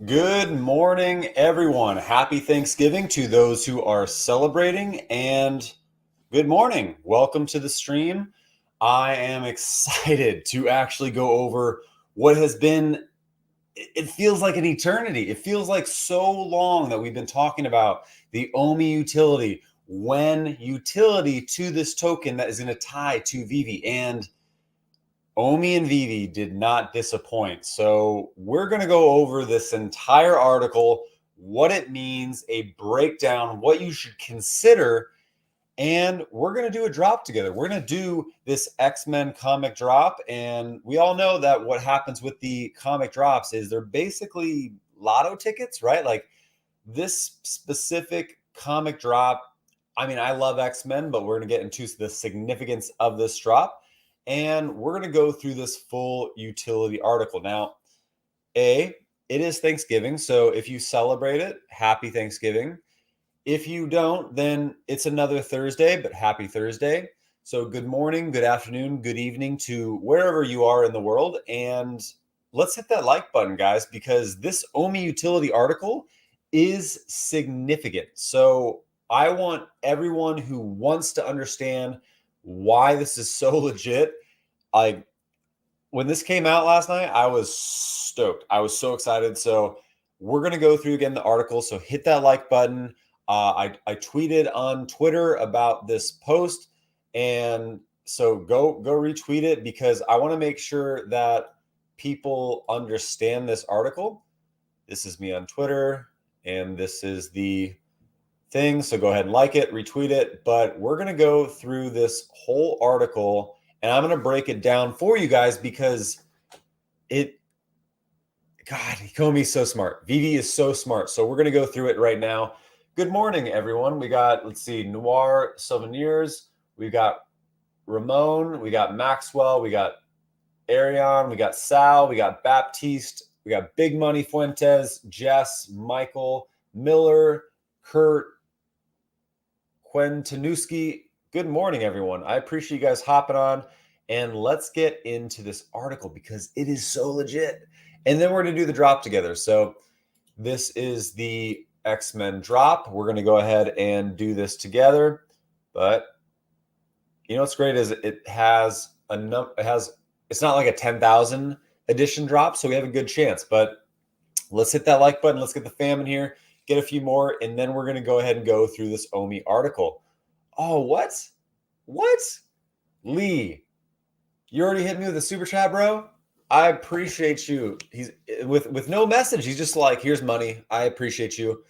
Good morning, everyone. Happy Thanksgiving to those who are celebrating, and good morning. Welcome to the stream. I am excited to actually go over what has been, it feels like an eternity. It feels like so long that we've been talking about the OMI utility, when utility to this token that is going to tie to Vivi. And Omi and Vivi did not disappoint. So we're going to go over this entire article, what it means, a breakdown, what you should consider, and we're going to do a drop together. We're going to do this Xmen comic drop, and we all know that what happens with the comic drops is they're basically lotto tickets, right? Like this specific comic drop. I mean, I love X-Men, but we're going to get into the significance of this drop. And we're going to go through this full utility article. Now, it is Thanksgiving. So if you celebrate it, happy Thanksgiving. If you don't, then it's another Thursday, but happy Thursday. So good morning, good afternoon, good evening to wherever you are in the world. And let's hit that like button, guys, because this OMI utility article is significant. So I want everyone who wants to understand why this is so legit. When this came out last night, I was stoked. I was so excited. So we're going to go through again the article. So hit that like button. I tweeted on Twitter about this post, and so go retweet it because I want to make sure that people understand this article. This is me on Twitter, and this is the thing. So go ahead and like it, retweet it. But we're going to go through this whole article, and I'm going to break it down for you guys because God, Ecomi's so smart. Vivi is so smart. So we're going to go through it right now. Good morning, everyone. We got, let's see, Noir Souvenirs. We got Ramon. We got Maxwell. We got Arion. We got Sal. We got Baptiste. We got Big Money Fuentes, Jess, Michael, Miller, Kurt, Quentinuski. Good morning, everyone. I appreciate you guys hopping on. And let's get into this article because it is so legit. And then we're going to do the drop together. So this is the Xmen drop. We're going to go ahead and do this together. But you know what's great is it has a number. It's not like a 10,000 edition drop, so we have a good chance. But let's hit that like button. Let's get the fam in here, get a few more, and then we're going to go ahead and go through this OMI article. Oh, what? Lee, you already hit me with a super chat, bro? I appreciate you. He's with no message. He's just like, here's money. I appreciate you.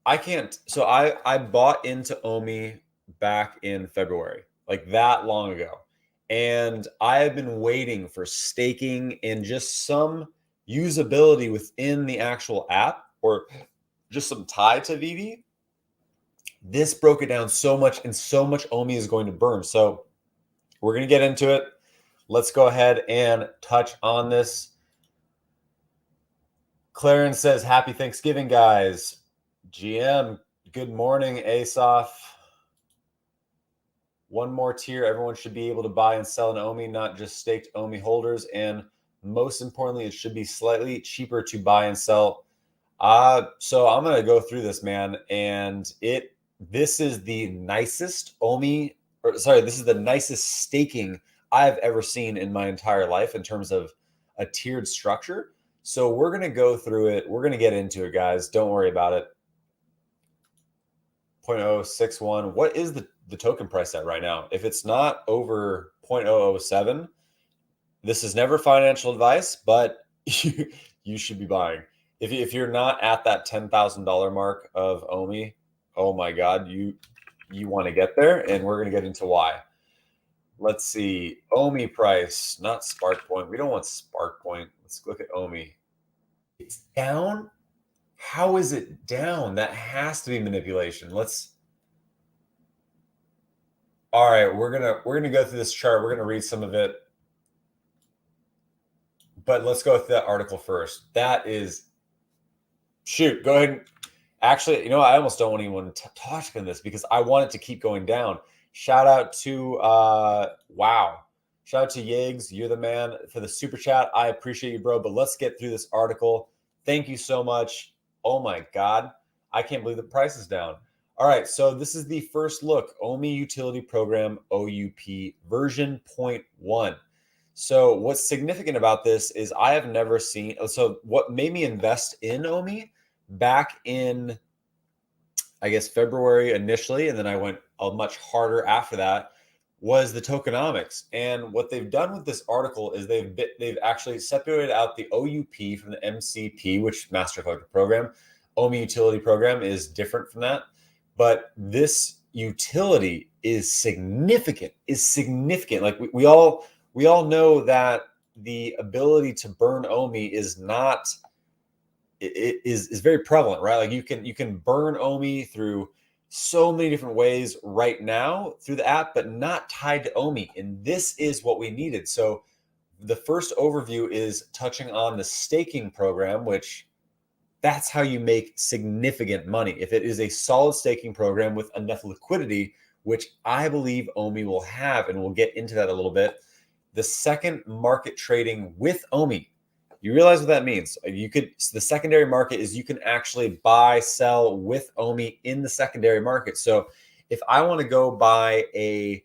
I bought into OMI back in February, like that long ago. And I have been waiting for staking and just some usability within the actual app or just some tie to Vivi. This broke it down so much, and so much OMI is going to burn. So we're going to get into it. Let's go ahead and touch on this. Clarence says, happy Thanksgiving, guys. GM, good morning, Asaf. One more tier. Everyone should be able to buy and sell an OMI, not just staked OMI holders. And most importantly, it should be slightly cheaper to buy and sell. So I'm going to go through this, man. And this is the nicest this is the nicest staking I've ever seen in my entire life in terms of a tiered structure. So we're going to go through it. We're going to get into it, guys. Don't worry about it. 0.061. What is the token price at right now? If it's not over 0.007, this is never financial advice, but you should be buying. If you're not at that $10,000 mark of OMI, oh my God, you want to get there, and we're going to get into why. Let's see. OMI price, not Spark Point. We don't want Spark Point. Let's look at OMI. It's down. How is it down? That has to be manipulation. All right, we're gonna go through this chart. We're gonna read some of it, but let's go with that article first. That is, shoot. Go ahead. Actually, you know, I almost don't want anyone to talk in this because I want it to keep going down. Shout out to wow. Shout out to Yiggs. You're the man for the super chat. I appreciate you, bro. But let's get through this article. Thank you so much. Oh my God. I can't believe the price is down. All right. So this is the first look. OMI Utility Program, OUP version 0.1. So what's significant about this is I have never seen. So what made me invest in OMI back in, I guess, February initially, and then I went much harder after that, was the tokenomics. And what they've done with this article is they've actually separated out the OUP from the MCP, which Master Collector Program. OMI Utility Program is different from that. But this utility is significant, Like we all know that the ability to burn OMI is not, it is very prevalent, right? Like you can burn OMI through so many different ways right now through the app, but not tied to OMI. And this is what we needed. So the first overview is touching on the staking program, which that's how you make significant money. If it is a solid staking program with enough liquidity, which I believe OMI will have, and we'll get into that a little bit. The second market trading with OMI, you realize what that means. The secondary market is you can actually buy, sell with OMI in the secondary market. So if I want to go buy a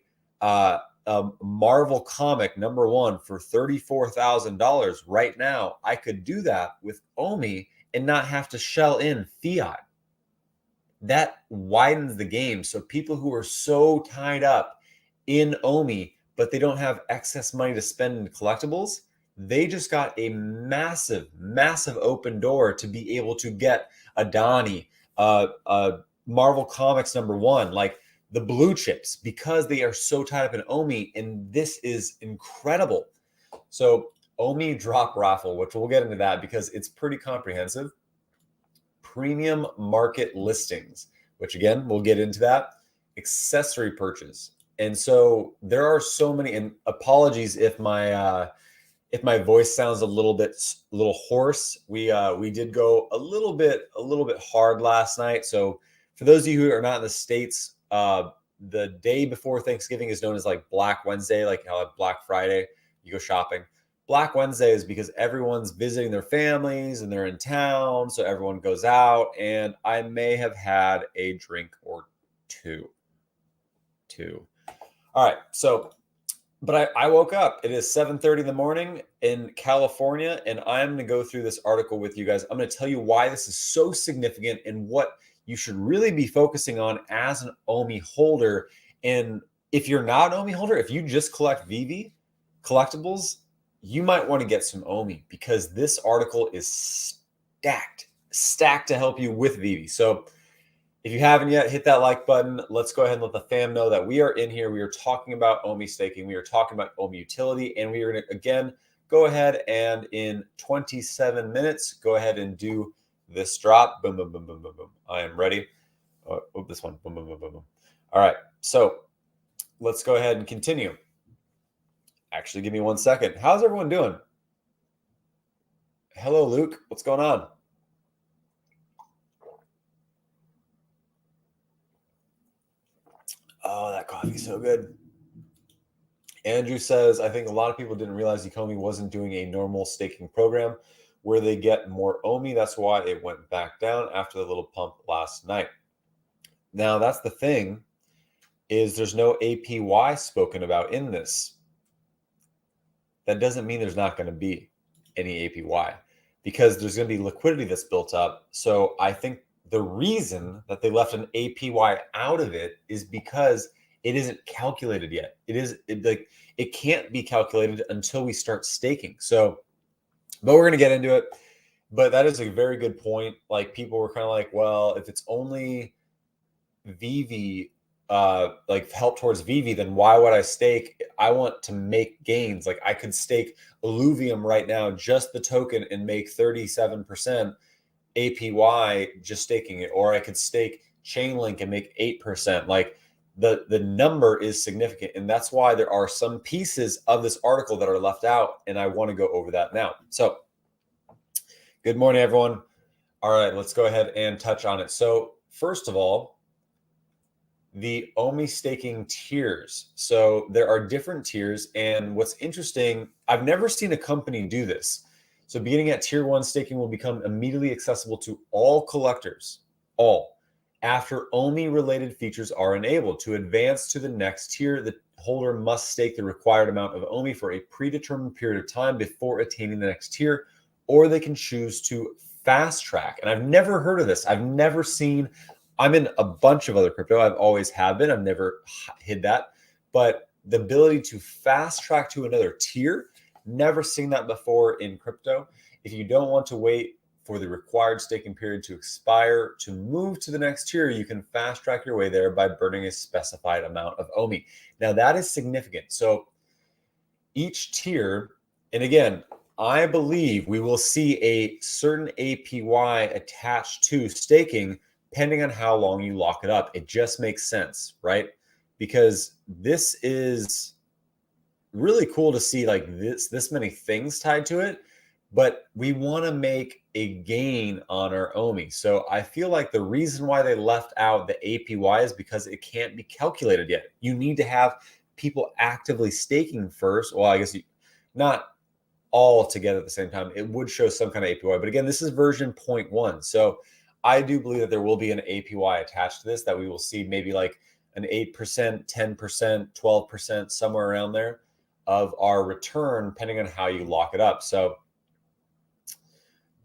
Marvel comic #1 for $34,000 right now, I could do that with OMI and not have to shell in fiat. That widens the game. So people who are so tied up in OMI, but they don't have excess money to spend in collectibles, they just got a massive, massive open door to be able to get a Donnie, Marvel Comics #1, like the blue chips, because they are so tied up in OMI. And this is incredible. So OMI Drop Raffle, which we'll get into that because it's pretty comprehensive. Premium market listings, which again, we'll get into that. Accessory purchase. And so there are so many, and apologies if my voice sounds a little hoarse. We did go a little bit hard last night. So for those of you who are not in the States, the day before Thanksgiving is known as like Black Wednesday, like how Black Friday, you go shopping. Black Wednesday is because everyone's visiting their families and they're in town. So everyone goes out, and I may have had a drink or two. All right. So, but I woke up. It is 7:30 in the morning in California, and I'm going to go through this article with you guys. I'm going to tell you why this is so significant and what you should really be focusing on as an OMI holder. And if you're not an OMI holder, if you just collect Veve collectibles, you might want to get some OMI, because this article is stacked to help you with Veve. So if you haven't yet, hit that like button. Let's go ahead and let the fam know that we are in here. We are talking about OMI staking. We are talking about OMI utility. And we are going to, again, go ahead and in 27 minutes, go ahead and do this drop. Boom, boom, boom, boom, boom, boom. I am ready. Oh, this one. Boom, boom, boom, boom, boom. All right. So let's go ahead and continue. Actually, give me 1 second. How's everyone doing? Hello, Luke. What's going on? Oh, that coffee's so good. Andrew says, I think a lot of people didn't realize Ecomi wasn't doing a normal staking program where they get more OMI. That's why it went back down after the little pump last night. Now, that's the thing, is there's no APY spoken about in this. That doesn't mean there's not going to be any APY, because there's going to be liquidity that's built up. So I think the reason that they left an APY out of it is because it isn't calculated yet. It can't be calculated until we start staking. So, but we're going to get into it. But that is a very good point. Like, people were kind of like, well, if it's only Veve, like help towards Veve, then why would I stake? I want to make gains. Like, I could stake Illuvium right now, just the token, and make 37% APY just staking it. Or I could stake Chainlink and make 8%. Like, the number is significant. And that's why there are some pieces of this article that are left out. And I want to go over that now. So good morning, everyone. All right, let's go ahead and touch on it. So first of all, the Omi Staking Tiers. So there are different tiers, and what's interesting, I've never seen a company do this. So beginning at tier 1, staking will become immediately accessible to all collectors, all, after Omi related features are enabled. To advance to the next tier, the holder must stake the required amount of Omi for a predetermined period of time before attaining the next tier, or they can choose to fast track. And I've never heard of this. I've never seen, I'm in a bunch of other crypto. I've always have been. I've never hid that. But the ability to fast track to another tier, never seen that before in crypto. If you don't want to wait for the required staking period to expire to move to the next tier, you can fast track your way there by burning a specified amount of Omi. Now that is significant. So each tier, and again, I believe we will see a certain APY attached to staking depending on how long you lock it up. It just makes sense, right? Because this is really cool to see, like this many things tied to it, but we want to make a gain on our Omi. So I feel like the reason why they left out the APY is because it can't be calculated yet. You need to have people actively staking first. Well, I guess not all together at the same time. It would show some kind of APY, but again, this is version 0.1. So I do believe that there will be an APY attached to this, that we will see maybe like an 8%, 10%, 12%, somewhere around there of our return, depending on how you lock it up. So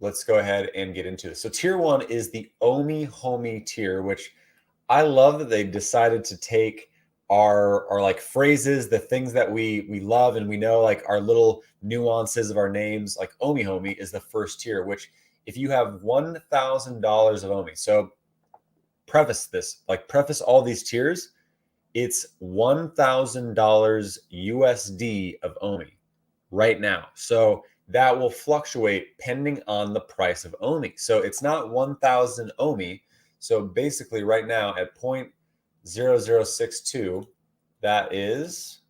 let's go ahead and get into this. So tier 1 is the Omi Homie tier, which I love that they decided to take our like phrases, the things that we love and we know, like our little nuances of our names. Like Omi Homie is the first tier, which if you have $1,000 of Omi, so preface all these tiers, it's $1,000 USD of Omi right now. So that will fluctuate depending on the price of Omi. So it's not 1,000 Omi. So basically right now at 0.0062, that is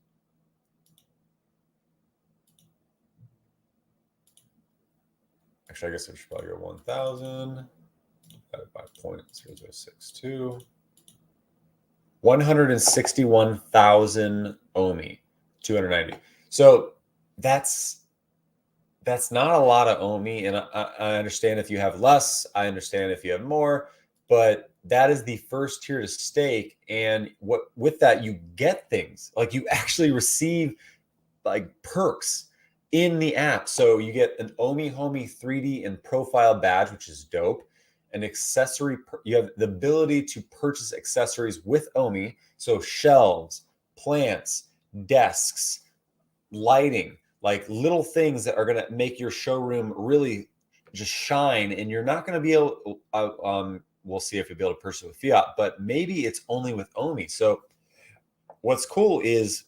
actually, I guess I should probably go 1,000 divided by 0.0062. 161,000 Omi, 290. So that's not a lot of Omi, and I understand if you have less, I understand if you have more, but that is the first tier to stake. And with that, you get things like you actually receive like perks in the app. So you get an Omi Homie 3D and profile badge, which is dope. An accessory, you have the ability to purchase accessories with Omi. So shelves, plants, desks, lighting, like little things that are going to make your showroom really just shine. And you're not going to be able, we'll see if you'll be able to purchase with fiat, but maybe it's only with Omi. So what's cool is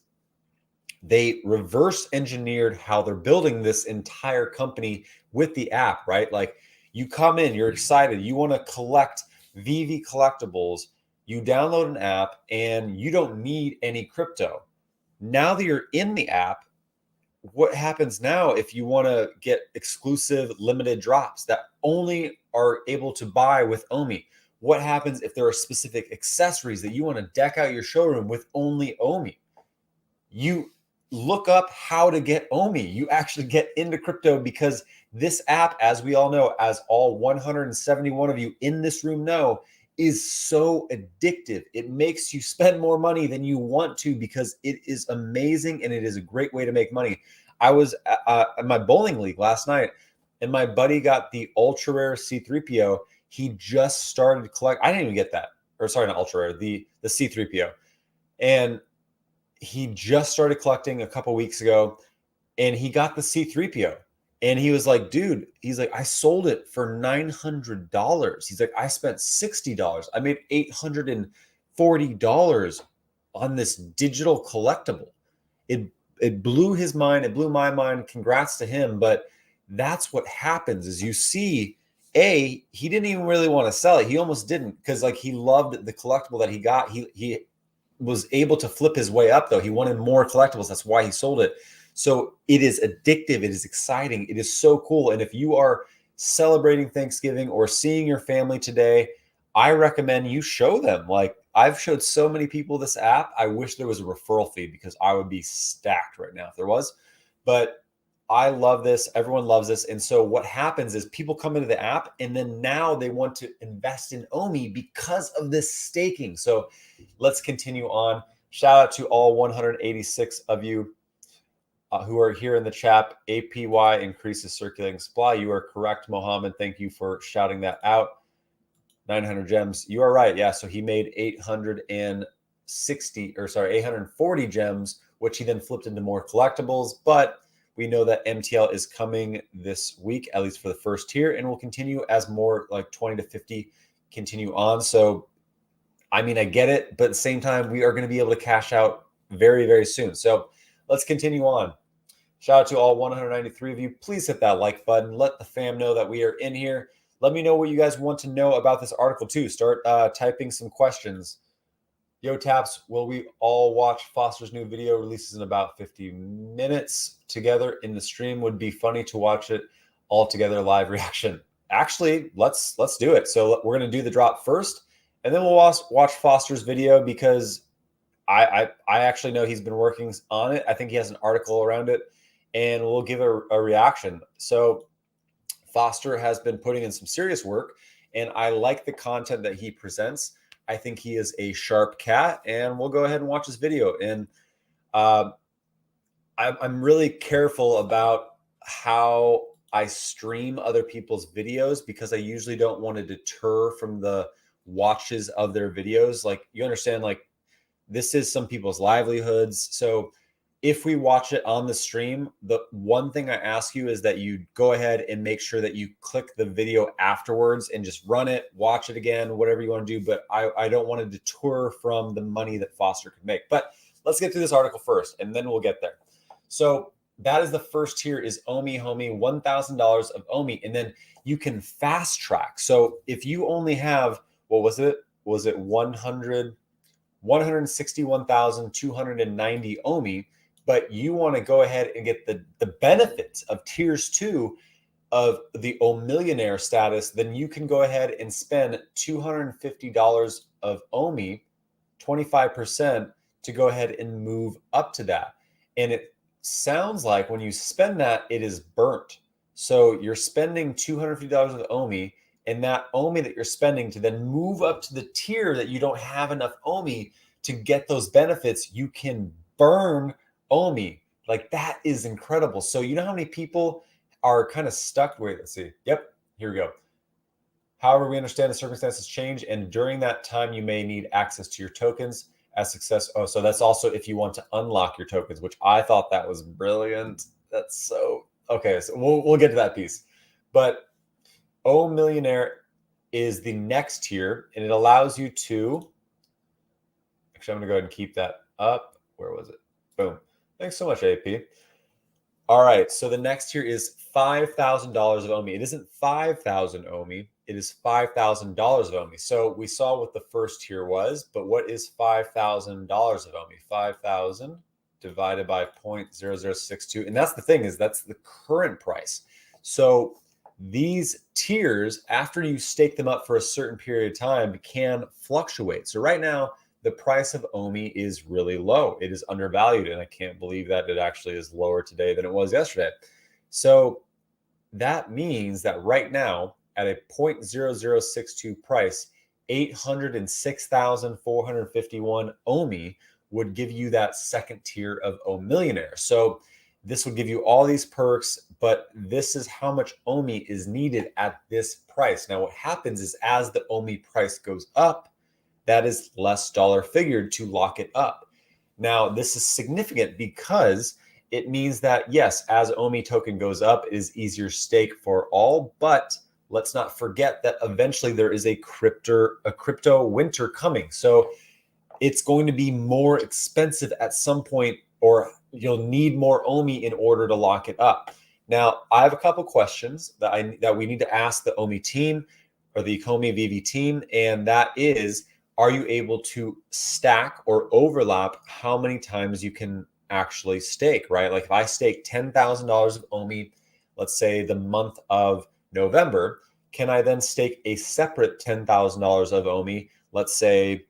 they reverse engineered how they're building this entire company with the app, right? Like you come in, you're excited, you want to collect Veve collectibles, you download an app and you don't need any crypto. Now that you're in the app, what happens now if you want to get exclusive limited drops that only are able to buy with Omi? What happens if there are specific accessories that you want to deck out your showroom with only Omi? You look up how to get Omi. You actually get into crypto because this app, as we all know, as all 171 of you in this room know, is so addictive. It makes you spend more money than you want to because it is amazing and it is a great way to make money. I was at my bowling league last night and my buddy got the ultra rare C3PO. He just started collect. I didn't even get that. Or sorry, not ultra rare, the C3PO. And he just started collecting a couple weeks ago and he got the C3PO. And he was like, dude, he's like, I sold it for $900. He's like, I spent $60. I made $840 on this digital collectible. It blew his mind. It blew my mind. Congrats to him. But that's what happens is you see, he didn't even really want to sell it. He almost didn't because like he loved the collectible that he got. He was able to flip his way up though. He wanted more collectibles. That's why he sold it. So it is addictive. It is exciting. It is so cool. And if you are celebrating Thanksgiving or seeing your family today, I recommend you show them. Like, I've showed so many people this app. I wish there was a referral fee because I would be stacked right now if there was. But I love this. Everyone loves this. And so what happens is people come into the app and then now they want to invest in Omi because of this staking. So let's continue on. Shout out to all 186 of you who are here in the chat. APY increases circulating supply. You are correct, Mohammed. Thank you for shouting that out. 900 gems. You are right. Yeah. So he made 840 gems, which he then flipped into more collectibles. But we know that MTL is coming this week, at least for the first tier, and will continue as more like 20 to 50 continue on. So, I mean, I get it, but at the same time, we are going to be able to cash out very, very soon. So let's continue on. Shout out to all 193 of you. Please hit that like button. Let the fam know that we are in here. Let me know what you guys want to know about this article too. Start typing some questions. Yo, Taps, will we all watch Foster's new video? Releases in about 50 minutes together in the stream. Would be funny to watch it all together live reaction. Actually, let's do it. So we're going to do the drop first, and then we'll watch Foster's video because I actually know he's been working on it. I think he has an article around it, and we'll give a reaction. So Foster has been putting in some serious work, and I like the content that he presents. I think he is a sharp cat, and we'll go ahead and watch his video. And I'm really careful about how I stream other people's videos because I usually don't want to deter from the watches of their videos. Like, you understand, like, this is some people's livelihoods. So if we watch it on the stream, the one thing I ask you is that you go ahead and make sure that you click the video afterwards and just run it, watch it again, whatever you want to do. But I don't want to deter from the money that Foster could make. But let's get through this article first, and then we'll get there. So that is the first tier is Omi Homie, $1,000 of Omi. And then you can fast track. So if you only have, what was it? Was it 161,290 Omi? But you want to go ahead and get the benefits of tiers 2 of the Omillionaire status, then you can go ahead and spend $250 of Omi, 25%, to go ahead and move up to that. And it sounds like when you spend that, it is burnt. So you're spending $250 of Omi, and that Omi that you're spending to then move up to the tier that you don't have enough Omi to get those benefits, you can burn Omi. Like, that is incredible. So you know how many people are kind of stuck? Wait, let's see. Yep, here we go. However, we understand the circumstances change, and during that time, you may need access to your tokens as success. Oh, so that's also if you want to unlock your tokens, which I thought that was brilliant. That's so okay. So we'll get to that piece. But Omillionaire is the next tier, and it allows you to. Actually, I'm going to go ahead and keep that up. Where was it? Boom. Thanks so much, AP. All right, so the next tier is $5,000 of Omi. It isn't 5,000 Omi. It is $5,000 of Omi. So we saw what the first tier was, but what is $5,000 of Omi? 5,000 divided by 0.0062. And that's the thing, is that's the current price. So these tiers, after you stake them up for a certain period of time, can fluctuate. So right now, the price of Omi is really low. It is undervalued, and I can't believe that it actually is lower today than it was yesterday. So that means that right now, at a 0.0062 price, 806,451 Omi would give you that second tier of Omillionaire. So this would give you all these perks, but this is how much Omi is needed at this price. Now, what happens is as the Omi price goes up, that is less dollar figured to lock it up. Now, this is significant because it means that, yes, as Omi token goes up, it is easier stake for all, but let's not forget that eventually there is a crypto winter coming. So it's going to be more expensive at some point, or you'll need more Omi in order to lock it up. Now, I have a couple questions that we need to ask the Omi team or the Ecomi Veve team, and that is, are you able to stack or overlap how many times you can actually stake, right? Like if I stake $10,000 of Omi, let's say the month of November, can I then stake a separate $10,000 of OMI, let's say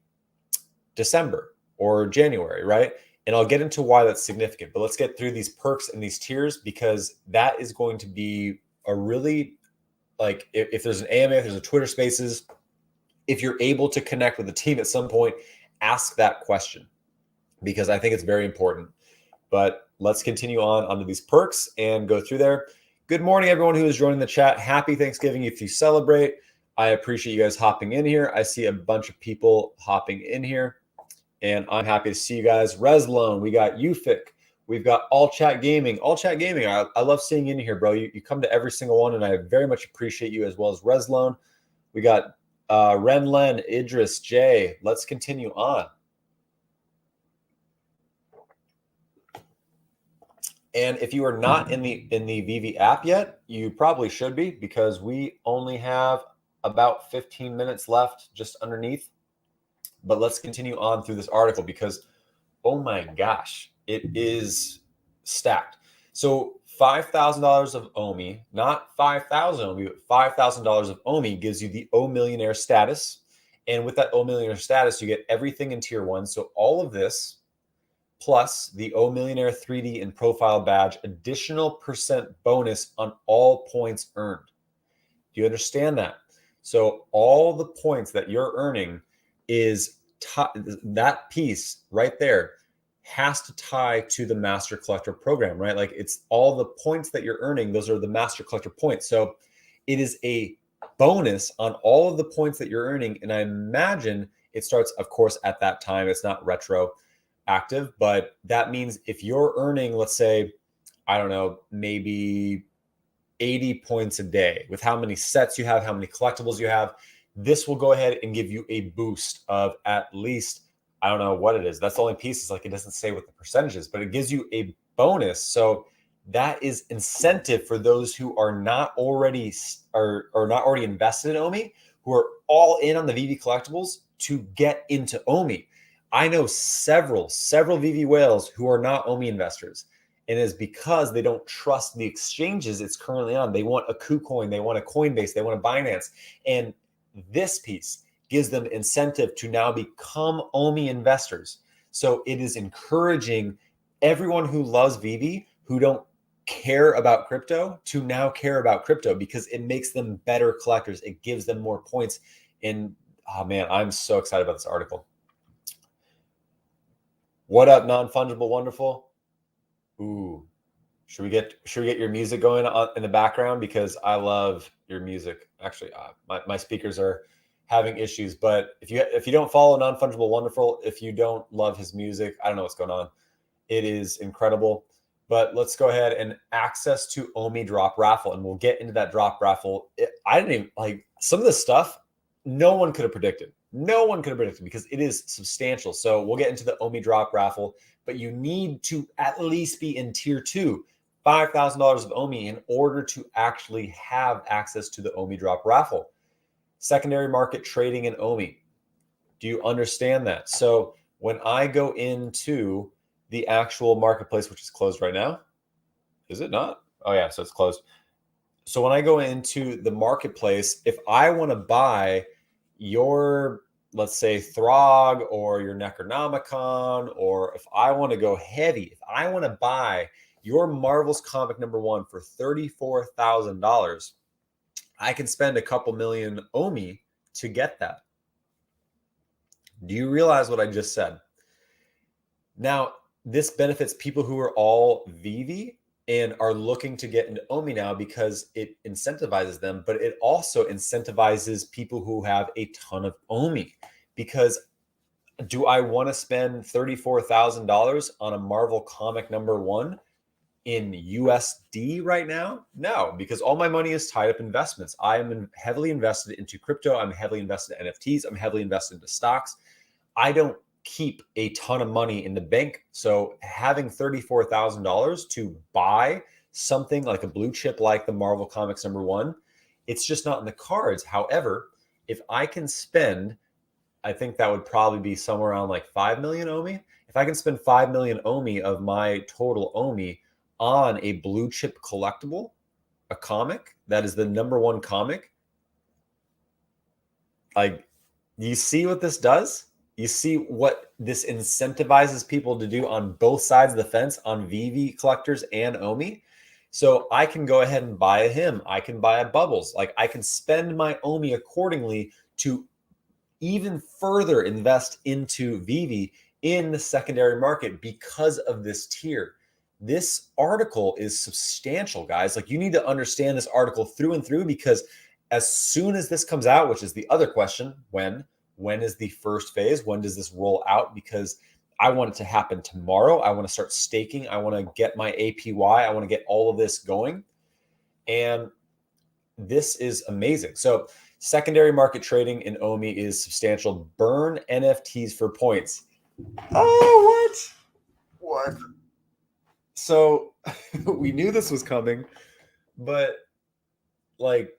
December or January, right? And I'll get into why that's significant, but let's get through these perks and these tiers, because that is going to be a really, like, if there's an AMA, if there's a Twitter Spaces, if you're able to connect with the team at some point, ask that question, because I think it's very important. But let's continue on onto these perks and go through there. Good morning, everyone who is joining the chat. Happy Thanksgiving if you celebrate. I appreciate you guys hopping in here. I see a bunch of people hopping in here, and I'm happy to see you guys. Reslone, we got Ufik, we've got All Chat Gaming. All Chat Gaming, I love seeing you in here, bro. You come to every single one, and I very much appreciate you, as well as Reslone. We got Renlen, Idris, Jay. Let's continue on. And if you are not in the Veve app yet, you probably should be, because we only have about 15 minutes left just underneath. But let's continue on through this article, because, oh my gosh, it is stacked. So $5,000 of OMI, not 5,000 OMI, but $5,000 of OMI gives you the O Millionaire status. And with that O Millionaire status, you get everything in tier 1. So all of this, plus the O Millionaire 3D and profile badge, additional percent bonus on all points earned. Do you understand that? So all the points that you're earning is that piece right there has to tie to the Master Collector program, right? Like, it's all the points that you're earning. Those are the Master Collector points. So it is a bonus on all of the points that you're earning. And I imagine it starts, of course, at that time. It's not retro active, but that means if you're earning, let's say, I don't know, maybe 80 points a day with how many sets you have, how many collectibles you have, this will go ahead and give you a boost of at least, I don't know what it is. That's the only piece, is like, it doesn't say what the percentage is, but it gives you a bonus. So that is incentive for those who are not already not already invested in OMI, who are all in on the Veve collectibles, to get into OMI. I know several Veve whales who are not OMI investors. And it is because they don't trust the exchanges it's currently on. They want a KuCoin, they want a Coinbase, they want a Binance. And this piece gives them incentive to now become OMI investors. So it is encouraging everyone who loves Veve, who don't care about crypto, to now care about crypto, because it makes them better collectors. It gives them more points. And oh man, I'm so excited about this article. What up, non-fungible wonderful? Ooh, should we get your music going on in the background, because I love your music. Actually, my speakers are having issues, but if you don't follow non-fungible wonderful, if you don't love his music, I don't know what's going on. It is incredible. But let's go ahead and access to OMI drop raffle, and we'll get into that drop raffle. I didn't even, like, some of this stuff no one could have predicted. No one could have predicted, because it is substantial. So we'll get into the OMI drop raffle, but you need to at least be in tier 2, $5,000 of OMI, in order to actually have access to the OMI drop raffle. Secondary market trading in OMI. Do you understand that? So when I go into the actual marketplace, which is closed right now, is it not? Oh yeah, so it's closed. So when I go into the marketplace, if I want to buy your, let's say, Throg or your Necronomicon, or if I want to go heavy, if I want to buy your Marvel's comic #1 for $34,000, I can spend a couple million OMI to get that. Do you realize what I just said? Now, this benefits people who are all Veve and are looking to get into OMI now, because it incentivizes them, but it also incentivizes people who have a ton of OMI. Because do I want to spend $34,000 on a Marvel comic #1 in USD right now? No, because all my money is tied up in investments. I am heavily invested into crypto. I'm heavily invested in NFTs. I'm heavily invested into stocks. I don't keep a ton of money in the bank. So having $34,000 to buy something like a blue chip like the Marvel Comics #1, it's just not in the cards. However, if I can spend, I think that would probably be somewhere around like 5 million OMI. If I can spend 5 million OMI of my total OMI on a blue chip collectible, a comic that is the #1 comic, Like, you see what this does? You see what this incentivizes people to do on both sides of the fence, on Veve collectors and Omi. So I can go ahead and buy a him. I can buy a bubbles. Like, I can spend my Omi accordingly to even further invest into Veve in the secondary market because of this tier. This article is substantial, guys. Like, you need to understand this article through and through, because as soon as this comes out, which is the other question, when is the first phase? When does this roll out? Because I want it to happen tomorrow. I want to start staking. I want to get my APY. I want to get all of this going. And this is amazing. So secondary market trading in Omi is substantial. Burn NFTs for points. Oh, what? So we knew this was coming, but like,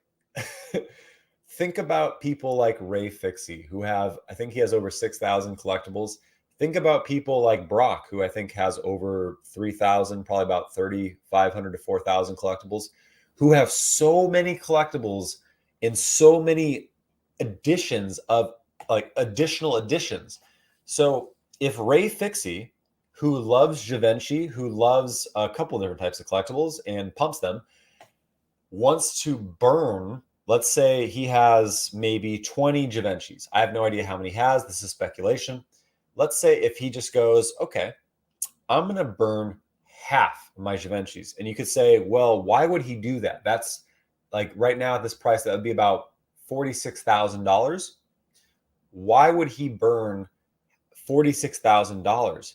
think about people like Ray Fixie, who have, I think he has over 6,000 collectibles. Think about people like Brock, who I think has over 3,000, probably about 3,500 to 4,000 collectibles, who have so many collectibles and so many additions of like additional additions. So if Ray Fixie, who loves Givenchy, who loves a couple of different types of collectibles and pumps them, wants to burn, let's say he has maybe 20 Givenchys. I have no idea how many he has. This is speculation. Let's say if he just goes, okay, I'm going to burn half of my Givenchys. And you could say, well, why would he do that? That's like right now at this price, that would be about $46,000. Why would he burn $46,000?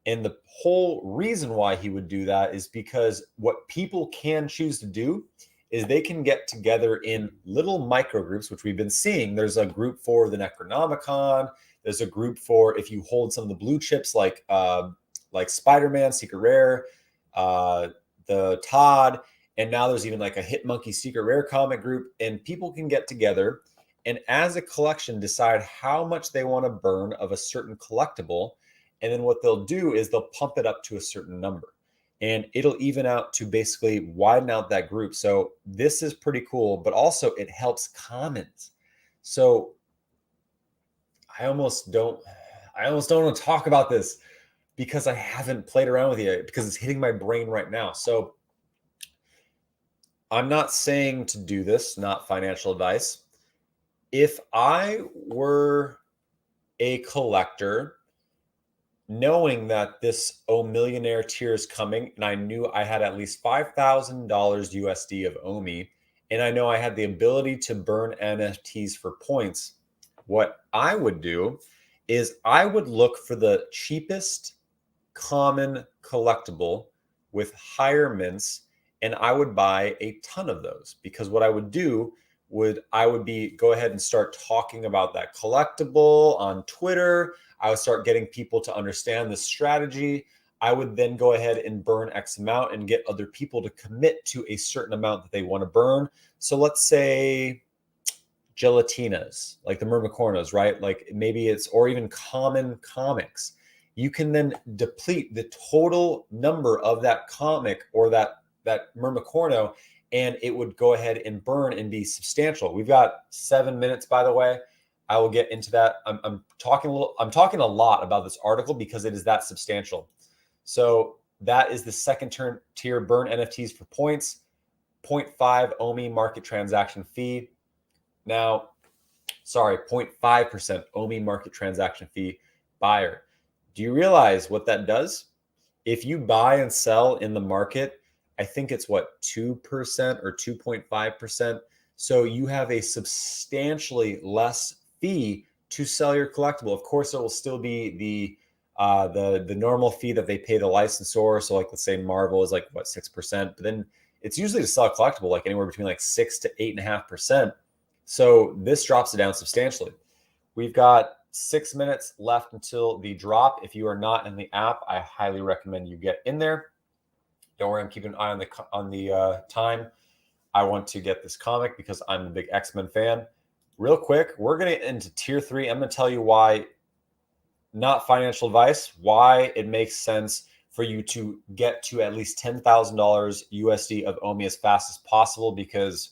And the whole reason why he would do that is because what people can choose to do is they can get together in little micro groups, which we've been seeing. There's a group for the Necronomicon. There's a group for if you hold some of the blue chips like Spider-Man, Secret Rare, the Todd, and now there's even like a Hit Monkey Secret Rare comic group, and people can get together and as a collection decide how much they want to burn of a certain collectible. And then what they'll do is they'll pump it up to a certain number, and it'll even out to basically widen out that group. So this is pretty cool, but also it helps commons. So I almost don't want to talk about this because I haven't played around with it because it's hitting my brain right now. So I'm not saying to do this, not financial advice. If I were a collector, knowing that this millionaire tier is coming, and I knew I had at least $5,000 USD of Omi, and I know I had the ability to burn NFTs for points, what I would do is I would look for the cheapest common collectible with higher mints, and I would buy a ton of those, because what I would do I would go ahead and start talking about that collectible on Twitter. I would start getting people to understand the strategy. I would then go ahead and burn X amount and get other people to commit to a certain amount that they want to burn. So let's say gelatinas, like the Mermicornos, right? Like maybe it's, or even common comics. You can then deplete the total number of that comic or that Mermicorno, and it would go ahead and burn and be substantial. We've got 7 minutes, by the way. I will get into that. I'm talking a lot about this article because it is that substantial. So that is the second tier burn NFTs for points, 0.5 Omi market transaction fee. Now, sorry, 0.5% Omi market transaction fee buyer. Do you realize what that does? If you buy and sell in the market, I think it's what, 2% or 2.5%. So you have a substantially less fee to sell your collectible. Of course, it will still be the normal fee that they pay the licensor. So like, let's say Marvel is like what, 6%, but then it's usually to sell a collectible like anywhere between like 6 to 8.5%. So this drops it down substantially. We've got 6 minutes left until the drop. If you are not in the app, I highly recommend you get in there. Don't worry, I'm keeping an eye on the time. I want to get this comic because I'm a big Xmen fan. Real quick, we're going to get into tier 3. I'm going to tell you why, not financial advice, why it makes sense for you to get to at least $10,000 USD of Omi as fast as possible, because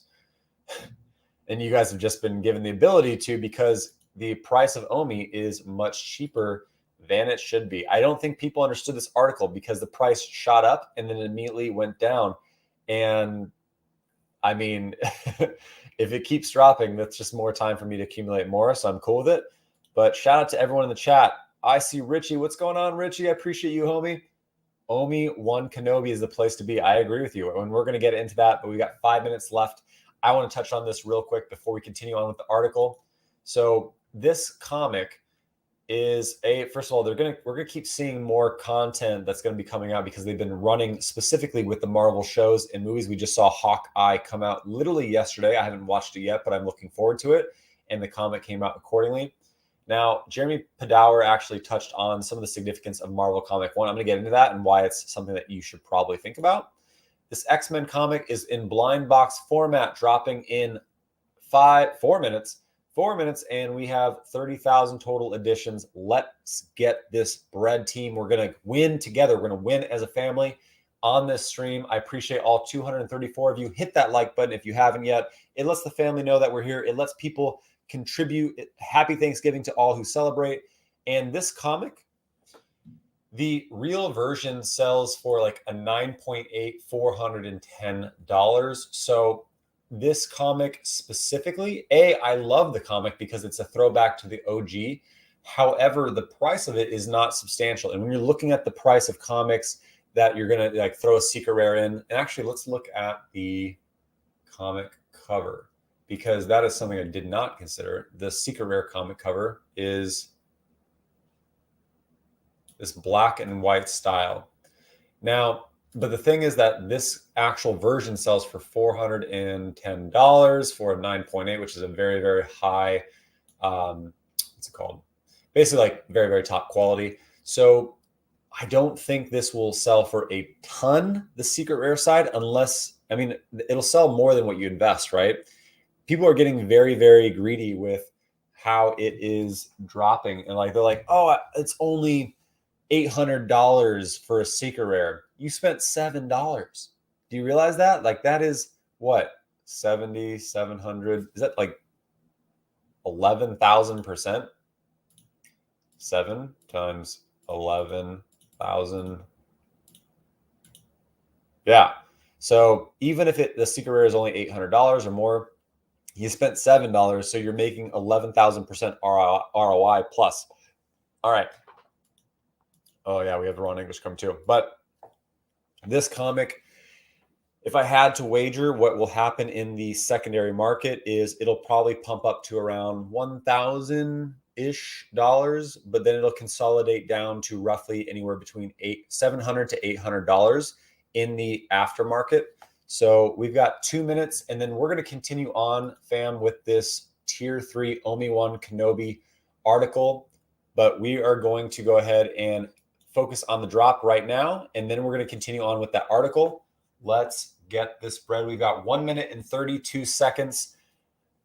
And you guys have just been given the ability to, because the price of Omi is much cheaper than it should be. I don't think people understood this article because the price shot up and then immediately went down. And I mean, if it keeps dropping, that's just more time for me to accumulate more. So I'm cool with it. But shout out to everyone in the chat. I see Richie. What's going on, Richie? I appreciate you, homie. Omi 1 Kenobi is the place to be. I agree with you. And we're going to get into that, but we got 5 minutes left. I want to touch on this real quick before we continue on with the article. So this comic is first of all, we're gonna keep seeing more content that's going to be coming out because they've been running specifically with the Marvel shows and movies. We just saw Hawkeye come out literally yesterday. I haven't watched it yet, but I'm looking forward to it. And the comic came out accordingly. Now, Jeremy Padower actually touched on some of the significance of Marvel Comic 1. I'm going to get into that and why it's something that you should probably think about. This Xmen comic is in blind box format, dropping in 4 minutes. 4 minutes, and we have 30,000 total editions. Let's get this bread, team. We're going to win together. We're going to win as a family on this stream. I appreciate all 234 of you. Hit that like button if you haven't yet. It lets the family know that we're here. It lets people contribute. Happy Thanksgiving to all who celebrate. And this comic, the real version sells for like a 9.8, $410. So this comic specifically, I love the comic because it's a throwback to the OG. However, the price of it is not substantial. And when you're looking at the price of comics that you're going to like throw a secret rare in, and actually let's look at the comic cover because that is something I did not consider. The secret rare comic cover is this black and white style. Now, but the thing is that this actual version sells for $410 for a 9.8, which is a very, very high, what's it called? Basically like very, very top quality. So I don't think this will sell for a ton, the secret rare side, unless, I mean, it'll sell more than what you invest, right? People are getting very, very greedy with how it is dropping. And like, they're like, oh, it's only $800 for a secret rare. You spent $7. Do you realize that? Like that is what? 700. Is that like 11,000%? 7 times 11,000. Yeah. So even if the secret rare is only $800 or more, you spent $7, so you're making 11,000% ROI plus. All right. Oh yeah, we have the wrong English come too. But this comic, if I had to wager, what will happen in the secondary market is it'll probably pump up to around $1,000-ish, but then it'll consolidate down to roughly anywhere between $700 to $800 in the aftermarket. So we've got 2 minutes, and then we're going to continue on, fam, with this Tier 3 Omi 1 Kenobi article. But we are going to go ahead and focus on the drop right now, and then we're going to continue on with that article. Let's get this bread. We've got 1 minute and 32 seconds.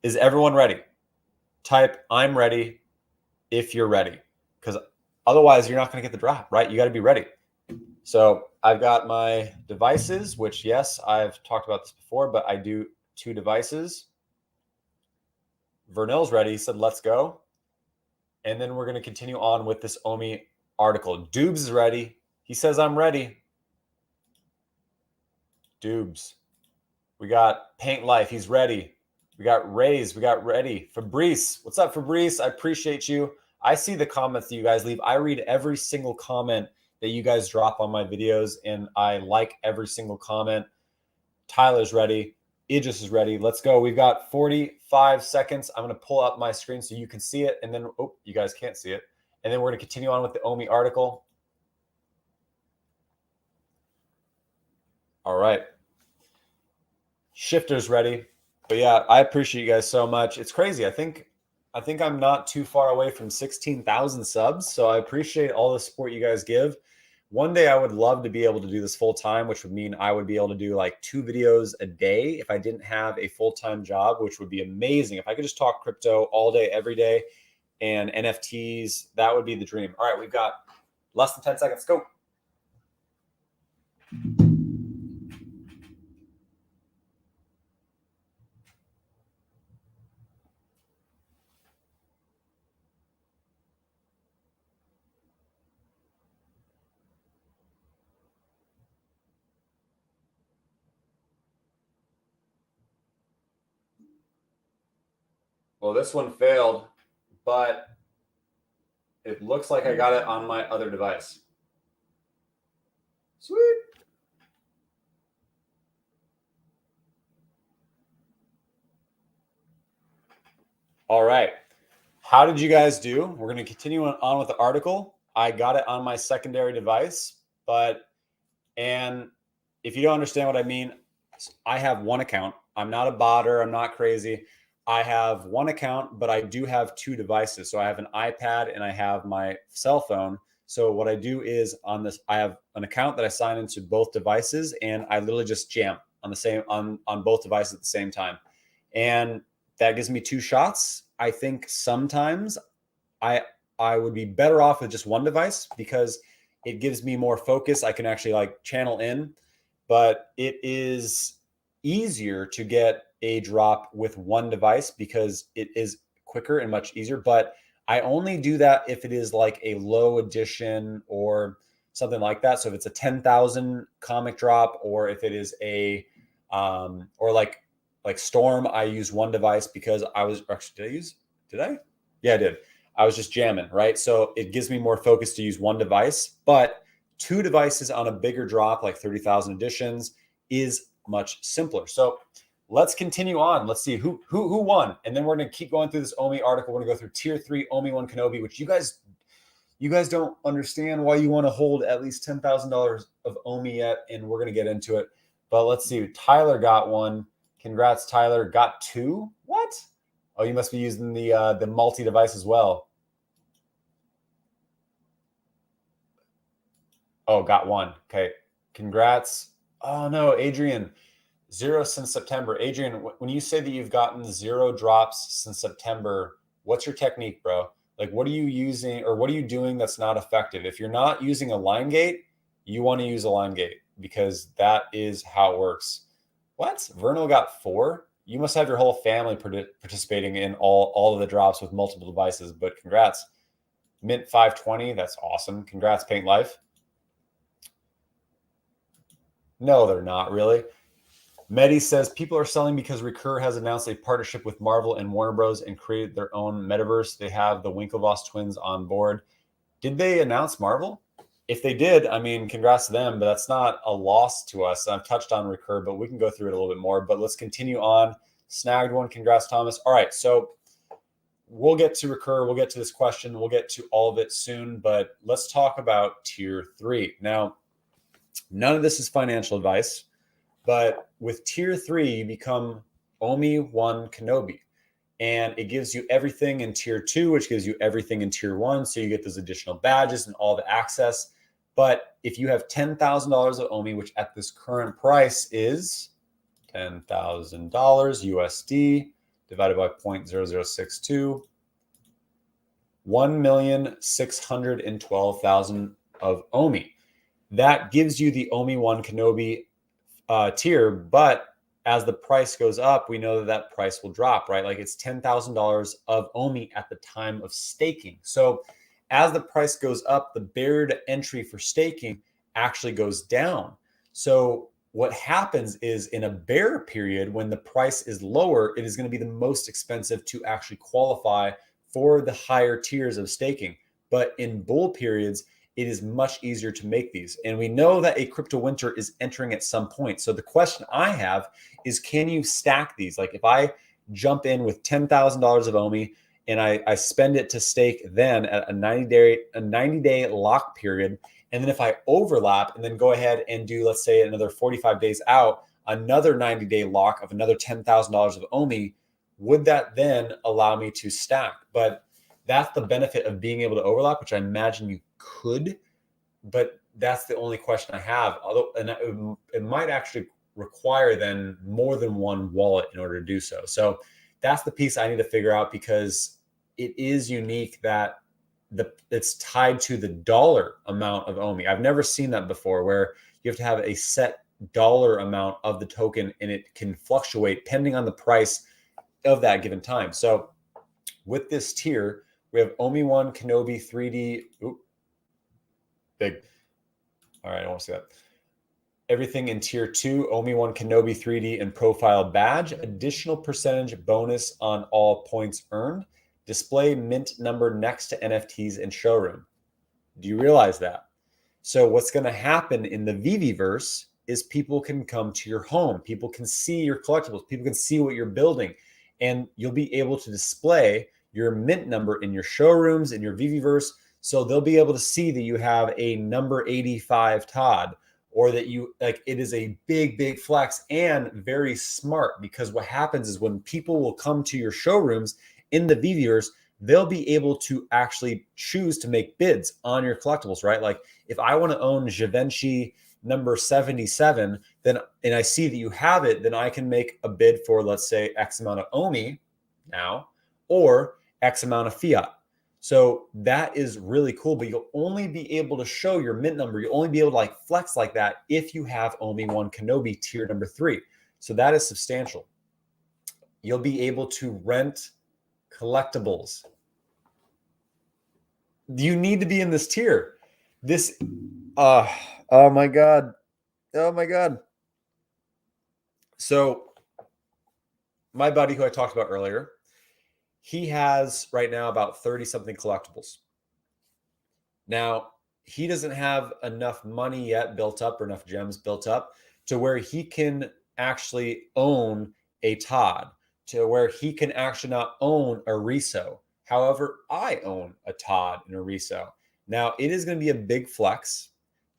Is everyone ready? Type I'm ready if you're ready, because otherwise you're not going to get the drop, right? You got to be ready. So I've got my devices, which yes, I've talked about this before, but I do 2 devices. Vernell's ready. He said, let's go. And then we're going to continue on with this Omi article. Dubes is ready. He says, I'm ready. Dubes. We got Paint Life. He's ready. We got Rays. We got ready. Fabrice. What's up, Fabrice? I appreciate you. I see the comments that you guys leave. I read every single comment that you guys drop on my videos, and I like every single comment. Tyler's ready. Idris is ready. Let's go. We've got 45 seconds. I'm going to pull up my screen so you can see it, and then, oh, you guys can't see it. And then we're going to continue on with the Omi article. All right. Shifter's ready. But yeah, I appreciate you guys so much. It's crazy. I think I'm not too far away from 16,000 subs. So I appreciate all the support you guys give. One day I would love to be able to do this full time, which would mean I would be able to do like 2 videos a day if I didn't have a full-time job, which would be amazing. If I could just talk crypto all day, every day, and NFTs, that would be the dream. All right, we've got less than 10 seconds. Go. Well, this one failed, but it looks like I got it on my other device. Sweet. All right. How did you guys do? We're going to continue on with the article. I got it on my secondary device, and if you don't understand what I mean, I have one account. I'm not a botter. I'm not crazy. I have one account, but I do have two devices. So I have an iPad and I have my cell phone. So what I do is on this, I have an account that I sign into both devices, and I literally just jam on the same on both devices at the same time. And that gives me two shots. I think sometimes I I would be better off with just one device because it gives me more focus. I can actually like channel in, but it is easier to get a drop with one device because it is quicker and much easier. But I only do that if it is like a low edition or something like that. So if it's a 10,000 comic drop, or if it is a or like Storm, I use one device because I was actually, did I? Yeah, I did. I was just jamming, right? So it gives me more focus to use one device, but two devices on a bigger drop like 30,000 editions is much simpler. So let's continue on. Let's see who won, and then we're going to keep going through this Omi article. We're going to go through tier 3 Omi 1 Kenobi, which you guys don't understand why you want to hold at least $10,000 of Omi yet, and we're going to get into it. But let's see. Tyler got one. Congrats, Tyler. Got two? What? Oh, you must be using the multi-device as well. Oh, got one. Okay. Congrats. Oh no, Adrian. 0 since September. Adrian, when you say that you've gotten 0 drops since September, what's your technique, bro? Like, what are you using, or what are you doing that's not effective? If you're not using a line gate, you want to use a line gate because that is how it works. What? Vernal got 4? You must have your whole family participating in all of the drops with multiple devices, but congrats. Mint 520, that's awesome. Congrats, Paint Life. No, they're not really. Medi says people are selling because Recur has announced a partnership with Marvel and Warner Bros. And created their own metaverse. They have the Winklevoss twins on board. Did they announce Marvel? If they did, I mean, congrats to them, but that's not a loss to us. I've touched on Recur, but we can go through it a little bit more. But let's continue on. Snagged one. Congrats, Thomas. All right, so we'll get to Recur. We'll get to this question. We'll get to all of it soon, but let's talk about tier 3. Now, none of this is financial advice. But with tier 3, you become Omi 1 Kenobi. And it gives you everything in tier 2, which gives you everything in tier 1. So you get those additional badges and all the access. But if you have $10,000 of Omi, which at this current price is $10,000 USD divided by 0.0062, 1,612,000 of Omi. That gives you the Omi 1 Kenobi tier, but as the price goes up, we know that price will drop, right? Like it's $10,000 of Omi at the time of staking. So as the price goes up, the barrier to entry for staking actually goes down. So what happens is in a bear period, when the price is lower, it is going to be the most expensive to actually qualify for the higher tiers of staking. But in bull periods, it is much easier to make these. And we know that a crypto winter is entering at some point. So the question I have is, can you stack these? Like if I jump in with $10,000 of Omi and I spend it to stake then at a 90-day lock period, and then if I overlap and then go ahead and do, let's say another 45 days out, another 90-day lock of another $10,000 of Omi, would that then allow me to stack? But that's the benefit of being able to overlap, which I imagine you could, but that's the only question I have. Although, and it might actually require then more than one wallet in order to do so. So that's the piece I need to figure out, because it is unique that it's tied to the dollar amount of Omi. I've never seen that before, where you have to have a set dollar amount of the token, and it can fluctuate depending on the price of that given time. So with this tier, we have Omi 1 Kenobi 3D. Big. All right, I don't want to see that. everything in tier 2, Omi 1 Kenobi 3D and profile badge, additional percentage bonus on all points earned, display mint number next to NFTs in showroom. Do you realize that? So what's going to happen in the Viviverse is people can come to your home. People can see your collectibles. People can see what you're building. And you'll be able to display your mint number in your showrooms, in your Viviverse. So they'll be able to see that you have a number 85 Todd, or that you like it is a big flex and very smart, because what happens is when people will come to your showrooms in the Viviverse, they'll be able to actually choose to make bids on your collectibles, right? Like if I want to own Givenchy number 77, then and I see that you have it, then I can make a bid for, let's say, X amount of Omi now, or X amount of fiat. So that is really cool, but you'll only be able to show your mint number. You'll only be able to like flex like that if you have Omi 1 Kenobi tier number 3. So that is substantial. You'll be able to rent collectibles. You need to be in this tier. This, oh my God. Oh my God. So my buddy who I talked about earlier, he has right now about 30 something collectibles. Now, he doesn't have enough money yet built up, or enough gems built up to where he can actually own a Todd, to where he can actually not own a Riso. However, I own a Todd and a Riso. Now, it is going to be a big flex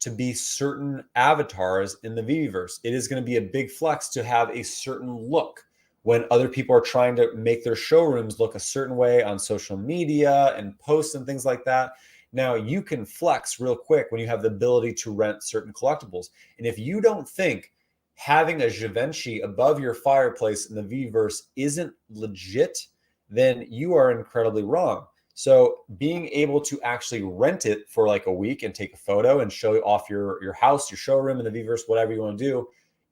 to be certain avatars in the Viviverse. It is going to be a big flex to have a certain look when other people are trying to make their showrooms look a certain way on social media and posts and things like that. Now, you can flex real quick when you have the ability to rent certain collectibles. And if you don't think having a Givenchy above your fireplace in the Viviverse isn't legit, then you are incredibly wrong. So being able to actually rent it for like a week and take a photo and show off your house, your showroom in the Viviverse, whatever you want to do,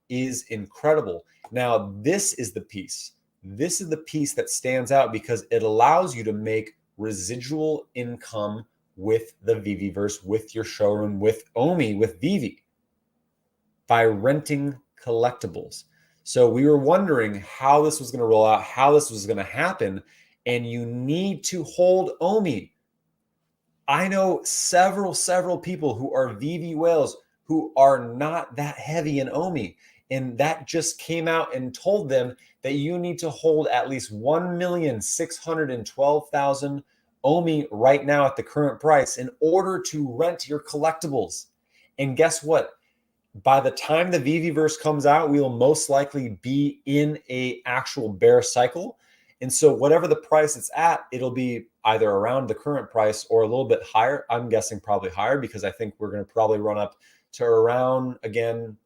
is incredible. Now, this is the piece. This is the piece that stands out because it allows you to make residual income with the Viviverse, with your showroom, with Omi, with Vivi, by renting collectibles. So we were wondering how this was going to roll out, how this was going to happen, and you need to hold Omi. I know several people who are Vivi whales who are not that heavy in Omi, and that just came out and told them that you need to hold at least 1,612,000 Omi right now at the current price in order to rent your collectibles. And guess what? By the time the Viviverse comes out, we will most likely be in a actual bear cycle. And so whatever the price it's at, it'll be either around the current price or a little bit higher. I'm guessing probably higher, because I think we're going to probably run up to around, again,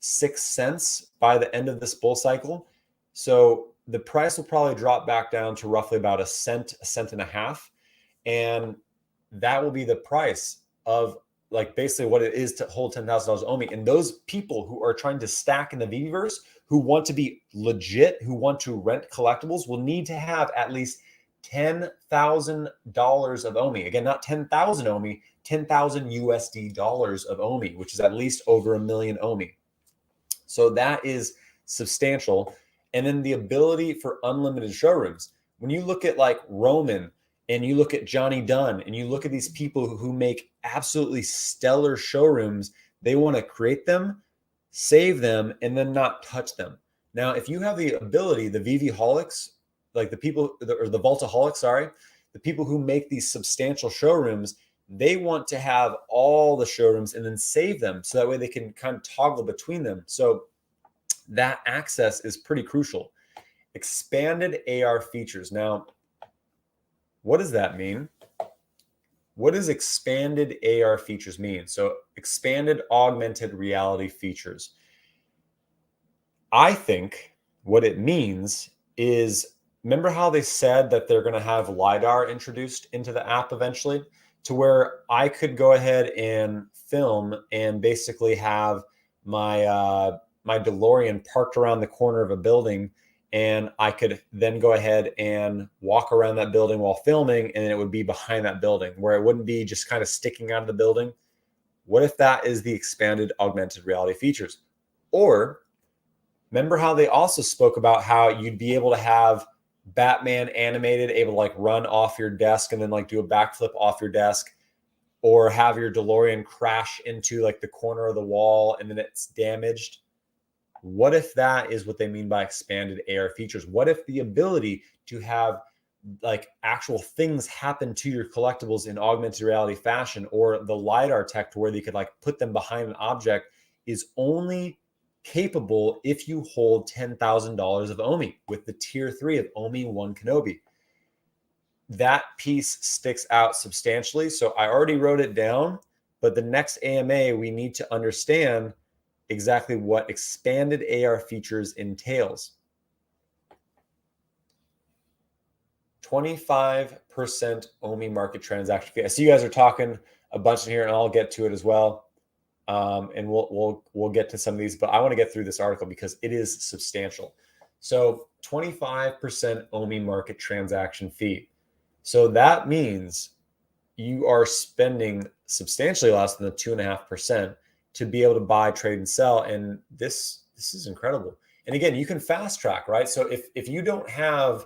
6 cents by the end of this bull cycle. So the price will probably drop back down to roughly about a cent and a half. And that will be the price of like basically what it is to hold $10,000 Omi. And those people who are trying to stack in the Viviverse, who want to be legit, who want to rent collectibles, will need to have at least $10,000 of Omi. Again, not 10,000 Omi, 10,000 USD dollars of Omi, which is at least over $1 million Omi. So that is substantial. And then the ability for unlimited showrooms. When you look at like Roman, and you look at Johnny Dunn, and you look at these people who make absolutely stellar showrooms, they want to create them, save them, and then not touch them. Now, if you have the ability, the VV-holics, like the people, or the Vaultaholics, sorry, the people who make these substantial showrooms, they want to have all the showrooms and then save them, so that way they can kind of toggle between them. So that access is pretty crucial. Expanded AR features. Now, what does that mean? What does expanded AR features mean? So expanded augmented reality features. I think what it means is, remember how they said that they're going to have LiDAR introduced into the app eventually, to where I could go ahead and film and basically have my my DeLorean parked around the corner of a building, and I could then go ahead and walk around that building while filming, and it would be behind that building, where it wouldn't be just kind of sticking out of the building. What if that is the expanded augmented reality features? Or remember how they also spoke about how you'd be able to have Batman animated, able to like run off your desk and then like do a backflip off your desk, or have your DeLorean crash into like the corner of the wall and then it's damaged? What if that is what they mean by expanded AR features? What if the ability to have like actual things happen to your collectibles in augmented reality fashion, or the LiDAR tech to where they could like put them behind an object, is only capable if you hold $10,000 of Omi with the tier 3 of Omi 1 Kenobi? That piece sticks out substantially. So I already wrote it down, but the next AMA, we need to understand exactly what expanded AR features entails. 25% Omi market transaction fee. I see you guys are talking a bunch in here, and I'll get to it as well. And we'll get to some of these, but I want to get through this article because it is substantial. So 25% Omi market transaction fee. So that means you are spending substantially less than the 2.5% to be able to buy, trade, and sell. And this is incredible. And again, you can fast track, right? So if you don't have,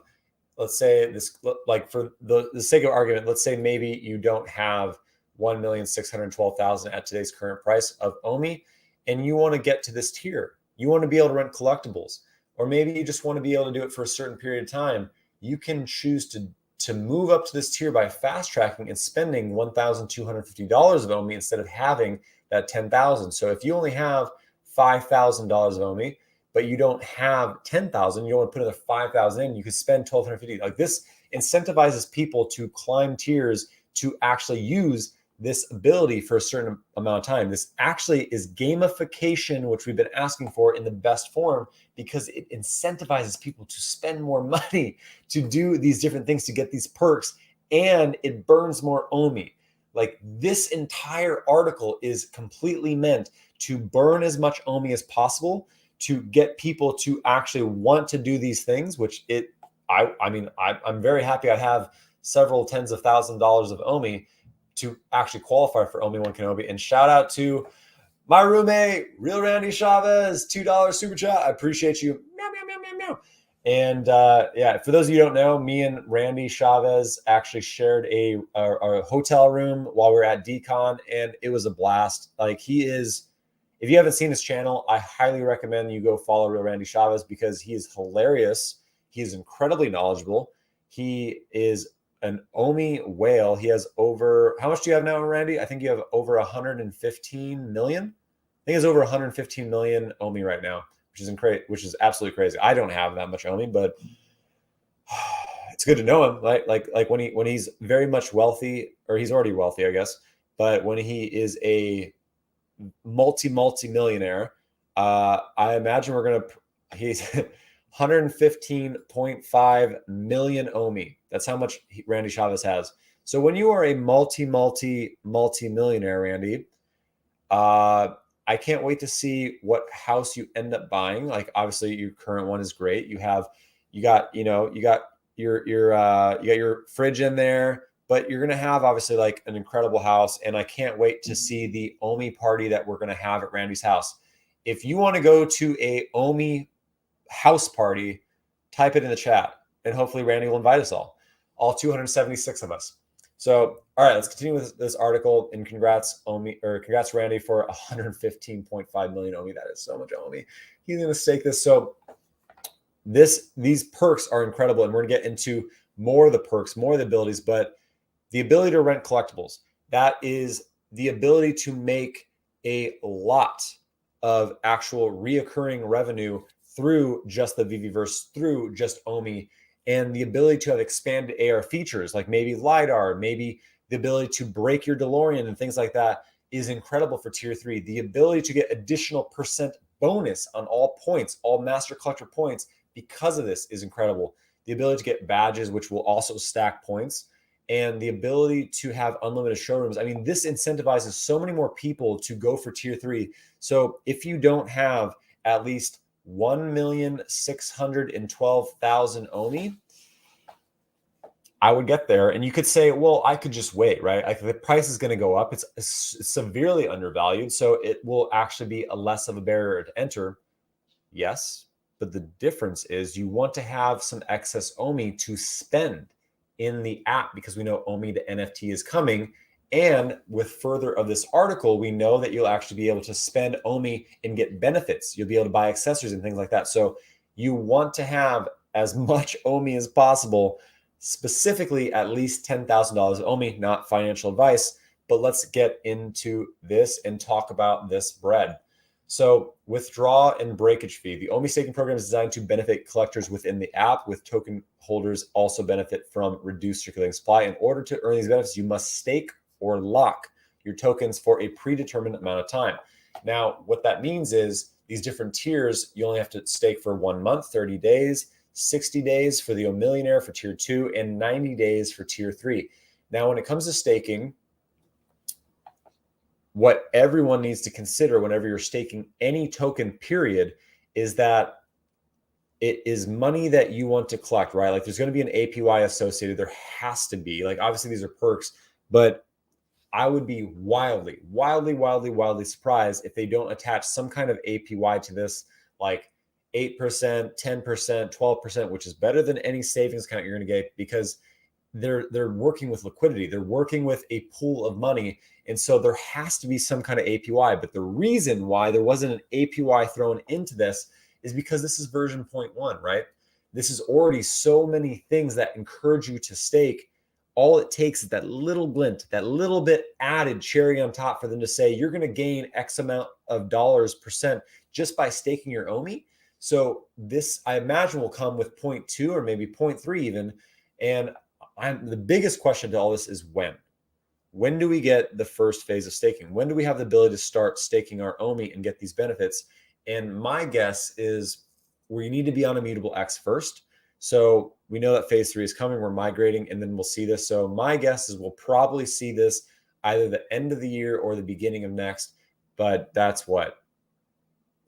let's say this, like for the sake of argument, let's say maybe you don't have 1,612,000 at today's current price of Omi, and you want to get to this tier. You want to be able to rent collectibles, or maybe you just want to be able to do it for a certain period of time. You can choose to move up to this tier by fast tracking and spending $1,250 of Omi instead of having that $10,000. So if you only have $5,000 of Omi, but you don't have 10,000, you don't want to put another 5,000 in, you could spend 1,250. Like, this incentivizes people to climb tiers to actually use this ability for a certain amount of time. This actually is gamification, which we've been asking for in the best form, because it incentivizes people to spend more money to do these different things, to get these perks, and it burns more Omi. Like, this entire article is completely meant to burn as much Omi as possible, to get people to actually want to do these things, which I'm very happy I have several tens of thousands of dollars of Omi to actually qualify for Omi 1 Kenobi. And shout out to my roommate, Real Randy Chavez, $2 super chat. I appreciate you. Meow, meow, meow, meow, meow. And yeah, for those of you who don't know, me and Randy Chavez actually shared a hotel room while we were at DCon, and it was a blast. Like, he is, if you haven't seen his channel, I highly recommend you go follow Real Randy Chavez, because he is hilarious. He is incredibly knowledgeable. He is an Omi whale. He has over, how much do you have now, Randy? I think you have over 115 million. I think it's over 115 million Omi right now, which is absolutely crazy. I don't have that much Omi, but it's good to know him. Like when he's very much wealthy, or he's already wealthy, I guess. But when he is a multi-millionaire, I imagine he's 115.5 million Omi. That's how much Randy Chavez has. So when you are a multi-millionaire, Randy, I can't wait to see what house you end up buying. Like, obviously your current one is great. You got your fridge in there, but you're going to have obviously like an incredible house. And I can't wait to see the Omi party that we're going to have at Randy's house. If you want to go to a Omi house party, type it in the chat, and hopefully Randy will invite us all 276 of us. So, all right, let's continue with this article. And congrats Randy for 115.5 million Omi. That is so much Omi. He's going to stake this. So these perks are incredible, and we're going to get into more of the perks, more of the abilities. But the ability to rent collectibles, that is the ability to make a lot of actual reoccurring revenue through just the Viviverse, through just Omi, and the ability to have expanded AR features, like maybe LiDAR, maybe the ability to break your DeLorean and things like that, is incredible for tier 3. The ability to get additional percent bonus on all points, all master collector points, because of this is incredible. The ability to get badges, which will also stack points, and the ability to have unlimited showrooms. I mean, this incentivizes so many more people to go for tier 3. So if you don't have at least 1,612,000 Omi, I would get there, and you could say, well, I could just wait, right? Like the price is going to go up. It's severely undervalued, so it will actually be a less of a barrier to enter. Yes, but the difference is you want to have some excess OMI to spend in the app because we know OMI the NFT is coming. And with further of this article, we know that you'll actually be able to spend OMI and get benefits. You'll be able to buy accessories and things like that. So you want to have as much OMI as possible, specifically at least $10,000 OMI, not financial advice. But let's get into this and talk about this bread. So withdraw and breakage fee. The Omi staking program is designed to benefit collectors within the app, with token holders also benefit from reduced circulating supply. In order to earn these benefits, you must stake or lock your tokens for a predetermined amount of time. Now, what that means is these different tiers, you only have to stake for 1 month, 30 days, 60 days for the millionaire for tier 2, and 90 days for tier 3. Now, when it comes to staking, what everyone needs to consider whenever you're staking any token, period, is that it is money that you want to collect, right? Like there's going to be an APY associated. There has to be. Like obviously these are perks, but I would be wildly surprised if they don't attach some kind of APY to this, like 8%, 10%, 12%, which is better than any savings account you're going to get, because they're working with liquidity. They're working with a pool of money. And so there has to be some kind of APY. But the reason why there wasn't an APY thrown into this is because this is version 0.1, right? This is already so many things that encourage you to stake. All it takes is that little glint, that little bit added cherry on top for them to say, you're going to gain X amount of dollars percent just by staking your OMI. So this, I imagine, will come with 0.2 or maybe 0.3 even. And the biggest question to all this is when. When do we get the first phase of staking? When do we have the ability to start staking our OMI and get these benefits? And my guess is we need to be on Immutable X first. So we know that phase 3 is coming. We're migrating, and then we'll see this. So my guess is we'll probably see this either the end of the year or the beginning of next. But that's what?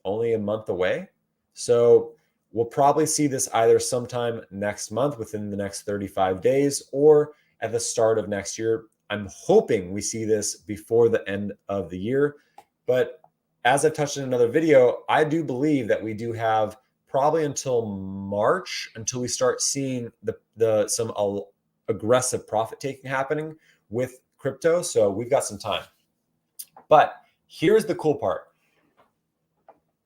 Only a month away? So we'll probably see this either sometime next month, within the next 35 days, or at the start of next year. I'm hoping we see this before the end of the year. But as I've touched in another video, I do believe that we do have probably until March until we start seeing some aggressive profit taking happening with crypto. So we've got some time. But here's the cool part.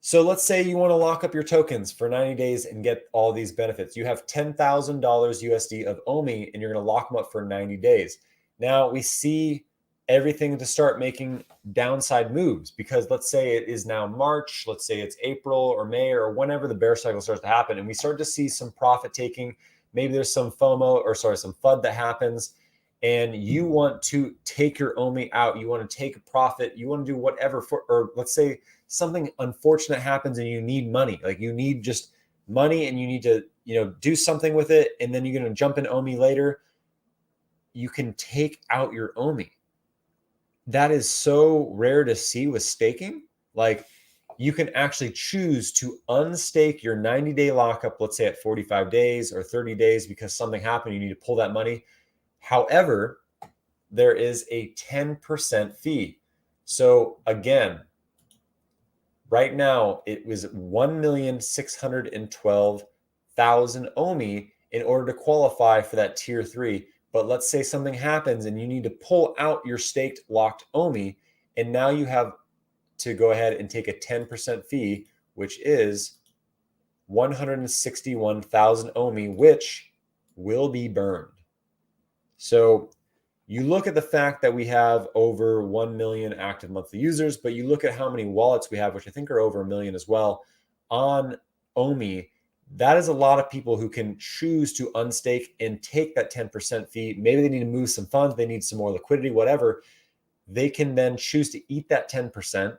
So let's say you want to lock up your tokens for 90 days and get all these benefits. You have $10,000 USD of OMI, and you're going to lock them up for 90 days. Now we see everything to start making downside moves, because let's say it is now March, let's say it's April or May or whenever the bear cycle starts to happen, and we start to see some profit taking. Maybe there's some FOMO, or sorry, some FUD that happens, and you want to take your OMI out. You want to take a profit. You want to do whatever for, or let's say something unfortunate happens and you need money. Like you need just money and you need to, do something with it. And then you're going to jump in OMI later. You can take out your OMI. That is so rare to see with staking. Like you can actually choose to unstake your 90-day lockup, let's say at 45 days or 30 days, because something happened. You need to pull that money. However, there is a 10% fee. So again, right now it was 1,612,000 OMI in order to qualify for that tier 3. But let's say something happens and you need to pull out your staked locked OMI, and now you have to go ahead and take a 10% fee, which is 161,000 OMI, which will be burned. So you look at the fact that we have over 1 million active monthly users, but you look at how many wallets we have, which I think are over 1 million as well, on OMI. That is a lot of people who can choose to unstake and take that 10% fee. Maybe they need to move some funds, they need some more liquidity, whatever. They can then choose to eat that 10%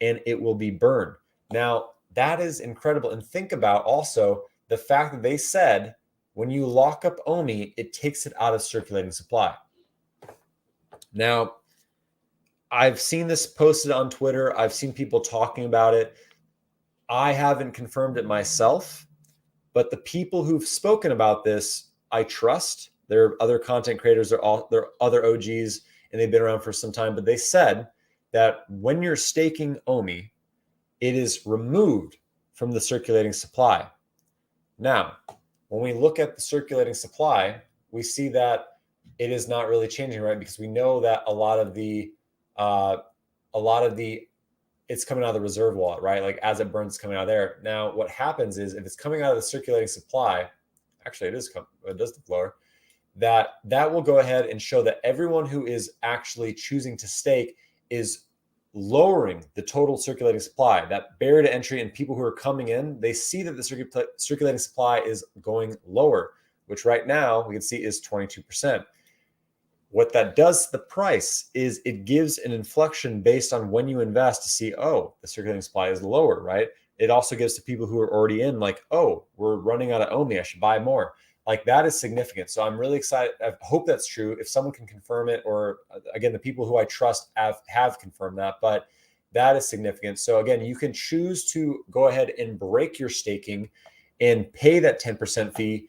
and it will be burned. Now, that is incredible. And think about also the fact that they said when you lock up OMI, it takes it out of circulating supply. Now, I've seen this posted on Twitter. I've seen people talking about it. I haven't confirmed it myself, but the people who've spoken about this, I trust. They're other content creators, they're other OGs, and they've been around for some time. But they said that when you're staking Omi, it is removed from the circulating supply. Now, when we look at the circulating supply, we see that it is not really changing, right? Because we know that a lot of the it's coming out of the reserve wallet, right? Like as it burns, it's coming out of there. Now, what happens is if it's coming out of the circulating supply, actually it does look lower, that will go ahead and show that everyone who is actually choosing to stake is lowering the total circulating supply. That barrier to entry, and people who are coming in, they see that the circulating supply is going lower, which right now we can see is 22%. What that does to the price is it gives an inflection based on when you invest to see, oh, the circulating supply is lower, right? It also gives to people who are already in, like, oh, we're running out of Omi, I should buy more. Like, that is significant. So I'm really excited. I hope that's true. If someone can confirm it, or again, the people who I trust have confirmed that, but that is significant. So again, you can choose to go ahead and break your staking and pay that 10% fee,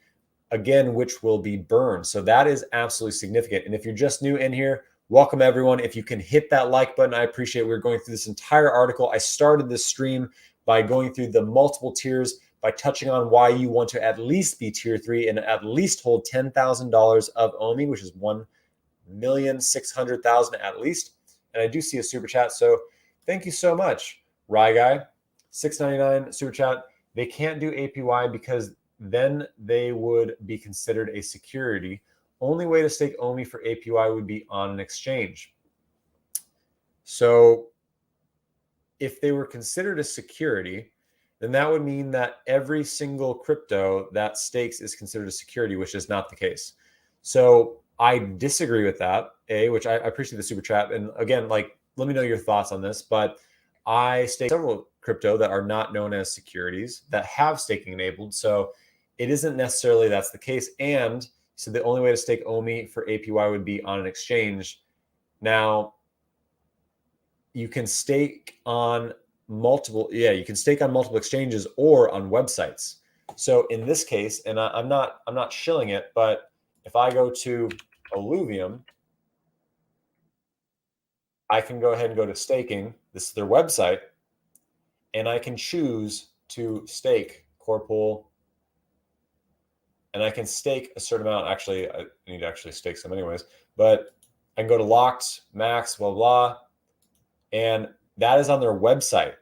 again, which will be burned. So that is absolutely significant. And if you're just new in here, welcome everyone. If you can hit that like button, I appreciate it. We're going through this entire article. I started this stream by going through the multiple tiers, by touching on why you want to at least be tier 3 and at least hold $10,000 of Omi, which is 1,600,000 at least. And I do see a super chat. So thank you so much, Rye Guy. $6.99 super chat. They can't do APY because then they would be considered a security. Only way to stake Omi for APY would be on an exchange. So if they were considered a security, then that would mean that every single crypto that stakes is considered a security, which is not the case. So I disagree with that, which I appreciate the super chat. And again, like, let me know your thoughts on this, but I stake several crypto that are not known as securities that have staking enabled. So it isn't necessarily that's the case. And so the only way to stake Omi for APY would be on an exchange. Now, you can stake on multiple exchanges or on websites. So in this case, and I'm not shilling it, but if I go to Illuvium, I can go ahead and go to staking. This is their website, and I can choose to stake core pool, and I can stake a certain amount. Actually, I need to actually stake some anyways, but I can go to locked, max, blah, blah, and that is on their website,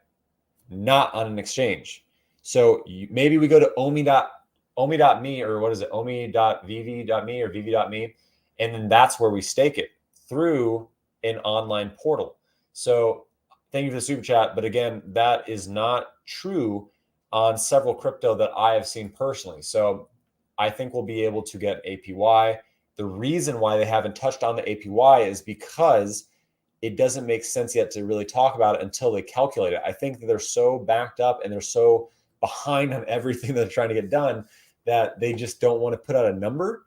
not on an exchange. So maybe we go to omi.me, or what is it, omi.vv.me or vv.me, and then that's where we stake it through an online portal. So thank you for the super chat. But again, that is not true on several crypto that I have seen personally. So I think we'll be able to get APY. The reason why they haven't touched on the APY is because it doesn't make sense yet to really talk about it until they calculate it. I think that they're so backed up and they're so behind on everything that they're trying to get done that they just don't want to put out a number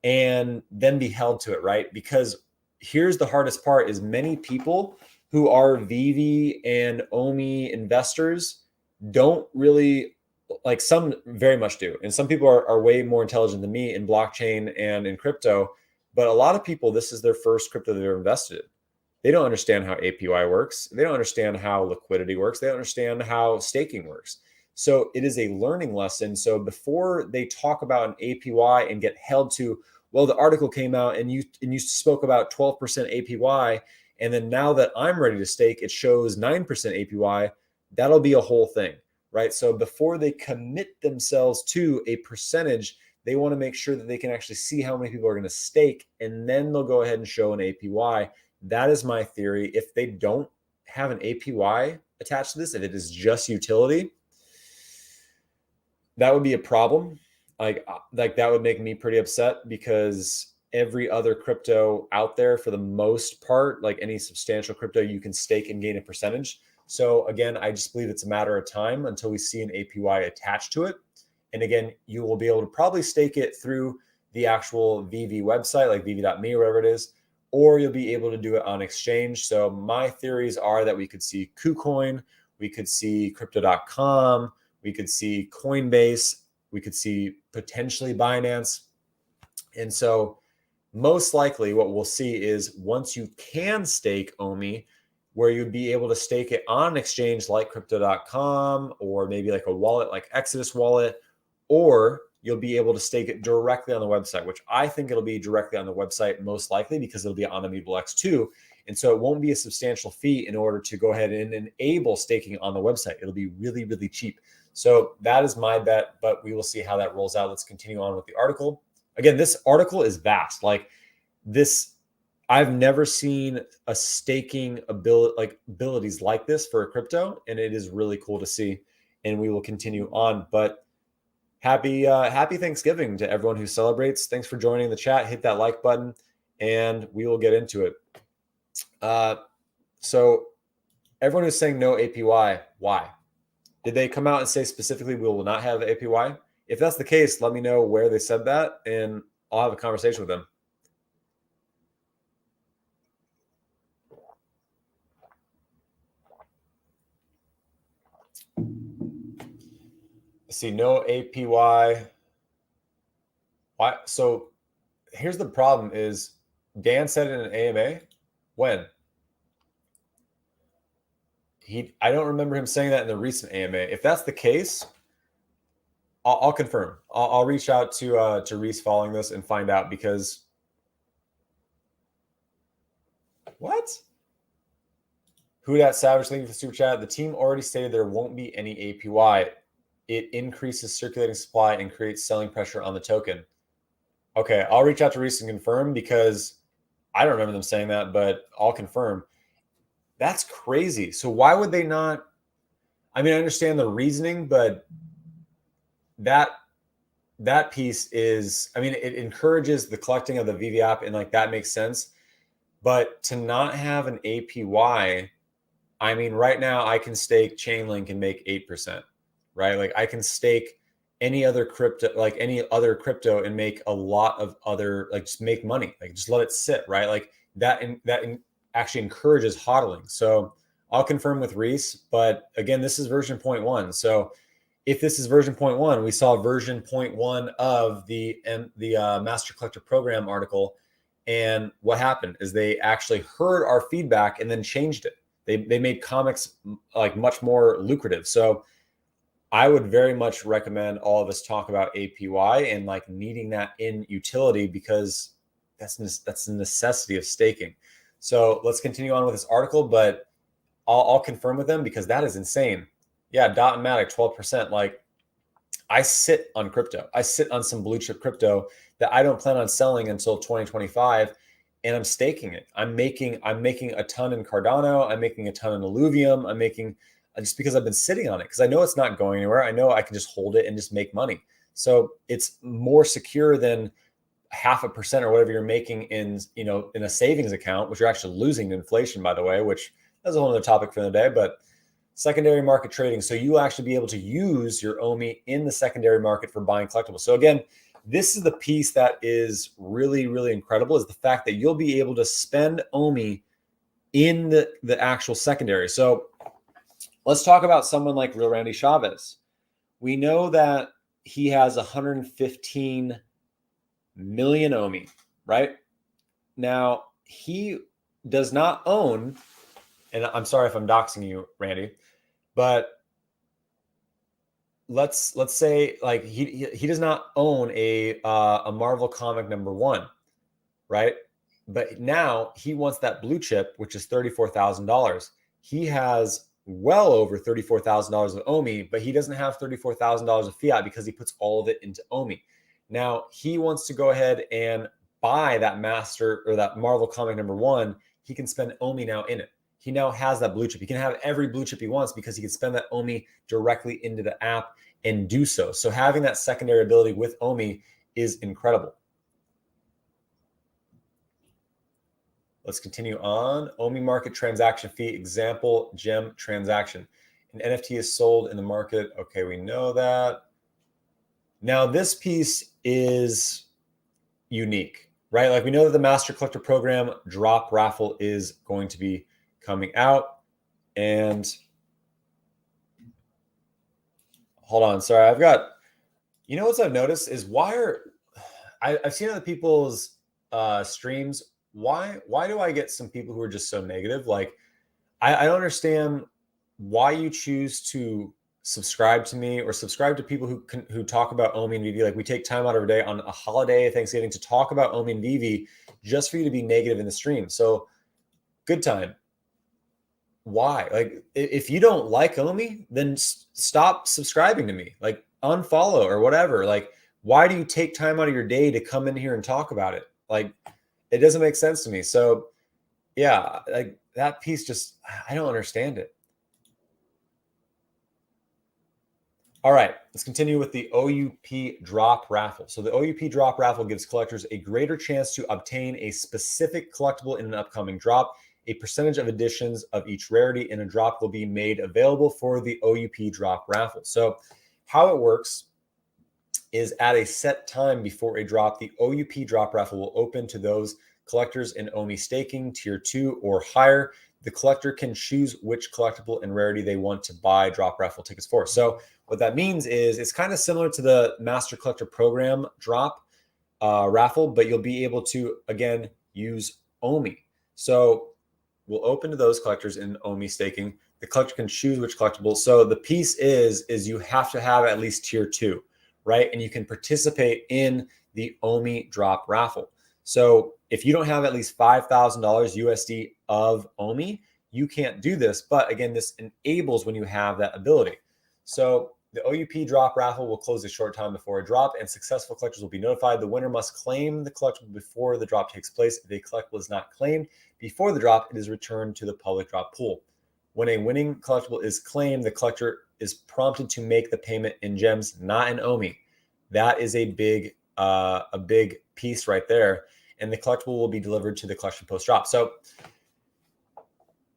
and then be held to it, right? Because here's the hardest part is many people who are VV and Omi investors don't really, like, some very much do. And some people are way more intelligent than me in blockchain and in crypto. But a lot of people, this is their first crypto they're invested in. They don't understand how APY works. They don't understand how liquidity works. They don't understand how staking works. So it is a learning lesson. So before they talk about an APY and get held to, well, the article came out and you spoke about 12% APY, and then now that I'm ready to stake, it shows 9% APY. That'll be a whole thing, right? So before they commit themselves to a percentage, they want to make sure that they can actually see how many people are going to stake, and then they'll go ahead and show an APY. That is my theory. If they don't have an APY attached to this, if it is just utility, that would be a problem. Like that would make me pretty upset, because every other crypto out there, for the most part, like any substantial crypto, you can stake and gain a percentage. So again, I just believe it's a matter of time until we see an APY attached to it. And again, you will be able to probably stake it through the actual VV website, like vv.me or whatever it is, or you'll be able to do it on exchange. So my theories are that we could see KuCoin, we could see crypto.com, we could see Coinbase, we could see potentially Binance. And so most likely what we'll see is once you can stake Omi, where you'd be able to stake it on an exchange like crypto.com or maybe like a wallet like Exodus wallet, or you'll be able to stake it directly on the website, which I think it'll be directly on the website most likely because it'll be on Immutable X2. And so it won't be a substantial fee in order to go ahead and enable staking on the website. It'll be really, really cheap. So that is my bet, but we will see how that rolls out. Let's continue on with the article. Again, this article is vast. Like this, I've never seen a staking abilities like this for a crypto, and it is really cool to see. And we will continue on. But happy Thanksgiving to everyone who celebrates. Thanks for joining the chat. Hit that like button, and we will get into it. So everyone who's saying no APY, why? Did they come out and say specifically we will not have APY? If that's the case, let me know where they said that, and I'll have a conversation with them. See, no APY. Why? So here's the problem is Dan said in an AMA. When? I don't remember him saying that in the recent AMA. If that's the case, I'll confirm. I'll reach out to Reese following this and find out, because what? Who that Savage, thank you for the super chat. The team already stated there won't be any APY. It increases circulating supply and creates selling pressure on the token. Okay, I'll reach out to Reese and confirm, because I don't remember them saying that, but I'll confirm. That's crazy. So why would they not? I mean, I understand the reasoning, but that piece is, I mean, it encourages the collecting of the VV app, and like that makes sense. But to not have an APY, I mean, right now I can stake Chainlink and make 8%, right? Like I can stake any other crypto, and make a lot of other, like just make money, like just let it sit, right? Like that actually encourages hodling. So I'll confirm with Reese, but again, this is version 0.1. So if this is version 0.1, we saw version 0.1 of the Master Collector Program article. And what happened is they actually heard our feedback and then changed it. They made comics like much more lucrative. So I would very much recommend all of us talk about APY and like needing that in utility, because that's a necessity of staking. So let's continue on with this article, but I'll confirm with them, because that is insane. Yeah, Dot and Matic 12%. Like I sit on crypto. I sit on some blue chip crypto that I don't plan on selling until 2025, and I'm staking it. I'm making a ton in Cardano. I'm making a ton in Illuvium. I'm making, just because I've been sitting on it, because I know it's not going anywhere. I know I can just hold it and just make money. So it's more secure than 0.5% or whatever you're making in a savings account, which you're actually losing to inflation, by the way, which that's a whole other topic for the day. But secondary market trading, so you'll actually be able to use your OMI in the secondary market for buying collectibles. So again, this is the piece that is really, really incredible, is the fact that you'll be able to spend OMI in the actual secondary. So let's talk about someone like Real Randy Chavez. We know that he has 115 million OMI, right? Now, he does not own, and I'm sorry if I'm doxing you, Randy, but let's say like he does not own a Marvel comic #1, right? But now he wants that blue chip, which is $34,000. He has well over $34,000 of OMI, but he doesn't have $34,000 of fiat because he puts all of it into OMI. Now he wants to go ahead and buy that master or that Marvel comic #1. He can spend OMI now in it. He now has that blue chip. He can have every blue chip he wants because he can spend that OMI directly into the app and do so. So having that secondary ability with OMI is incredible. Let's continue on. OMI market transaction fee, example, gem transaction. An NFT is sold in the market. Okay, we know that. Now this piece is unique, right? Like we know that the Master Collector Program Drop Raffle is going to be coming out. And hold on, sorry, I've got, what I've noticed is why are, I've seen other people's streams. Why do I get some people who are just so negative? Like, I don't understand why you choose to subscribe to me or subscribe to people who talk about Omi and Veve. Like, we take time out of our day on a holiday, Thanksgiving, to talk about Omi and Veve just for you to be negative in the stream. So good time. Why? Like, if you don't like Omi, then stop subscribing to me. Like, unfollow or whatever. Like, why do you take time out of your day to come in here and talk about it? Like, it doesn't make sense to me. So yeah, like that piece just, I don't understand it. All right, let's continue with the OUP drop raffle. So the OUP drop raffle gives collectors a greater chance to obtain a specific collectible in an upcoming drop. A percentage of editions of each rarity in a drop will be made available for the OUP drop raffle. So how it works is at a set time before a drop, the OUP drop raffle will open to those collectors in Omi Staking Tier 2 or higher. The collector can choose which collectible and rarity they want to buy drop raffle tickets for. So what that means is it's kind of similar to the Master Collector Program drop raffle, but you'll be able to, again, use Omi. So we'll open to those collectors in Omi Staking. The collector can choose which collectible. So the piece is you have to have at least Tier 2, right? And you can participate in the Omi drop raffle. So if you don't have at least $5,000 USD of Omi, you can't do this. But again, this enables when you have that ability. So the OUP drop raffle will close a short time before a drop, and successful collectors will be notified. The winner must claim the collectible before the drop takes place. If a collectible is not claimed before the drop, it is returned to the public drop pool. When a winning collectible is claimed, the collector is prompted to make the payment in gems, not in Omi. That is a big piece right there. And the collectible will be delivered to the collection post drop. So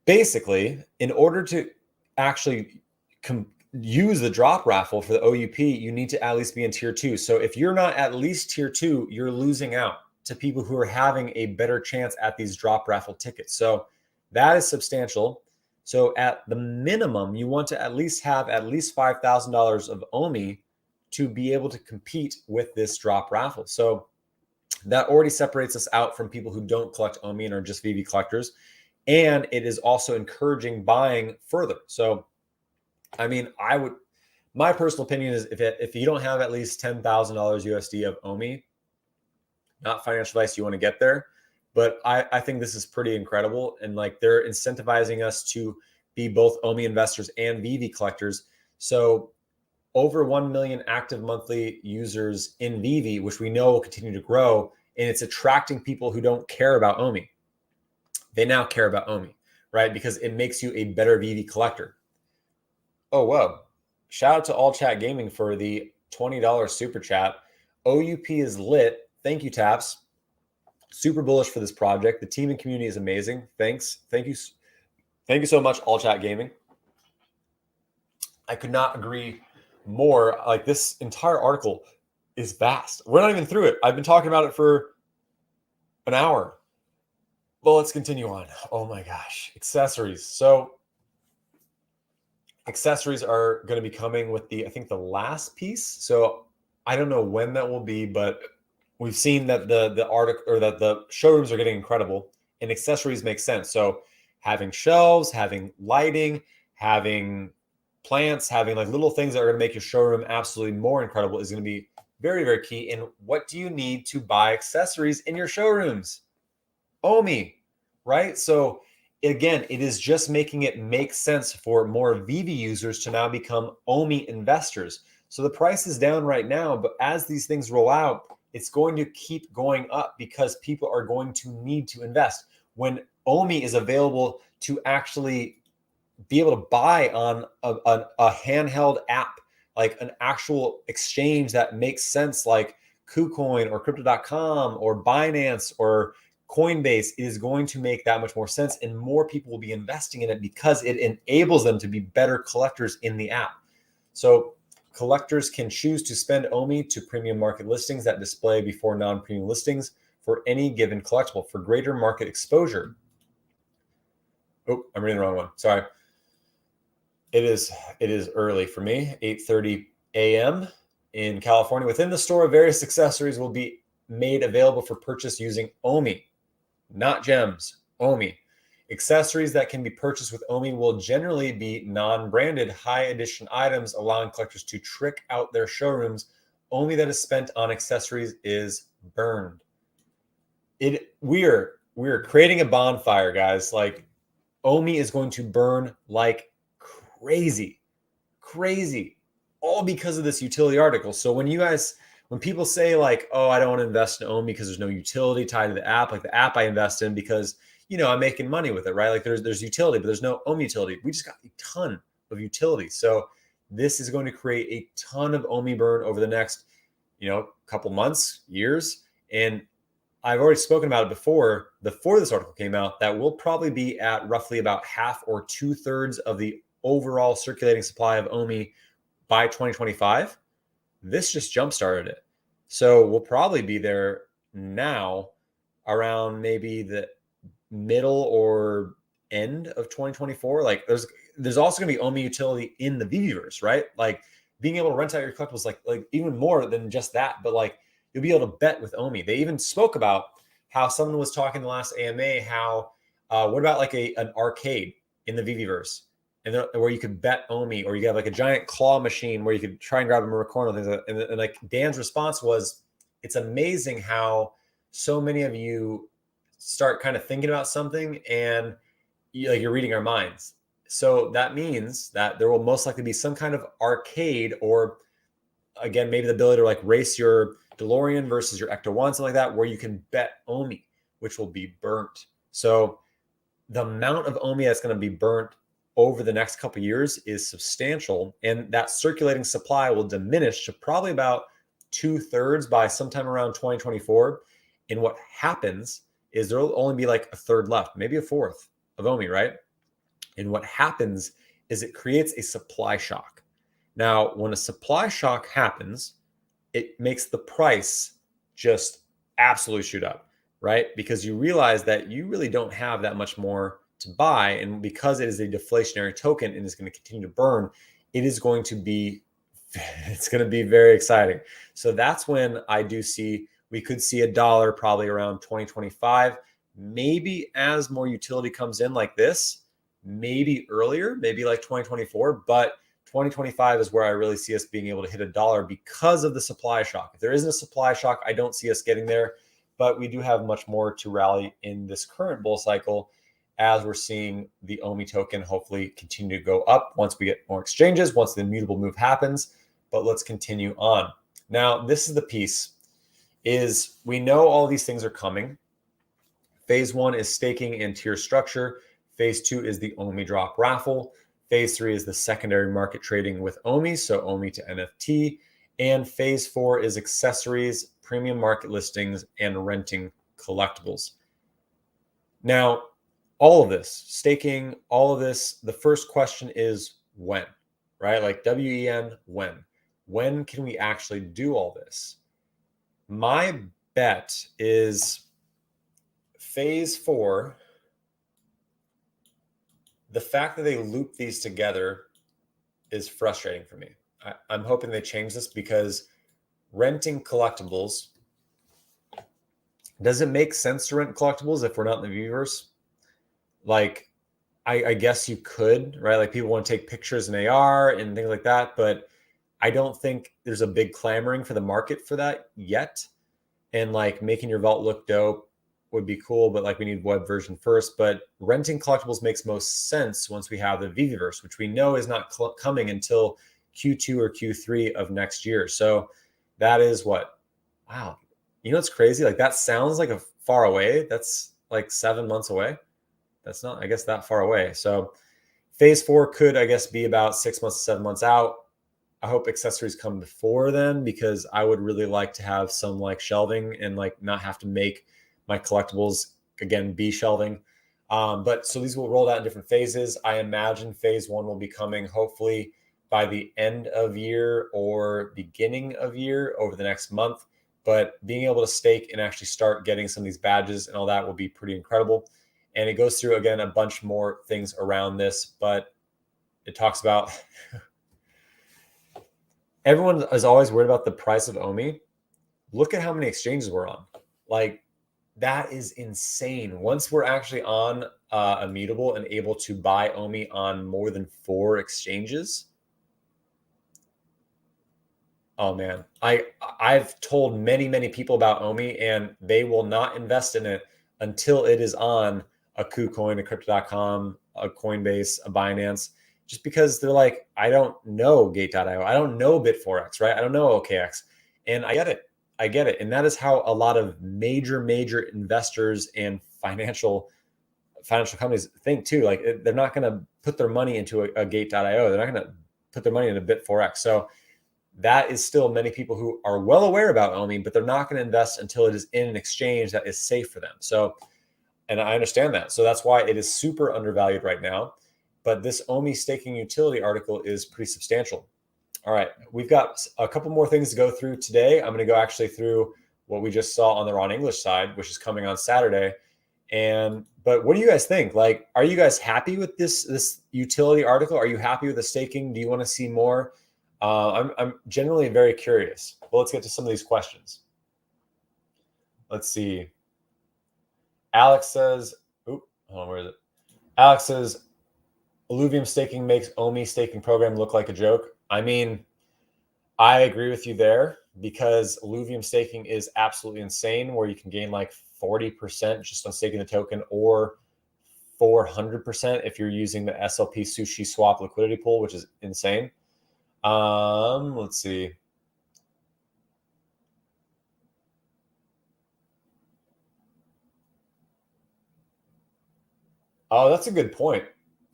basically, in order to actually use the drop raffle for the OUP, you need to at least be in Tier 2. So if you're not at least Tier 2, you're losing out to people who are having a better chance at these drop raffle tickets. So that is substantial. So at the minimum, you want to at least have at least $5,000 of Omi to be able to compete with this drop raffle. So that already separates us out from people who don't collect Omi and are just Veve collectors. And it is also encouraging buying further. So, I mean, my personal opinion is if you don't have at least $10,000 USD of Omi, not financial advice, you want to get there. But I think this is pretty incredible. And like, they're incentivizing us to be both Omi investors and Veve collectors. So over 1 million active monthly users in Veve, which we know will continue to grow, and it's attracting people who don't care about Omi. They now care about Omi, right? Because it makes you a better Veve collector. Oh, whoa. Shout out to All Chat Gaming for the $20 super chat. OUP is lit. Thank you, Taps. Super bullish for this project. The team and community is amazing. Thanks. Thank you. Thank you so much, All Chat Gaming. I could not agree more. Like, this entire article is vast. We're not even through it. I've been talking about it for an hour. Well, let's continue on. Oh my gosh. Accessories. So accessories are going to be coming with I think the last piece. So I don't know when that will be, but we've seen that the article, or that the showrooms are getting incredible, and accessories make sense. So having shelves, having lighting, having plants, having like little things that are going to make your showroom absolutely more incredible is going to be very, very key. And what do you need to buy accessories in your showrooms? Omi, right? So again, it is just making it make sense for more Veve users to now become Omi investors. So the price is down right now, but as these things roll out, it's going to keep going up because people are going to need to invest. When Omi is available to actually be able to buy on a handheld app, like an actual exchange that makes sense, like KuCoin or Crypto.com or Binance or Coinbase, it is going to make that much more sense, and more people will be investing in it because it enables them to be better collectors in the app. So collectors can choose to spend Omi to premium market listings that display before non-premium listings for any given collectible for greater market exposure. Oh, I'm reading the wrong one. Sorry. It is early for me, 8:30 a.m. in California. Within the store, various accessories will be made available for purchase using Omi, not gems, Omi. Accessories that can be purchased with Omi will generally be non-branded, high edition items, allowing collectors to trick out their showrooms. Omi that is spent on accessories is burned. We're creating a bonfire, guys. Like, Omi is going to burn like crazy, all because of this utility article. So when people say like, oh, I don't want to invest in Omi because there's no utility tied to the app, like the app I invest in because, I'm making money with it, right? Like there's utility, but there's no Omi utility. We just got a ton of utility. So this is going to create a ton of Omi burn over the next, couple months, years. And I've already spoken about it before this article came out, that we'll probably be at roughly about half or 2/3 of the overall circulating supply of Omi by 2025. This just jump-started it. So we'll probably be there now around maybe the middle or end of 2024. Like there's also gonna be Omi utility in the Viviverse, right? Like being able to rent out your collectibles, like even more than just that, but like you'll be able to bet with Omi. They even spoke about how someone was talking in the last AMA, how what about like an arcade in the Viviverse, and where you could bet Omi, or you have like a giant claw machine where you could try and grab them in a corner, things like that. And like Dan's response was, it's amazing how so many of you start kind of thinking about something and you're reading our minds. So that means that there will most likely be some kind of arcade, or again, maybe the ability to like race your DeLorean versus your Ecto 1, something like that, where you can bet Omi, which will be burnt. So the amount of Omi that's going to be burnt over the next couple of years is substantial. And that circulating supply will diminish to probably about 2/3 by sometime around 2024. And what happens is there'll only be like a third left, maybe a fourth of Omi, right? And what happens is it creates a supply shock. Now, when a supply shock happens, it makes the price just absolutely shoot up, right? Because you realize that you really don't have that much more to buy. And because it is a deflationary token and is going to continue to burn, it is going to be, it's going to be very exciting. So that's when I do see, we could see $1 probably around 2025, maybe as more utility comes in like this, maybe earlier, maybe like 2024, but 2025 is where I really see us being able to hit $1 because of the supply shock. If there isn't a supply shock, I don't see us getting there, but we do have much more to rally in this current bull cycle, as we're seeing the Omi token hopefully continue to go up once we get more exchanges, once the immutable move happens. But let's continue on. Now, this is the piece, is we know all these things are coming. Phase 1 is staking and tier structure. Phase 2 is the Omi drop raffle. Phase 3 is the secondary market trading with Omi, so Omi to NFT. And phase 4 is accessories, premium market listings, and renting collectibles. Now, all of this, staking, all of this, the first question is when, right? Like WEN, when? When can we actually do all this? My bet is phase 4. The fact that they loop these together is frustrating for me. I'm hoping they change this, because renting collectibles, does it make sense to rent collectibles if we're not in the Viviverse? Like, I guess you could, right? Like people want to take pictures in AR and things like that, but I don't think there's a big clamoring for the market for that yet. And like making your vault look dope would be cool, but like we need web version first. But renting collectibles makes most sense once we have the Viviverse, which we know is not coming until Q2 or Q3 of next year. So that is what, wow. It's crazy. Like that sounds like a far away. That's like 7 months away. That's not, I guess, that far away. So phase 4 could, I guess, be about 6 months to 7 months out. I hope accessories come before then, because I would really like to have some like shelving and like not have to make my collectibles again be shelving. But so these will roll out in different phases. I imagine phase 1 will be coming hopefully by the end of year or beginning of year over the next month. But being able to stake and actually start getting some of these badges and all that will be pretty incredible. And it goes through, again, a bunch more things around this, but it talks about everyone is always worried about the price of Omi, look at how many exchanges we're on. Like, that is insane. Once we're actually on Immutable and able to buy OMI on more than 4 exchanges, oh man, I've told many people about OMI, and they will not invest in it until it is on a KuCoin, a Crypto.com, a Coinbase, a Binance, just because they're like, I don't know Gate.io, I don't know Bit4X, right? I don't know OKX, and I get it, and that is how a lot of major investors and financial companies think too. Like, they're not going to put their money into a Gate.io, they're not going to put their money into Bit4X. So that is still many people who are well aware about OMI, but they're not going to invest until it is in an exchange that is safe for them. So, and I understand that. So that's why it is super undervalued right now. But this OMI staking utility article is pretty substantial. All right, we've got a couple more things to go through today. I'm going to go actually through what we just saw on the Raw English side, which is coming on Saturday. But what do you guys think? Like, are you guys happy with this utility article? Are you happy with the staking? Do you want to see more? I'm generally very curious. Well, let's get to some of these questions. Let's see. Alex says, hold on, where is it? Alex says, Illuvium staking makes OMI staking program look like a joke. I mean, I agree with you there, because Illuvium staking is absolutely insane, where you can gain like 40% just on staking the token, or 400% if you're using the SLP sushi swap liquidity pool, which is insane. Let's see. Oh, that's a good point.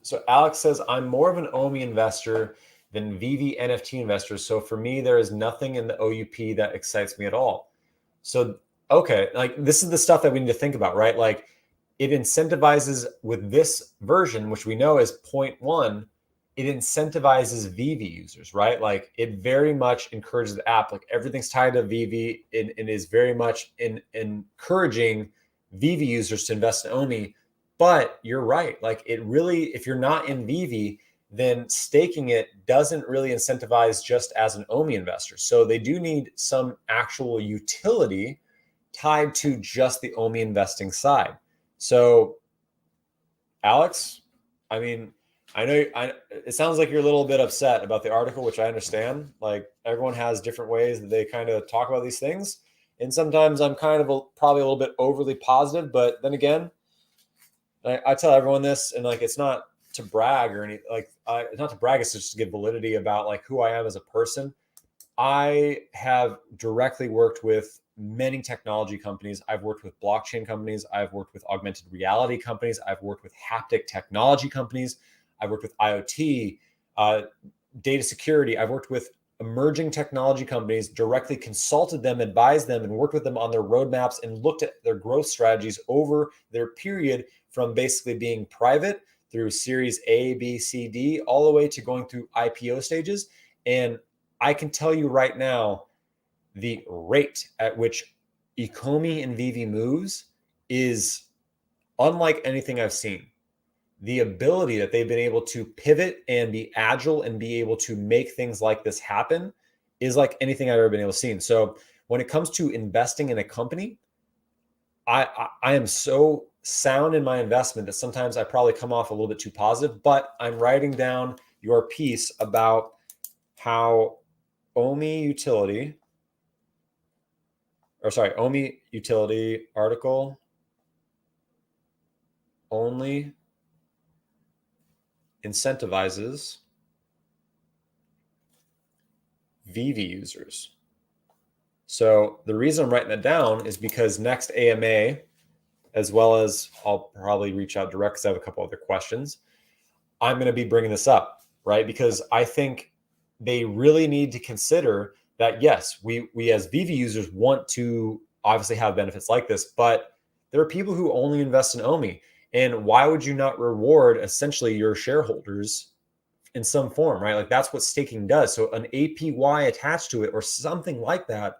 So Alex says, I'm more of an OMI investor than Veve NFT investor. So for me, there is nothing in the OUP that excites me at all. So, okay, like, this is the stuff that we need to think about, right? Like, it incentivizes with this version, which we know is 0.1, it incentivizes Veve users, right? Like, it very much encourages the app. Like, everything's tied to Veve, and is very much encouraging Veve users to invest in OMI. But you're right. Like, it really, if you're not in Veve, then staking it doesn't really incentivize just as an OMI investor. So they do need some actual utility tied to just the OMI investing side. So, Alex, I mean, it sounds like you're a little bit upset about the article, which I understand. Like, everyone has different ways that they kind of talk about these things. And sometimes I'm kind of probably a little bit overly positive, but then again, I tell everyone this, and like, it's not to brag or anything, like, it's not to brag, it's just to give validity about like who I am as a person. I have directly worked with many technology companies. I've worked with blockchain companies. I've worked with augmented reality companies. I've worked with haptic technology companies. I've worked with IoT, data security. I've worked with emerging technology companies, directly consulted them, advised them, and worked with them on their roadmaps, and looked at their growth strategies over their period, from basically being private through Series A, B, C, D, all the way to going through IPO stages. And I can tell you right now, the rate at which Ecomi and Veve moves is unlike anything I've seen. The ability that they've been able to pivot and be agile and be able to make things like this happen is like anything I've ever been able to see. So when it comes to investing in a company, I am so sound in my investment that sometimes I probably come off a little bit too positive, but I'm writing down your piece about how OMI utility article only incentivizes Veve users. So the reason I'm writing that down is because next AMA, as well as I'll probably reach out direct because I have a couple other questions, I'm going to be bringing this up, right? Because I think they really need to consider that, yes, we as Veve users want to obviously have benefits like this, but there are people who only invest in OMI. And why would you not reward essentially your shareholders in some form, right? Like, that's what staking does. So an APY attached to it or something like that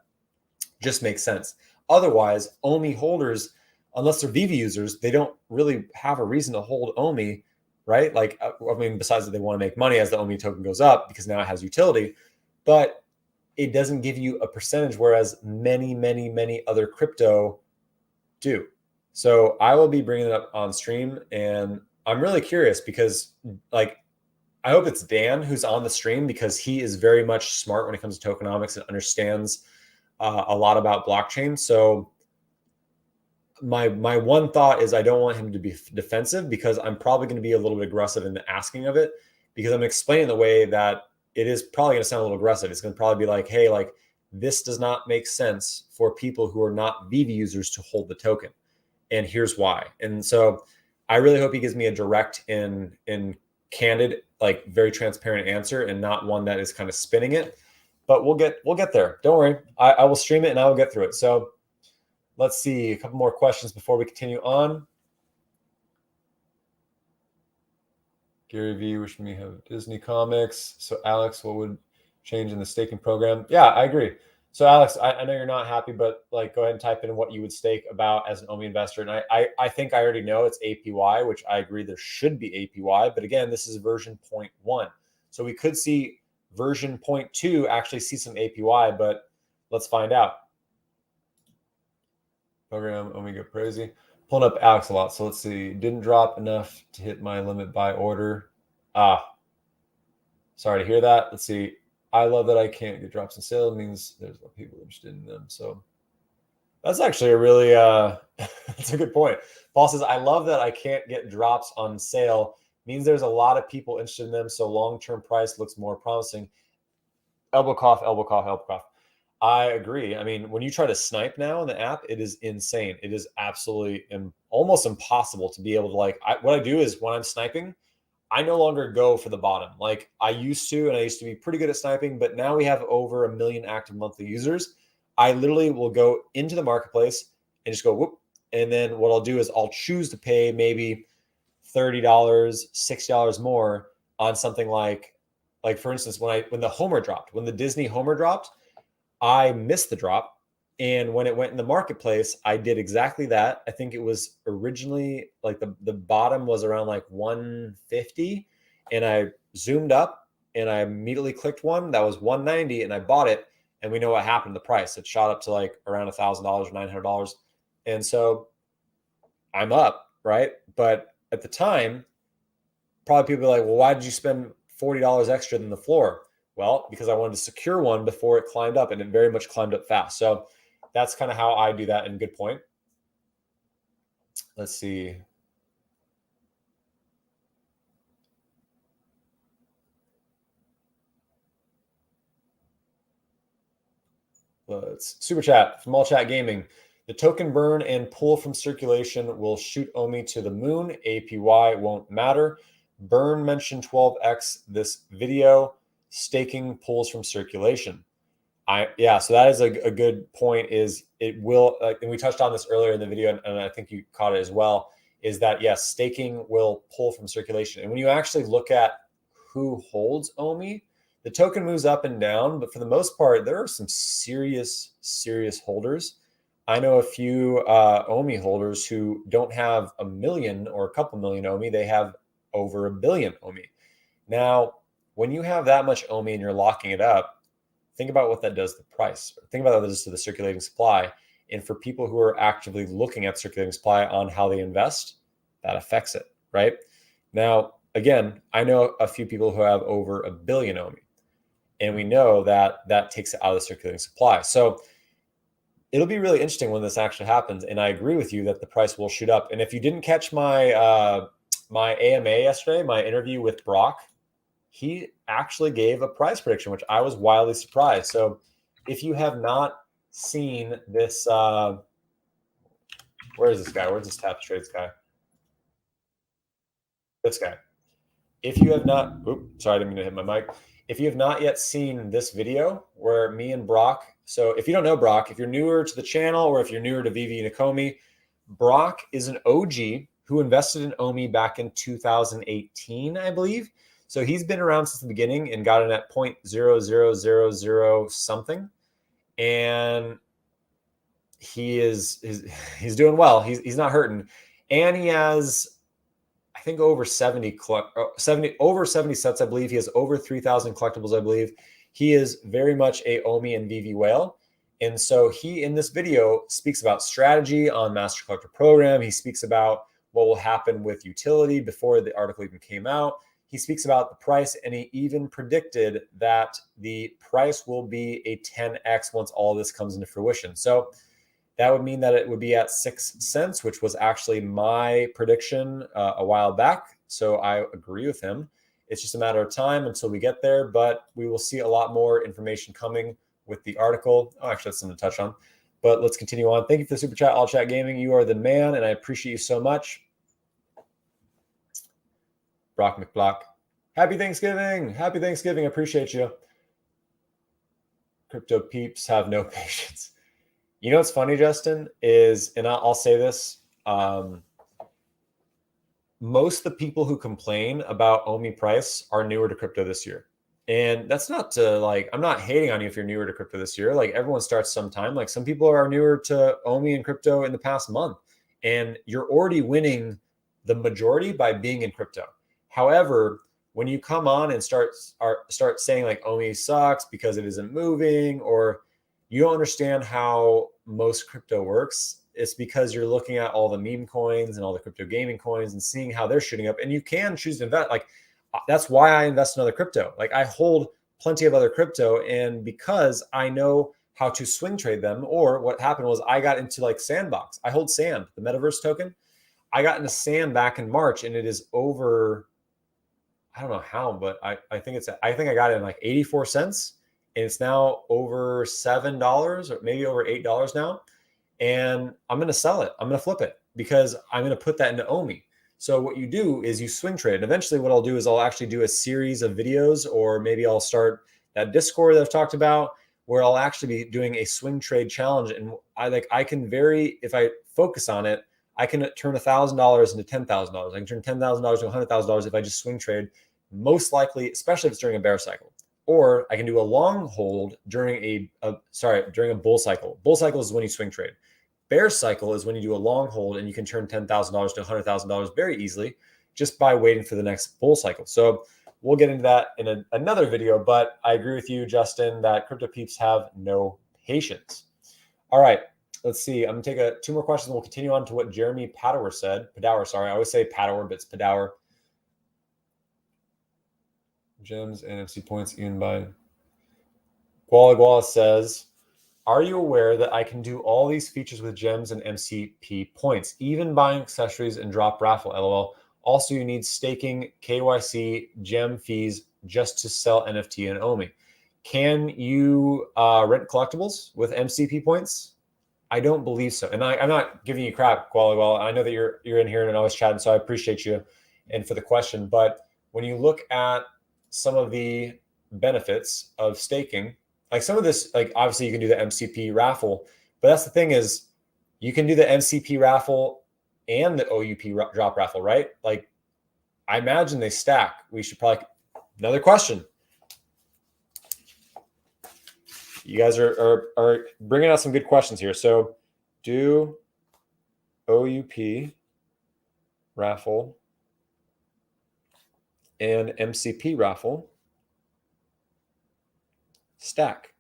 just makes sense. Otherwise, OMI holders, unless they're Veve users, they don't really have a reason to hold OMI, right? Like, I mean, besides that they want to make money as the OMI token goes up because now it has utility. But it doesn't give you a percentage, whereas many other crypto do. So I will be bringing it up on stream, and I'm really curious because like, I hope it's Dan who's on the stream, because he is very much smart when it comes to tokenomics and understands a lot about blockchain. So my one thought is I don't want him to be defensive, because I'm probably going to be a little bit aggressive in the asking of it, because I'm explaining the way that it is probably going to sound a little aggressive. It's going to probably be like, hey, like, this does not make sense for people who are not Veve users to hold the token, and here's why. And so I really hope he gives me a direct and candid, like very transparent answer, and not one that is kind of spinning it. But we'll get there. Don't worry. I will stream it and I will get through it. So let's see a couple more questions before we continue on. Gary V wishing me have Disney comics. So Alex, what would change in the staking program? Yeah, I agree. So Alex, I know you're not happy, but like, go ahead and type in what you would stake about as an OMI investor. And I think I already know it's APY, which I agree there should be APY. But again, this is version 0.1. So we could see version 0.2 actually see some APY, but let's find out. Program Omega crazy. Pulling up Alex a lot. So let's see. Didn't drop enough to hit my limit buy order. Sorry to hear that. Let's see. I love that I can't get drops in sale. It means there's no people interested in them. So that's actually a really that's a good point. Paul says, I love that I can't get drops on sale. Means there's a lot of people interested in them. So long-term price looks more promising. Elbow cough, elbow cough, elbow cough. I agree. I mean, when you try to snipe now in the app, it is insane. It is absolutely almost impossible to be able to, like, what I do is when I'm sniping, I no longer go for the bottom like I used to, and I used to be pretty good at sniping, but now we have over 1 million active monthly users. I literally will go into the marketplace and just go whoop. And then what I'll do is I'll choose to pay maybe $30, $60 more on something like for instance, when the Homer dropped, when the Disney Homer dropped, I missed the drop. And when it went in the marketplace, I did exactly that. I think it was originally like the bottom was around like 150, and I zoomed up and I immediately clicked one that was 190 and I bought it. And we know what happened to the price. It shot up to like around $1,000 or $900. And so I'm up, right? But at the time, probably people are like, well, why did you spend $40 extra than the floor? Well, because I wanted to secure one before it climbed up, and it very much climbed up fast. So that's kind of how I do that. And good point. Let's see. Let's super chat from All Chat Gaming. The token burn and pull from circulation will shoot Omi to the moon. APY won't matter. Burn mentioned 12x this video. Staking pulls from circulation. So that is a good point. Is it will, and we touched on this earlier in the video, and I think you caught it as well, is that yes, staking will pull from circulation. And when you actually look at who holds Omi, the token moves up and down, but for the most part, there are some serious holders. I know a few Omi holders who don't have 1 million or a couple million Omi. They have over 1 billion Omi. Now, when you have that much Omi and you're locking it up, think about what that does to the price. Think about what that does to the circulating supply. And for people who are actively looking at circulating supply on how they invest, that affects it, right? Now, again, I know a few people who have over 1 billion Omi, and we know that that takes it out of the circulating supply. So it'll be really interesting when this actually happens. And I agree with you that the price will shoot up. And if you didn't catch my my AMA yesterday, my interview with Brock, he actually gave a price prediction, which I was wildly surprised. So if you have not seen this, where is this guy? Where's this TapsTrades guy? This guy. If you have not, sorry, I didn't mean to hit my mic. If you have not yet seen this video where me and Brock, so if you don't know Brock, if you're newer to the channel or if you're newer to Veve and Ecomi, Brock is an OG who invested in Omi back in 2018, I believe. So he's been around since the beginning and got in at 0.0000 something. And he's doing well. He's not hurting. And he has, I think, over 70 sets, I believe. He has over 3,000 collectibles, I believe. He is very much a Omi and Veve whale. And so he, in this video, speaks about strategy on Master Collector Program. He speaks about what will happen with utility before the article even came out. He speaks about the price, and he even predicted that the price will be a 10x once all this comes into fruition. So that would mean that it would be at 6 cents, which was actually my prediction a while back. So I agree with him. It's just a matter of time until we get there, but we will see a lot more information coming with the article. Oh, actually, that's something to touch on. But let's continue on. Thank you for the super chat, All Chat Gaming. You are the man, and I appreciate you so much. Brock McBlock. Happy Thanksgiving. Happy Thanksgiving. I appreciate you. Crypto peeps have no patience. You know what's funny, Justin, is, and I'll say this, most of the people who complain about Omi price are newer to crypto this year. And that's not to like, I'm not hating on you if you're newer to crypto this year. Like everyone starts sometime. Like some people are newer to Omi and crypto in the past month, and you're already winning the majority by being in crypto. However, when you come on and start saying like Omi sucks because it isn't moving, or you don't understand how most crypto works, it's because you're looking at all the meme coins and all the crypto gaming coins and seeing how they're shooting up. And you can choose to invest. Like that's why I invest in other crypto. Like I hold plenty of other crypto, and because I know how to swing trade them. Or what happened was I got into like Sandbox. I hold Sand, the metaverse token. I got into Sand back in March, and it is over, I don't know how, but I think I got it in like 84 cents, and it's now over $7 or maybe over $8 now. And I'm going to sell it. I'm going to flip it because I'm going to put that into Omi. So what you do is you swing trade. And eventually what I'll do is I'll actually do a series of videos, or maybe I'll start that Discord that I've talked about, where I'll actually be doing a swing trade challenge. And if I focus on it, I can turn $1,000 into $10,000. I can turn $10,000 to $100,000 if I just swing trade, most likely, especially if it's during a bear cycle. Or I can do a long hold during a bull cycle. Bull cycle is when you swing trade. Bear cycle is when you do a long hold, and you can turn $10,000 to $100,000 very easily just by waiting for the next bull cycle. So we'll get into that in another video, but I agree with you, Justin, that crypto peeps have no patience. All right, let's see. I'm going to take 2 more questions, and we'll continue on to what Jeremy Padower said. Padower, sorry. I always say Padower, but it's Padower. Gems, NFC points, even by Guala says, are you aware that I can do all these features with gems and MCP points, even buying accessories and drop raffle, LOL. Also, you need staking, KYC, gem fees just to sell NFT and Omi. Can you rent collectibles with MCP points? I don't believe so. And I'm not giving you crap, Guala. I know that you're in here and always chatting, so I appreciate you and for the question. But when you look at some of the benefits of staking, like some of this, like obviously you can do the MCP raffle, but that's the thing is you can do the MCP raffle and the OUP drop raffle, right? Like I imagine they stack. We should probably, another question. You guys are bringing out some good questions here. So do OUP raffle and MCP raffle stack?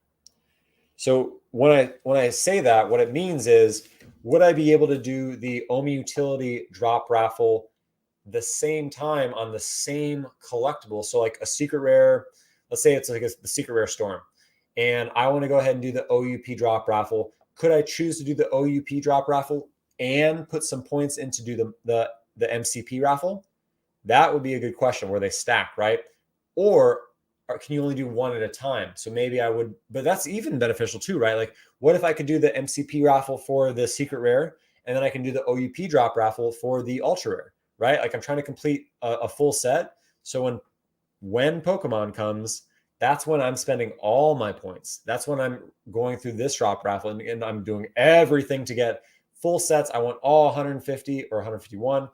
So when I say that, what it means is, would I be able to do the Omi utility drop raffle the same time on the same collectible? So like a secret rare, let's say it's like the secret rare storm, and I want to go ahead and do the OUP drop raffle. Could I choose to do the OUP drop raffle and put some points in to do the MCP raffle? That would be a good question, where they stack, right? Or can you only do one at a time? So maybe I would, but that's even beneficial too, right? Like what if I could do the MCP raffle for the secret rare, and then I can do the OUP drop raffle for the ultra rare, right? Like I'm trying to complete a full set. So when Pokemon comes, that's when I'm spending all my points. That's when I'm going through this drop raffle, and I'm doing everything to get full sets. I want all 150 or 151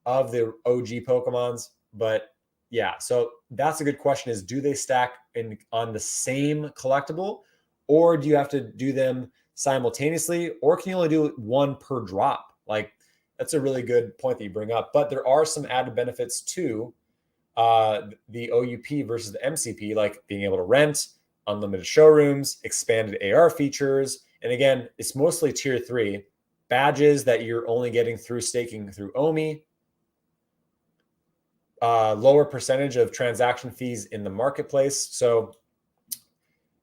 of the OG Pokemons. But yeah, so that's a good question, is do they stack on the same collectible, or do you have to do them simultaneously, or can you only do one per drop? Like that's a really good point that you bring up. But there are some added benefits to the OUP versus the MCP, like being able to rent, unlimited showrooms, expanded AR features. And again, it's mostly tier 3 badges that you're only getting through staking through Omi, lower percentage of transaction fees in the marketplace. So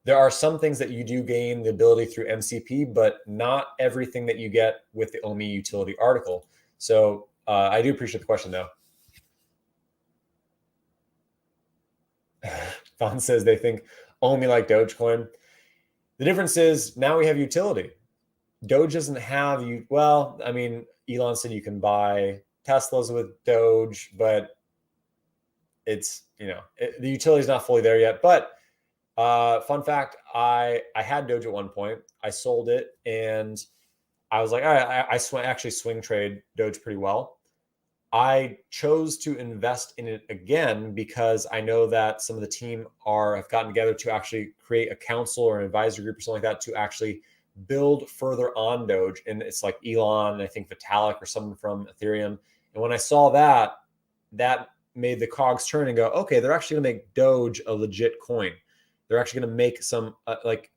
there are some things that you do gain the ability through MCP, but not everything that you get with the OMI utility article. So I do appreciate the question, though. Fawn says they think OMI like Dogecoin. The difference is now we have utility. Doge doesn't have you. Well, I mean, Elon said you can buy Teslas with Doge, but it's, the utility is not fully there yet. But fun fact, I had Doge at one point. I sold it, and I was like, all right, I actually swing trade Doge pretty well. I chose to invest in it again because I know that some of the team have gotten together to actually create a council or an advisory group or something like that to actually build further on Doge. And it's like Elon, and I think Vitalik or someone from Ethereum. And when I saw that made the cogs turn and go, okay, they're actually going to make Doge a legit coin. They're actually going to make some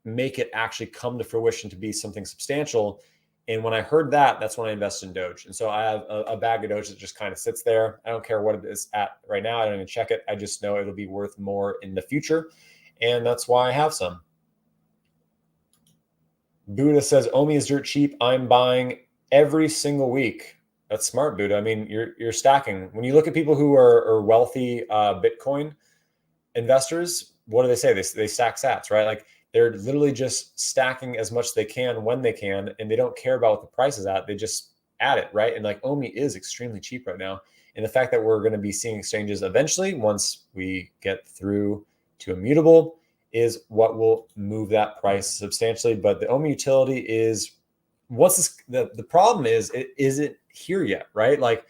make it actually come to fruition to be something substantial. And when I heard that, that's when I invested in Doge. And so I have a bag of Doge that just kind of sits there. I don't care what it is at right now. I don't even check it. I just know it'll be worth more in the future. And that's why I have some. Buddha says, Omi is dirt cheap. I'm buying every single week. That's smart, Buddha. I mean, you're stacking. When you look at people who are wealthy Bitcoin investors, what do they say? They stack sats, right? Like, they're literally just stacking as much as they can when they can, and they don't care about what the price is at. They just add it, right? And like Omi is extremely cheap right now. And the fact that we're going to be seeing exchanges eventually, once we get through to immutable, is what will move that price substantially. But the Omi utility is, the problem is, it isn't here yet, right? Like,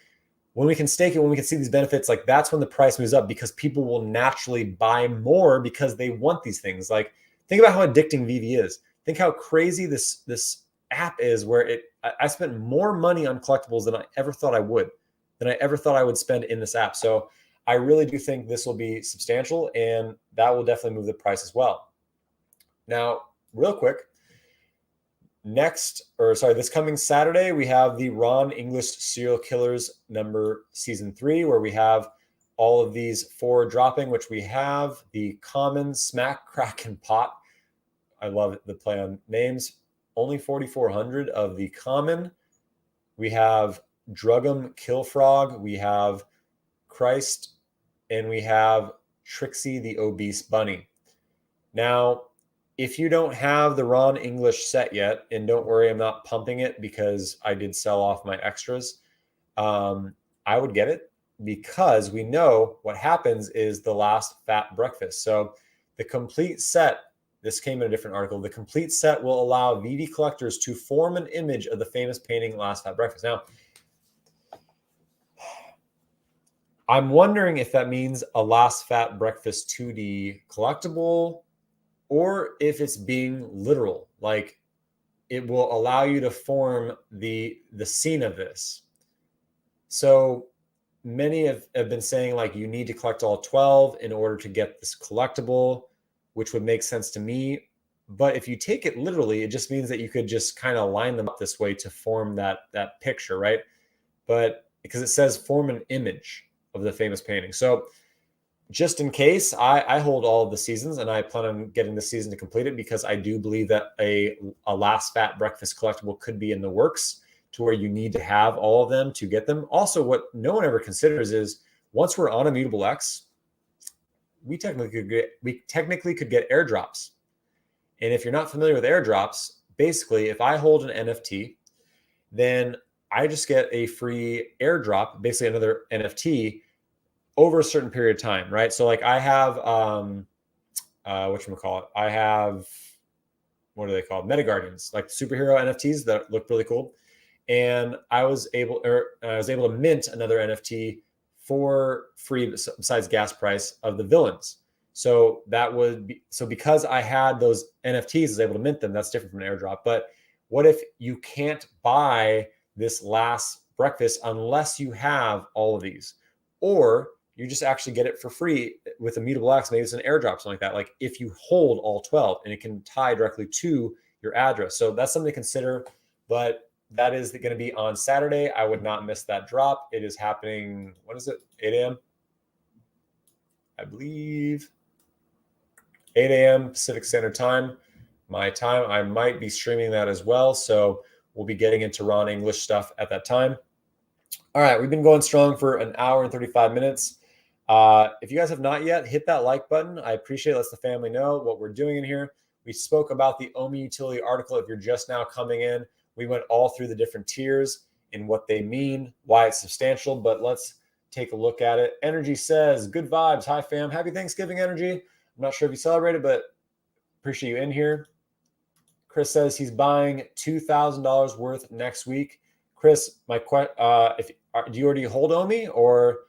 when we can stake it, when we can see these benefits, like that's when the price moves up, because people will naturally buy more because they want these things. Like, think about how addicting Veve is. Think how crazy this app is, where I spent more money on collectibles than I ever thought I would spend in this app. So I really do think this will be substantial, and that will definitely move the price as well. Now, real quick, this coming Saturday, we have the Ron English Serial Killers season 3, where we have all of these 4 dropping, which we have the common Smack, Crack, and Pot. I love the play on names. Only 4,400 of the common. We have Drug'em Kill Frog. We have Christ, and we have Trixie the Obese Bunny. Now, if you don't have the Ron English set yet, and don't worry, I'm not pumping it because I did sell off my extras, I would get it, because we know what happens is the last fat breakfast. So the complete set, this came in a different article, the complete set will allow Veve collectors to form an image of the famous painting Last Fat Breakfast. Now, I'm wondering if that means a Last Fat Breakfast 2D collectible, or if it's being literal, like it will allow you to form the scene of this. So many have been saying, like, you need to collect all 12 in order to get this collectible, which would make sense to me. But if you take it literally, it just means that you could just kind of line them up this way to form that picture, right? But because it says form an image of the famous painting. So just in case, I hold all of the seasons, and I plan on getting the season to complete it, because I do believe that a Last Fat Breakfast collectible could be in the works, to where you need to have all of them to get them. Also, what no one ever considers is, once we're on Immutable X, we technically could get airdrops. And if you're not familiar with airdrops, basically, if I hold an NFT, then I just get a free airdrop, basically another NFT, over a certain period of time, right? So like I have, whatchamacallit? I have, what are they called? Meta Guardians, like superhero NFTs that look really cool. And I was able to mint another NFT for free, besides gas price, of the villains. So because I had those NFTs, I was able to mint them. That's different from an airdrop. But what if you can't buy this last breakfast unless you have all of these? Or you just actually get it for free with Immutable X. Maybe it's an airdrop, something like that. Like if you hold all 12, and it can tie directly to your address. So that's something to consider, but that is going to be on Saturday. I would not miss that drop. It is happening, what is it, 8 a.m.? I believe 8 a.m. Pacific Standard Time, my time. I might be streaming that as well. So we'll be getting into Ron English stuff at that time. All right, we've been going strong for an hour and 35 minutes. If you guys have not yet, hit that like button. I appreciate it. Lets the family know what we're doing in here. We spoke about the OMI utility article. If you're just now coming in, we went all through the different tiers and what they mean, why it's substantial, but let's take a look at it. Energy says, good vibes. Hi, fam. Happy Thanksgiving, Energy. I'm not sure if you celebrated, but appreciate you in here. Chris says he's buying $2,000 worth next week. Chris, my question, do you already hold OMI, or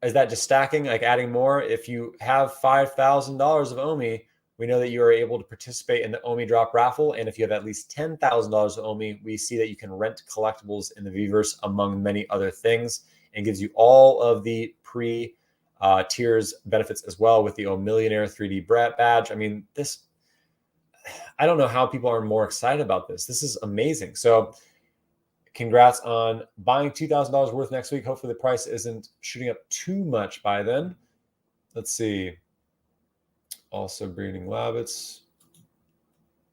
is that just stacking, like adding more? If you have $5,000 of OMI, we know that you are able to participate in the OMI Drop raffle. And if you have at least $10,000 of OMI, we see that you can rent collectibles in the Vverse, among many other things, and gives you all of the tiers benefits as well with the O Millionaire 3D badge. I mean, I don't know how people are more excited about this. This is amazing. So congrats on buying $2,000 worth next week. Hopefully the price isn't shooting up too much by then. Let's see. Also breeding rabbits.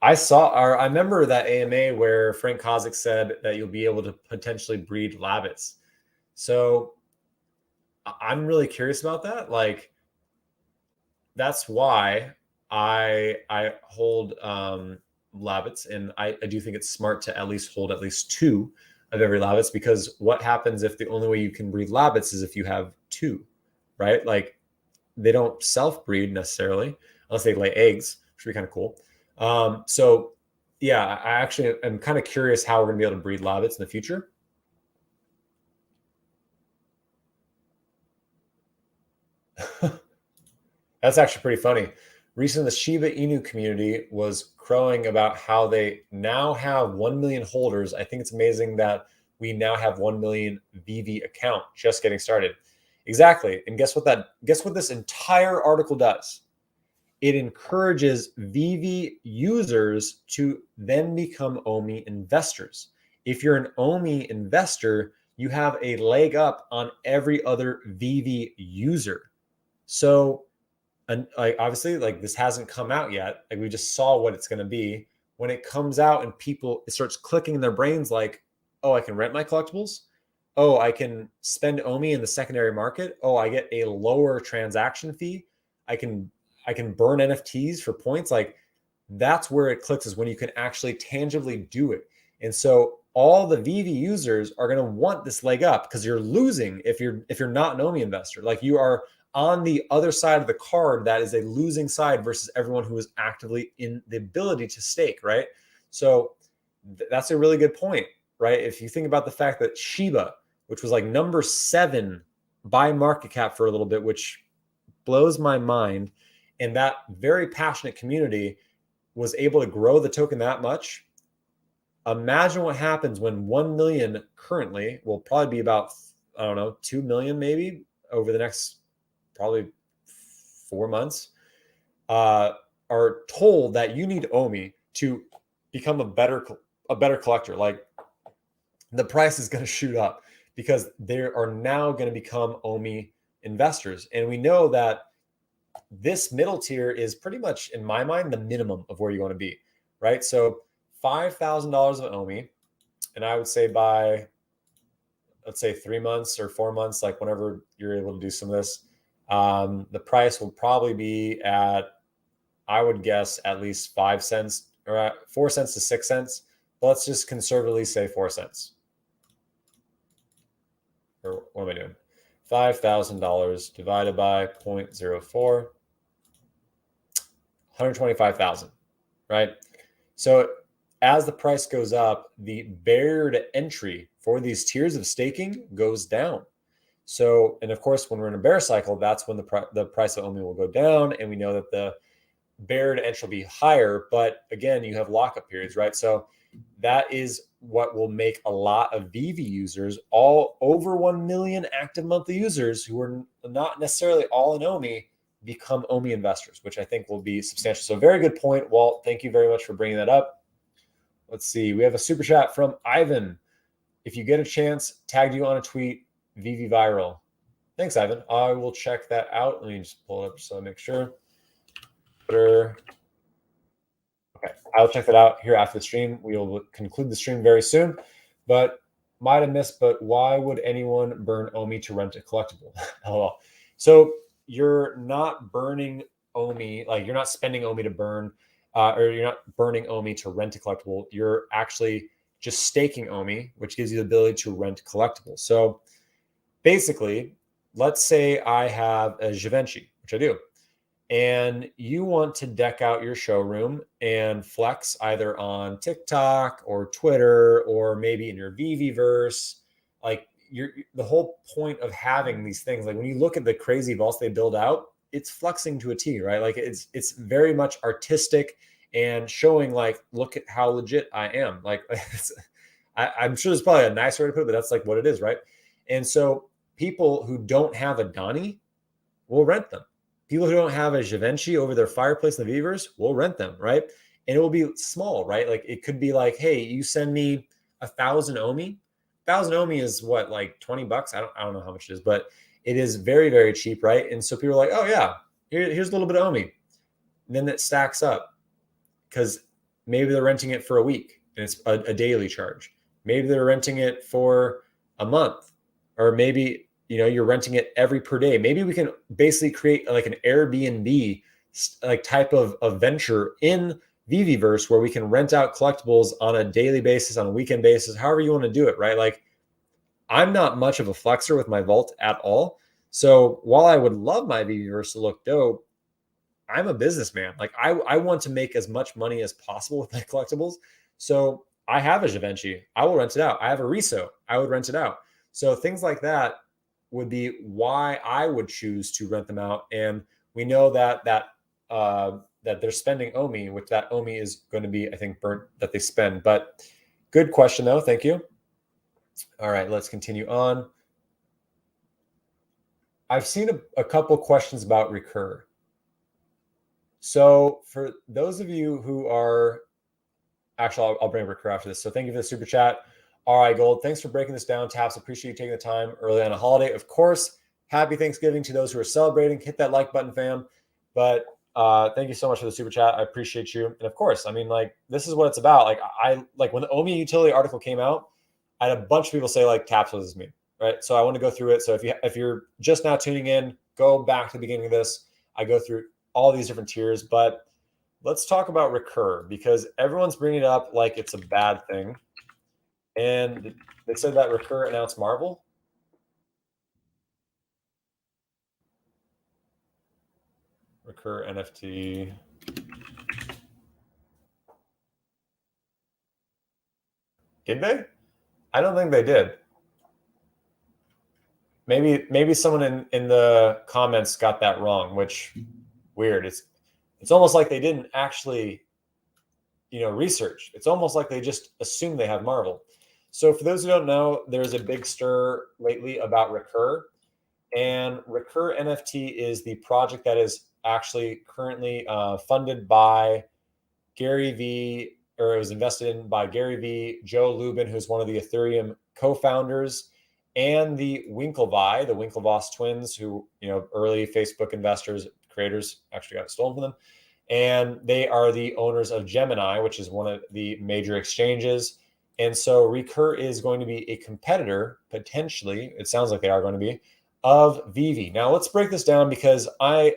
I remember that AMA where Frank Kozik said that you'll be able to potentially breed rabbits. So I'm really curious about that. Like, that's why I hold rabbits, and I do think it's smart to at least hold at least 2 of every rabbits, because what happens if the only way you can breed rabbits is if you have 2, right? Like, they don't self-breed necessarily unless they lay eggs, which would be kind of cool. So yeah, I actually am kind of curious how we're gonna be able to breed rabbits in the future. That's actually pretty funny. Recently, the Shiba Inu community was crowing about how they now have 1 million holders. I think it's amazing that we now have 1 million VV account just getting started. Exactly. And guess what this entire article does? It encourages VV users to then become OMI investors. If you're an OMI investor, you have a leg up on every other VV user. So, and like, obviously, like, this hasn't come out yet. Like, we just saw what it's going to be. When it comes out and it starts clicking in their brains, like, oh, I can rent my collectibles. Oh, I can spend OMI in the secondary market. Oh, I get a lower transaction fee. I can burn NFTs for points. Like, that's where it clicks, is when you can actually tangibly do it. And so all the VV users are going to want this leg up, because you're losing if you're not an OMI investor. Like, you are on the other side of the card. That is a losing side versus everyone who is actively in the ability to stake, right? So that's a really good point, right? If you think about the fact that Shiba, which was like number 7 by market cap for a little bit, which blows my mind, and that very passionate community was able to grow the token that much. Imagine what happens when 1 million currently will probably be about, I don't know, 2 million maybe over the next probably 4 months, are told that you need OMI to become a better collector. Like, the price is going to shoot up because they are now going to become OMI investors. And we know that this middle tier is pretty much, in my mind, the minimum of where you want to be, right? So $5,000 of OMI, and I would say by, let's say 3 months or 4 months, like whenever you're able to do some of this, the price will probably be at, I would guess, at least 5 cents, or at 4 cents to 6 cents. But let's just conservatively say 4 cents. Or what am I doing? $5,000 divided by 0.04, 125,000, right? So as the price goes up, the barrier to entry for these tiers of staking goes down. So, and of course, when we're in a bear cycle, that's when the price of OMI will go down, and we know that the barrier to entry will be higher. But again, you have lockup periods, right? So that is what will make a lot of Veve users, all over 1 million active monthly users who are not necessarily all in Omi, become Omi investors, which I think will be substantial. So very good point, Walt. Thank you very much for bringing that up. Let's see. We have a super chat from Ivan. If you get a chance, tagged you on a tweet, Veve viral. Thanks, Ivan. I will check that out. Let me just pull it up so I make sure. Okay, I'll check that out here after the stream. We will conclude the stream very soon. But might have missed, but why would anyone burn Omi to rent a collectible? LOL. So you're not burning Omi, like you're not spending Omi to burn, or you're not burning Omi to rent a collectible. You're actually just staking Omi, which gives you the ability to rent collectibles. So basically, let's say I have a Givenchy, which I do, and you want to deck out your showroom and flex either on TikTok or Twitter or maybe in your Veveverse. Like the whole point of having these things, like when you look at the crazy vaults they build out, it's flexing to a T, right? Like it's very much artistic and showing like, look at how legit I am. Like I'm sure there's probably a nicer way to put it, but that's like what it is, right? And so people who don't have a Donnie will rent them. People who don't have a Givenchy over their fireplace in the Veveverse will rent them, right? And it will be small, right? Like it could be like, hey, you send me 1,000 Omi. 1,000 Omi is what, like $20? I don't know how much it is, but it is very, very cheap, right? And so people are like, oh yeah, here's a little bit of Omi. And then it stacks up because maybe they're renting it for a week and it's a daily charge. Maybe they're renting it for a month, or maybe you're renting it every per day. Maybe we can basically create like an Airbnb like type of venture in Veveverse where we can rent out collectibles on a daily basis, on a weekend basis, however you want to do it, right? Like I'm not much of a flexer with my vault at all. So while I would love my Veveverse to look dope, I'm a businessman. Like I want to make as much money as possible with my collectibles. So I have a Givenchy. I will rent it out. I have a Riso. I would rent it out. So things like that would be why I would choose to rent them out. And we know that they're spending Omi, which that Omi is going to be, I think, burnt that they spend. But good question though. Thank you. All right, let's continue on. I've seen a couple questions about Recur. So for those of you who are, actually, I'll bring Recur after this. So thank you for the super chat. All right, Gold, thanks for breaking this down. Taps, appreciate you taking the time early on a holiday. Of course, happy Thanksgiving to those who are celebrating. Hit that like button, fam. But thank you so much for the super chat. I appreciate you. And of course, I mean, like, this is what it's about. Like, I like when the Omi Utility article came out, I had a bunch of people say, like, Taps, what does this mean? Right. So I want to go through it. So if you're just now tuning in, go back to the beginning of this. I go through all these different tiers, but let's talk about Recur because everyone's bringing it up like it's a bad thing. And they said that Recur announced Marvel. Recur NFT. Did they? I don't think they did. Maybe someone in the comments got that wrong, which weird. It's almost like they didn't actually research. It's almost like they just assume they have Marvel. So for those who don't know, there's a big stir lately about Recur. And Recur NFT is the project that is actually currently funded by Gary Vee, or it was invested in by Gary Vee, Joe Lubin, who's one of the Ethereum co-founders, and the Winklevoss twins, who, early Facebook investors, creators, actually got it stolen from them. And they are the owners of Gemini, which is one of the major exchanges. And so Recur is going to be a competitor, potentially, it sounds like they are going to be, of Veve. Now let's break this down because I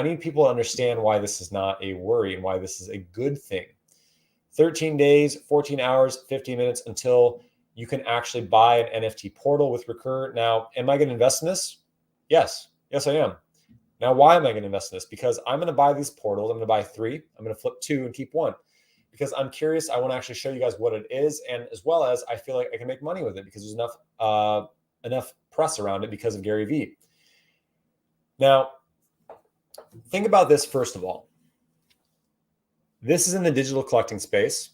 need people to understand why this is not a worry and why this is a good thing. 13 days, 14 hours, 15 minutes until you can actually buy an NFT portal with Recur. Now, am I going to invest in this? Yes, I am. Now, why am I going to invest in this? Because I'm going to buy these portals. I'm going to buy 3. I'm going to flip 2 and keep 1 because I'm curious. I want to actually show you guys what it is. And as well as I feel like I can make money with it because there's enough press around it because of Gary Vee. Now, think about this first of all. This is in the digital collecting space.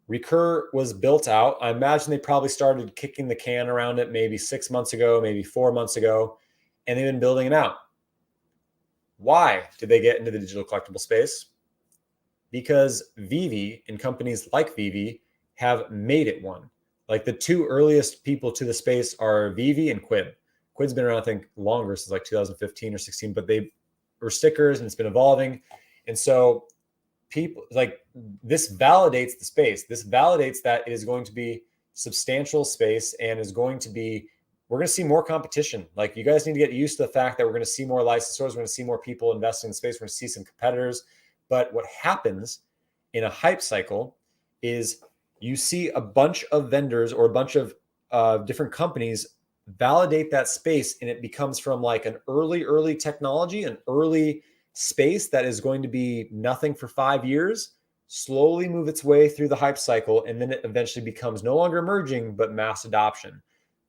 Recur was built out. I imagine they probably started kicking the can around it maybe 6 months ago, maybe 4 months ago, and they've been building it out. Why did they get into the digital collectible space? Because Veve and companies like Veve have made it one. Like the two earliest people to the space are Veve and Quid. Quid's been around, I think, longer, since like 2015 or 16, but they were stickers and it's been evolving. And so people like this validates the space. This validates that it is going to be substantial space and is going to be, we're going to see more competition. Like you guys need to get used to the fact that we're going to see more licensors. We're going to see more people investing in space. We're going to see some competitors. But what happens in a hype cycle is you see a bunch of vendors or a bunch of different companies validate that space, and it becomes from like an early technology, an early space that is going to be nothing for 5 years, slowly move its way through the hype cycle, and then it eventually becomes no longer emerging, but mass adoption.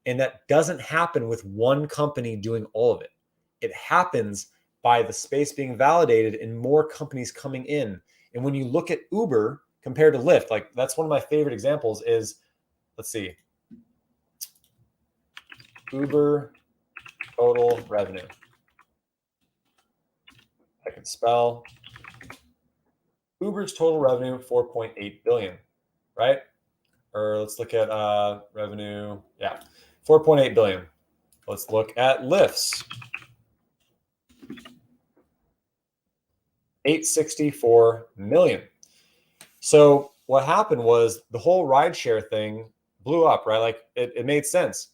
And that doesn't happen with one company doing all of it. It happens by the space being validated and more companies coming in. And when you look at Uber compared to Lyft, like that's one of my favorite examples is, let's see, Uber total revenue. I can spell. Uber's total revenue, 4.8 billion, right? Or let's look at revenue. Yeah, 4.8 billion. Let's look at Lyft's. 864 million. So what happened was the whole rideshare thing blew up, right? Like it made sense.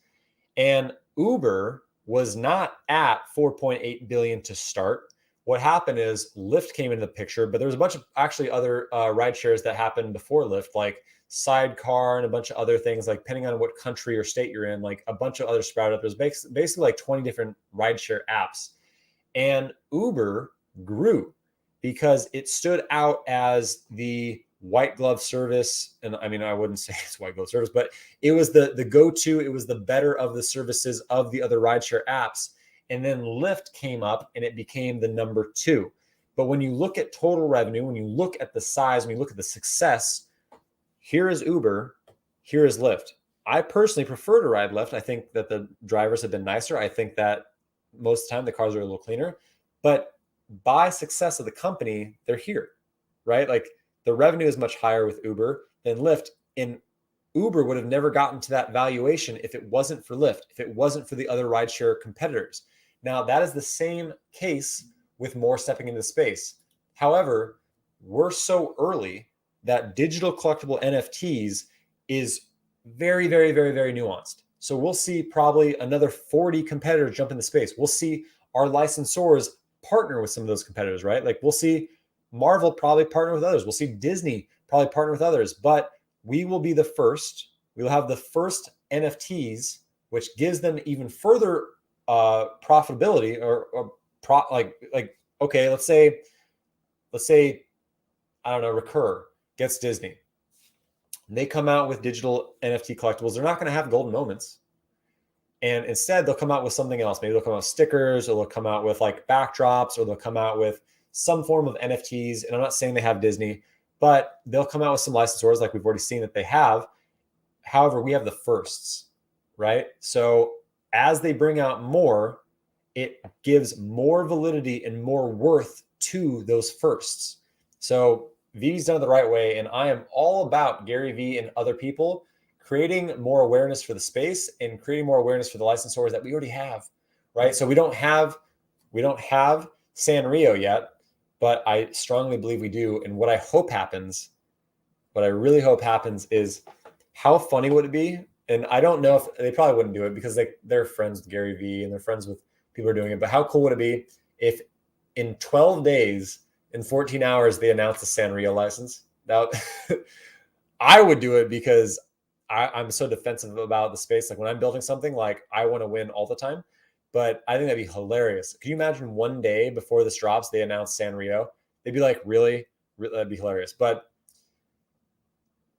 And Uber was not at 4.8 billion to start. What happened is Lyft came into the picture, but there was a bunch of actually other ride shares that happened before Lyft, like Sidecar and a bunch of other things, like depending on what country or state you're in, like a bunch of other sprouted up. There's basically like 20 different rideshare apps. And Uber grew because it stood out as the white glove service. And I mean, I wouldn't say it's white glove service, but it was the go-to. It was the better of the services of the other rideshare apps. And then Lyft came up and it became the number 2. But when you look at total revenue, when you look at the size, when you look at the success, here is Uber, here is Lyft. I personally prefer to ride Lyft. I think that the drivers have been nicer. I think that most of the time the cars are a little cleaner. But by success of the company, they're here, right? Like the revenue is much higher with Uber than Lyft. And Uber would have never gotten to that valuation if it wasn't for Lyft, if it wasn't for the other rideshare competitors. Now, that is the same case with more stepping into space. However, we're so early that digital collectible NFTs is very, very, very, very nuanced. So we'll see probably another 40 competitors jump into space. We'll see our licensors partner with some of those competitors, right? Like we'll see Marvel probably partner with others. We'll see Disney probably partner with others, but we will be the first. We'll have the first NFTs, which gives them even further profitability okay, let's say I don't know, Recur gets Disney. They come out with digital NFT collectibles. They're not going to have golden moments. And instead, they'll come out with something else. Maybe they'll come out with stickers, or they'll come out with like backdrops, or they'll come out with some form of NFTs. And I'm not saying they have Disney, but they'll come out with some licensors like we've already seen that they have. However, we have the firsts, right? So as they bring out more, it gives more validity and more worth to those firsts. So V's done it the right way. And I am all about Gary Vee and other people creating more awareness for the space and creating more awareness for the licensors that we already have, right? So we don't have Sanrio yet, but I strongly believe we do. And what I really hope happens is, how funny would it be? And I don't know if they probably wouldn't do it because they're friends with Gary Vee and they're friends with people who are doing it. But how cool would it be if in 12 days, in 14 hours, they announced the Sanrio license? Now, I would do it because I'm so defensive about the space. Like when I'm building something, like I want to win all the time. But I think that'd be hilarious. Can you imagine one day before this drops, they announce Sanrio? They'd be like, really? That'd be hilarious. But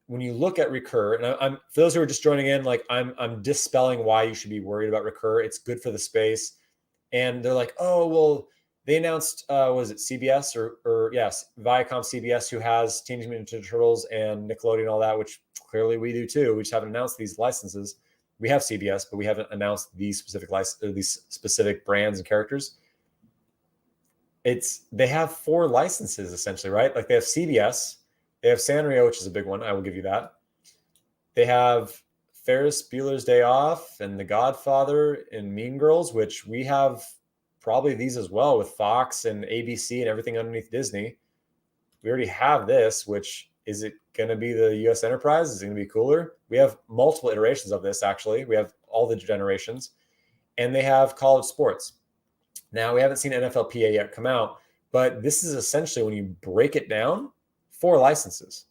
when you look at Recur, and I'm for those who are just joining in, like I'm dispelling why you should be worried about Recur. It's good for the space. And they're like, oh, well, They announced, was it CBS or yes, Viacom CBS, who has Teenage Mutant Ninja Turtles and Nickelodeon and all that, which clearly we do too. We just haven't announced these licenses. We have CBS, but we haven't announced these specific these specific brands and characters. They have 4 licenses essentially, right? Like they have CBS, they have Sanrio, which is a big one. I will give you that. They have Ferris Bueller's Day Off and The Godfather and Mean Girls, which we have probably these as well with Fox and ABC and everything underneath Disney. We already have this, which is it going to be the US Enterprise? Is it going to be cooler? We have multiple iterations of this, actually. We have all the generations. And they have college sports. Now, we haven't seen NFLPA yet come out, but this is essentially, when you break it down, 4 licenses.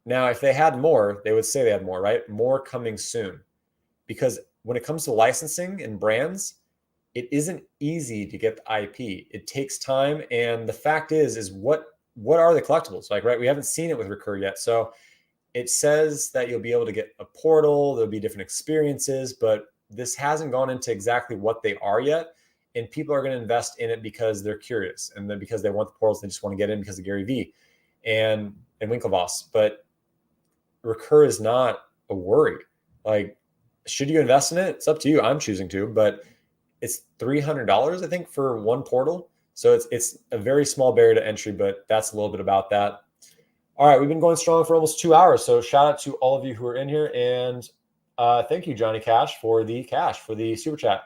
Now, if they had more, they would say they had more, right? More coming soon. Because when it comes to licensing and brands, it isn't easy to get the IP. It takes time. And the fact is what are the collectibles? Like, right, we haven't seen it with Recur yet. So it says that you'll be able to get a portal, there'll be different experiences, but this hasn't gone into exactly what they are yet. And people are going to invest in it because they're curious, and then because they want the portals, they just want to get in because of Gary Vee and Winklevoss. But Recur is not a worry. Like, should you invest in it? It's up to you. I'm choosing to, but it's $300, I think, for one portal. So it's a very small barrier to entry, but that's a little bit about that. All right, we've been going strong for almost 2 hours. So shout out to all of you who are in here. And thank you, Johnny Cash, for the super chat.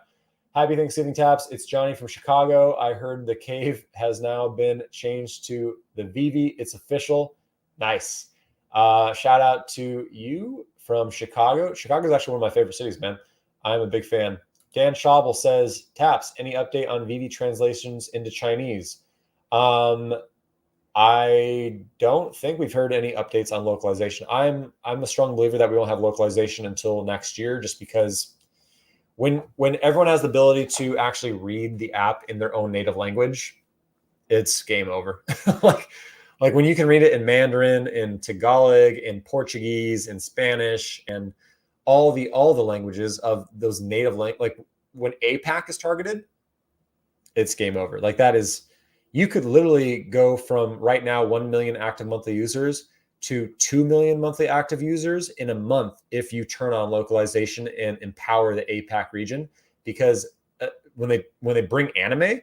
Happy Thanksgiving, Taps. It's Johnny from Chicago. I heard the cave has now been changed to the Veve. It's official. Nice. Shout out to you from Chicago. Chicago is actually one of my favorite cities, man. I'm a big fan. Dan Schaubel says, Taps, any update on Veve translations into Chinese? I don't think we've heard any updates on localization. I'm a strong believer that we won't have localization until next year, just because when everyone has the ability to actually read the app in their own native language, it's game over. like when you can read it in Mandarin, in Tagalog, in Portuguese, in Spanish, and all the languages of those native like when APAC is targeted, it's game over. Like that is, you could literally go from right now 1 million active monthly users to 2 million monthly active users in a month if you turn on localization and empower the APAC region. Because when they bring anime,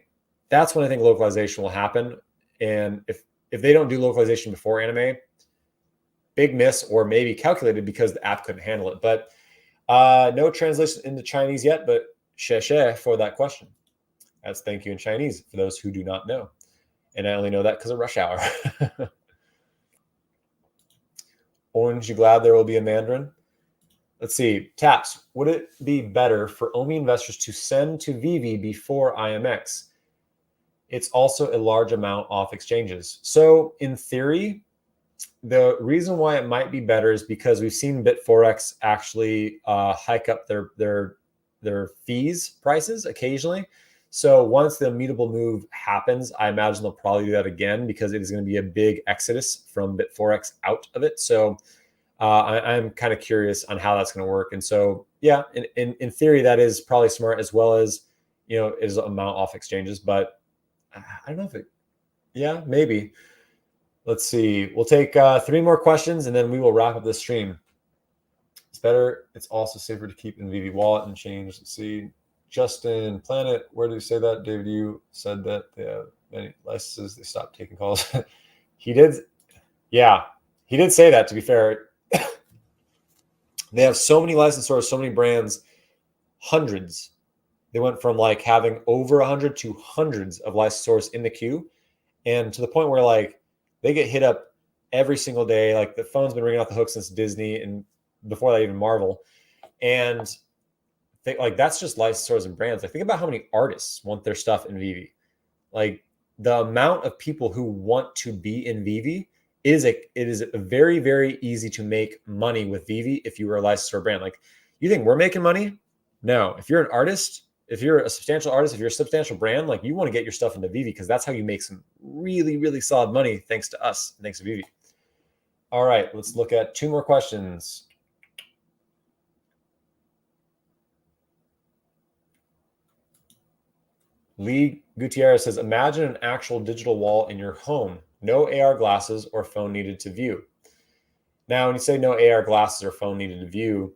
that's when I think localization will happen. And if they don't do localization before anime, big miss, or maybe calculated because the app couldn't handle it. But no translation into Chinese yet, but xie for that question. That's thank you in Chinese for those who do not know. And I only know that because of rush hour. Orange, you glad there will be a Mandarin? Let's see. Taps, would it be better for OMI investors to send to Veve before IMX? It's also a large amount off exchanges. So in theory, the reason why it might be better is because we've seen Bitforex actually hike up their fees prices occasionally. So once the immutable move happens, I imagine they'll probably do that again, because it is going to be a big exodus from Bitforex out of it. So I'm kind of curious on how that's going to work. And so, yeah, in theory, that is probably smart, as well as, is amount off exchanges. But I don't know if it, yeah, maybe. Let's see. We'll take 3 more questions and then we will wrap up this stream. It's better. It's also safer to keep in Veve wallet and change. Let's see. Justin Planet, where did you say that? David, you said that they have many licenses. They stopped taking calls. He did. Yeah, he did say that, to be fair. They have so many licensors, so many brands, hundreds. They went from like having over 100 to hundreds of licensors in the queue. And to the point where like they get hit up every single day. Like the phone's been ringing off the hook since Disney, and before that even Marvel. And like that's just licensors and brands. Like think about how many artists want their stuff in Veve. Like the amount of people who want to be in Veve it is very, very easy to make money with Veve if you were a licensor brand. Like, you think we're making money? No. If you're an artist, if you're a substantial artist, if you're a substantial brand, like you want to get your stuff into Veve, because that's how you make some really, really solid money, thanks to us, thanks to Veve. All right, let's look at 2 more questions. Lee Gutierrez says, imagine an actual digital wall in your home. No AR glasses or phone needed to view. Now, when you say no AR glasses or phone needed to view,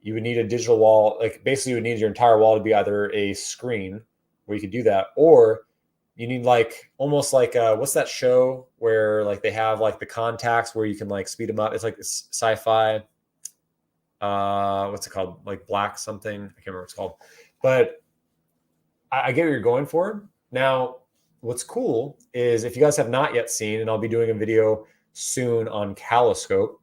you would need a digital wall. Like basically you would need your entire wall to be either a screen where you could do that, or you need like almost like what's that show where like they have like the contacts where you can like speed them up. It's like this sci-fi. What's it called? Like black something. I can't remember what it's called. But I get what you're going for. Now, what's cool is if you guys have not yet seen, and I'll be doing a video soon on Caloscope.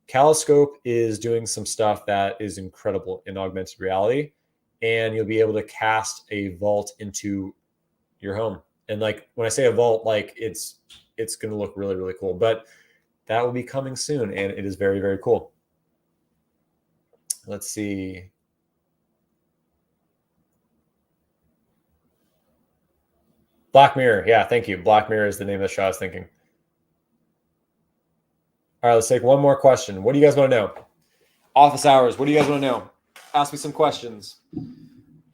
Caloscope is doing some stuff that is incredible in augmented reality, and you'll be able to cast a vault into your home. And like when I say a vault, like it's going to look really, really cool. But that will be coming soon, and it is very, very cool. Let's see. Black Mirror. Yeah, thank you. Black Mirror is the name of the show I was thinking. All right, let's take one more question. What do you guys want to know? Office hours. What do you guys want to know? Ask me some questions.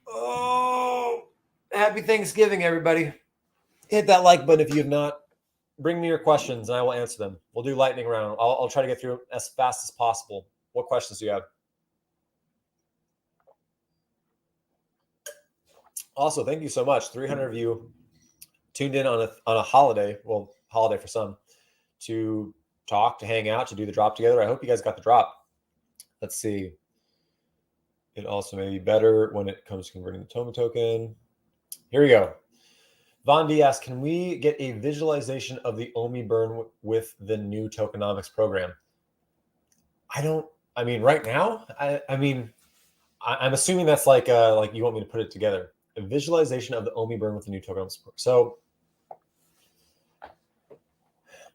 Oh, happy Thanksgiving, everybody. Hit that like button if you have not. Bring me your questions and I will answer them. We'll do lightning round. I'll try to get through as fast as possible. What questions do you have? Also, thank you so much. 300 of you tuned in on a holiday, well, holiday for some, to talk, to hang out, to do the drop together. I hope you guys got the drop. Let's see. It also may be better when it comes to converting the Tomi token. Here we go. Von D asks, can we get a visualization of the Omi burn with the new tokenomics program? I mean, right now, I'm assuming that's like you want me to put it together. A visualization of the Omi burn with the new tokenomics. So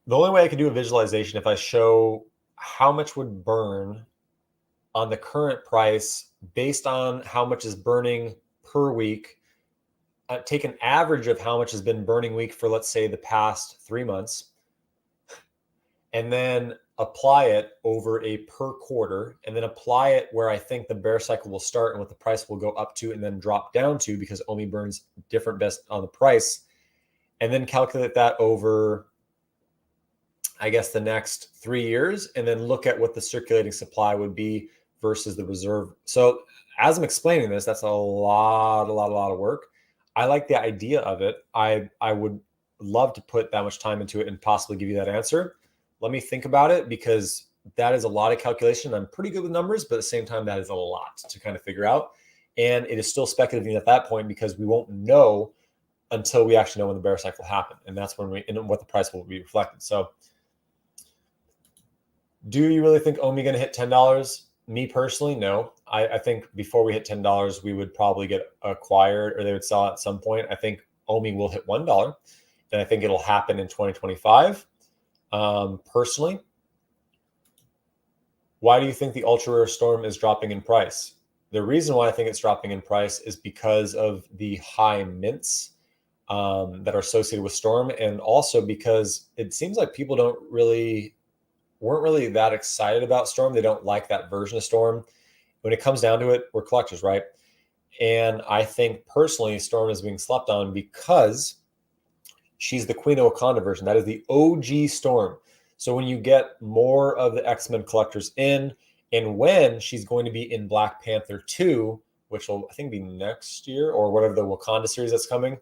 the only way I could do a visualization if I show how much would burn on the current price based on how much is burning per week. Take an average of how much has been burning week for, let's say, the past 3 months, and then apply it over a per quarter, and then apply it where I think the bear cycle will start and what the price will go up to and then drop down to, because Omi burns different best on the price, and then calculate that over, I guess, the next 3 years, and then look at what the circulating supply would be versus the reserve. So as I'm explaining this, that's a lot of work. I like the idea of it. I would love to put that much time into it and possibly give you that answer. Let me think about it, because that is a lot of calculation. I'm pretty good with numbers, but at the same time, that is a lot to kind of figure out. And it is still speculative at that point, because we won't know until we actually know when the bear cycle happened. And that's when and what the price will be reflected. So do you really think Omi going to hit $10? Me personally, no. I think before we hit $10, we would probably get acquired, or they would sell at some point. I think Omi will hit $1, and I think it'll happen in 2025. Personally, why do you think the ultra rare storm is dropping in price? The reason why I think it's dropping in price is because of the high mints that are associated with storm, and also because it seems like people weren't really that excited about storm. They don't like that version of storm. When it comes down to it, we're collectors, right? And I think personally, storm is being slept on because she's the Queen of Wakanda version. That is the OG storm. So when you get more of the Xmen collectors in, and when she's going to be in Black Panther 2, which will, I think, be next year, or whatever the Wakanda series that's coming,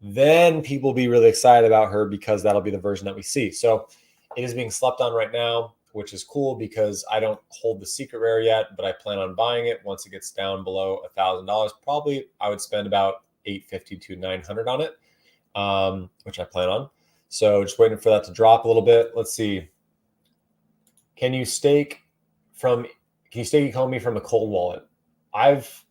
then people will be really excited about her, because that'll be the version that we see. So it is being slept on right now, which is cool, because I don't hold the secret rare yet, but I plan on buying it once it gets down below $1,000. Probably I would spend about $850 to $900 on it, which I plan on. So just waiting for that to drop a little bit. Let's see. Can you stake Ecomi from a cold wallet? I've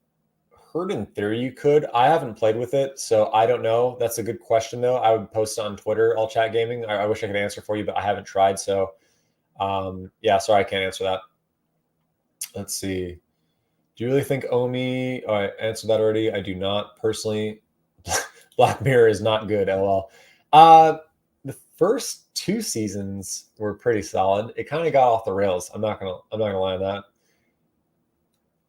heard in theory you could. I haven't played with it, so I don't know. That's a good question, though. I would post it on Twitter, All Chat Gaming. I wish I could answer for you, but I haven't tried. So, yeah, sorry, I can't answer that. Let's see. Do you really think Omi? Oh, I answered that already. I do not personally. Black Mirror is not good. LOL. The first 2 seasons were pretty solid. It kind of got off the rails. I'm not gonna lie on that.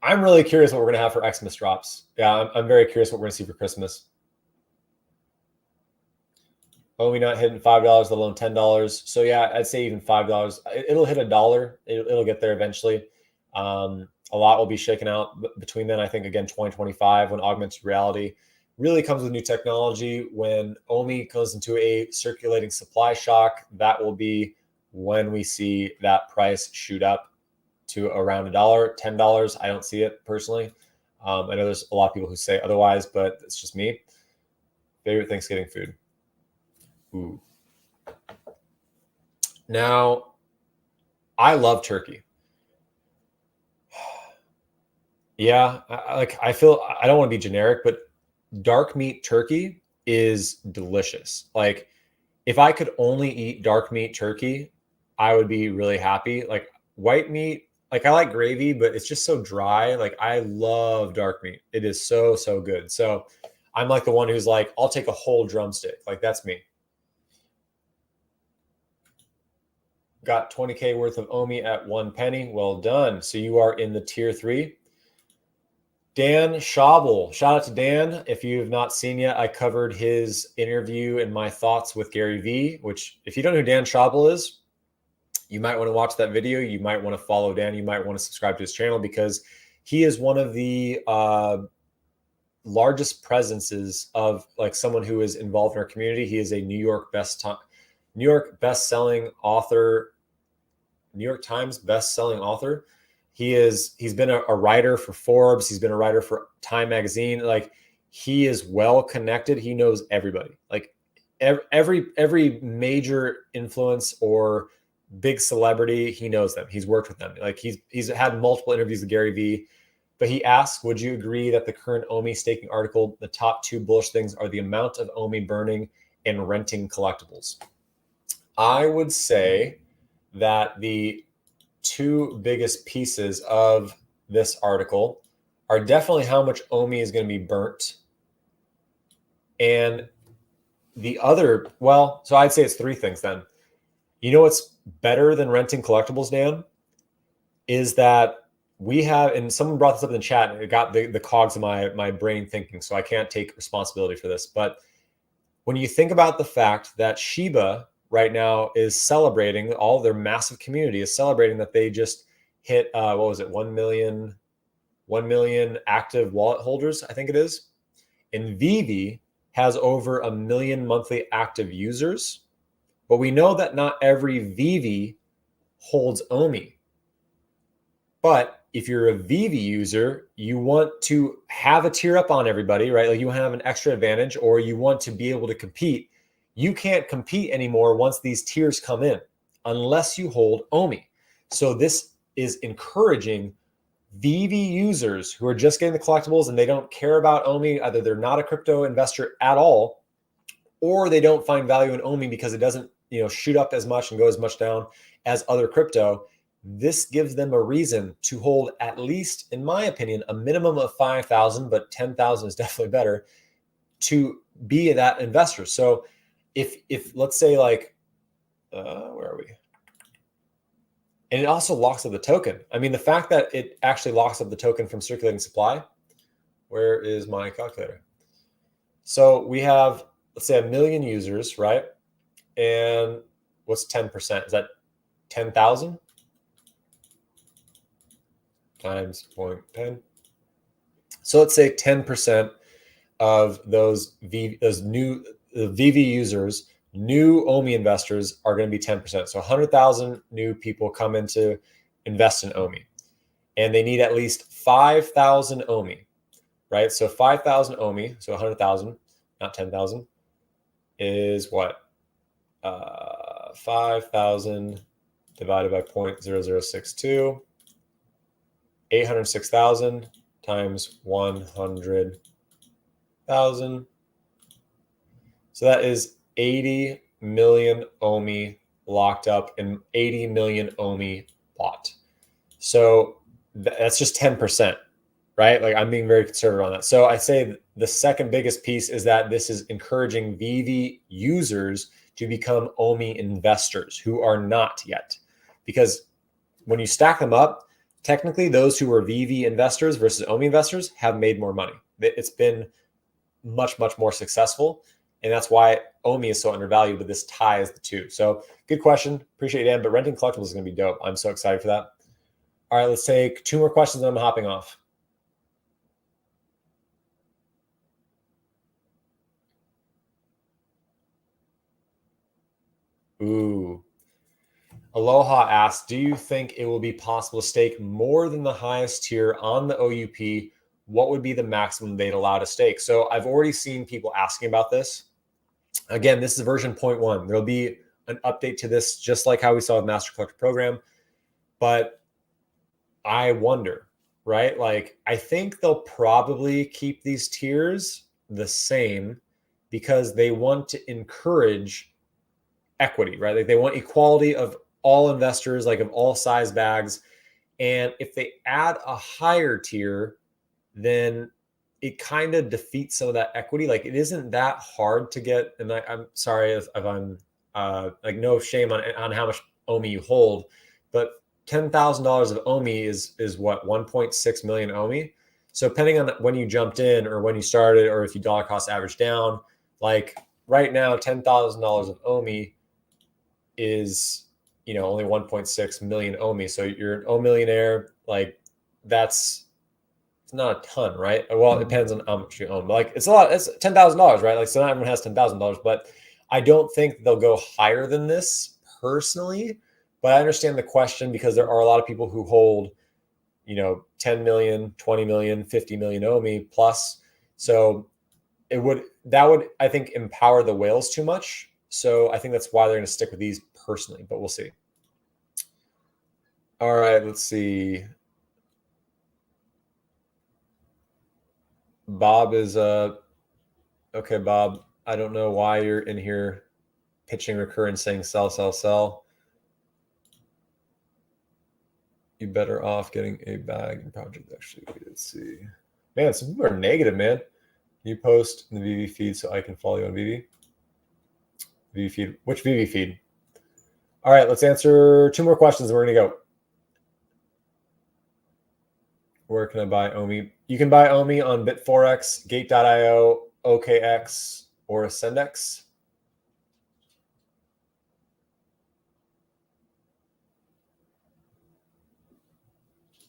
I'm really curious what we're going to have for Xmas drops. Yeah, I'm very curious what we're going to see for Christmas. OMI not hitting $5, let alone $10. So yeah, I'd say even $5. It'll hit $1. It'll get there eventually. A lot will be shaken out between then. I think again 2025 when augmented reality really comes with new technology. When OMI goes into a circulating supply shock, that will be when we see that price shoot up to around $1, $10. I don't see it personally. I know there's a lot of people who say otherwise, but it's just me. Favorite Thanksgiving food. Ooh. Now, I love turkey. Yeah, I feel I don't want to be generic, but dark meat turkey is delicious. Like if I could only eat dark meat turkey, I would be really happy. Like white meat, like I like gravy, but it's just so dry. Like I love dark meat. It is so, so good. So I'm like the one who's like, I'll take a whole drumstick. Like that's me. Got 20K worth of OMI at 1 penny. Well done. So you are in the tier 3. Dan Schaubel. Shout out to Dan. If you have not seen yet, I covered his interview and my thoughts with Gary Vee, which if you don't know who Dan Schaubel is, you might want to watch that video. You might want to follow Dan. You might want to subscribe to his channel because he is one of the largest presences of like someone who is involved in our community. He is a New York best-selling author, New York Times best-selling author. He's been a writer for Forbes. He's been a writer for Time Magazine. Like he is well connected. He knows everybody. Like every major influence or big celebrity, he knows them. He's worked with them. Like he's had multiple interviews with Gary Vee. But he asks, would you agree that the current OMI staking article, the top 2 bullish things are the amount of OMI burning and renting collectibles? I would say that the 2 biggest pieces of this article are definitely how much OMI is going to be burnt. And the other, well, so I'd say it's 3 things then. You know what's better than renting collectibles, Dan? Is that we have, and someone brought this up in the chat, and it got the cogs of my brain thinking, so I can't take responsibility for this. But when you think about the fact that Shiba right now is celebrating, all their massive community is celebrating that they just hit, what was it, 1 million active wallet holders, I think it is. And Veve has over 1 million monthly active users. But we know that not every Veve holds OMI. But if you're a Veve user, you want to have a tier up on everybody, right? Like you want to have an extra advantage, or you want to be able to compete. You can't compete anymore once these tiers come in unless you hold OMI. So this is encouraging Veve users who are just getting the collectibles and they don't care about OMI. Either they're not a crypto investor at all, or they don't find value in OMI because it doesn't, shoot up as much and go as much down as other crypto. This gives them a reason to hold, at least in my opinion, a minimum of 5,000, but 10,000 is definitely better, to be that investor. So if let's say like, where are we? And it also locks up the token. I mean, the fact that it actually locks up the token from circulating supply. Where is my calculator? So we have, let's say 1 million users, right? And what's 10%? Is that 10,000? Times 0.10. So let's say 10% of those Veve users, new OMI investors, are going to be 10%. So 100,000 new people come in to invest in OMI, and they need at least 5,000 OMI, right? So 5,000 OMI, so 100,000, not 10,000, is what? 5,000 divided by 0.0062. 806,000 times 100,000. So that is 80 million OMI locked up and 80 million OMI bought. So that's just 10%, right? Like I'm being very conservative on that. So I say the second biggest piece is that this is encouraging Veve users to become OMI investors who are not yet. Because when you stack them up, technically, those who are Veve investors versus OMI investors have made more money. It's been much, much more successful. And that's why Omi is so undervalued, but this ties the two. So good question. Appreciate it, Dan. But renting collectibles is going to be dope. I'm so excited for that. All right, let's take 2 more questions and I'm hopping off. Ooh. Aloha asks, do you think it will be possible to stake more than the highest tier on the OUP? What would be the maximum they'd allow to stake? So I've already seen people asking about this. Again, this is version 0.1. There'll be an update to this, just like how we saw with Master Collector Program. But I wonder, right? Like, I think they'll probably keep these tiers the same because they want to encourage equity, right? Like they want equality of all investors, like of all size bags. And if they add a higher tier, then it kind of defeats some of that equity. Like it isn't that hard to get. And I'm sorry if I'm like no shame on how much OMI you hold, but $10,000 of OMI is what 1.6 million OMI. So depending on when you jumped in or when you started, or if you dollar cost average down, like right now, $10,000 of OMI is, you know, only 1.6 million OMI. So you're an O millionaire. Like that's, it's not a ton, right? Well, it depends on how much you own. But like it's a lot. It's $10,000, right? Like so not everyone has $10,000, but I don't think they'll go higher than this personally. But I understand the question because there are a lot of people who hold, you know, 10 million, 20 million, 50 million OMI plus. So that would I think empower the whales too much. So I think that's why they're going to stick with these personally, but we'll see. All right, let's see. Bob is okay, Bob. I don't know why you're in here pitching recurrent saying sell, sell, sell. You better off getting a bag in project actually. Let's see. Man, some people are negative, man. You post in the VV feed so I can follow you on VV. VV feed. Which VV feed? All right, let's answer 2 more questions and we're going to go. Where can I buy OMI? You can buy OMI on Bit4x, Gate.io, OKX, or Ascendex.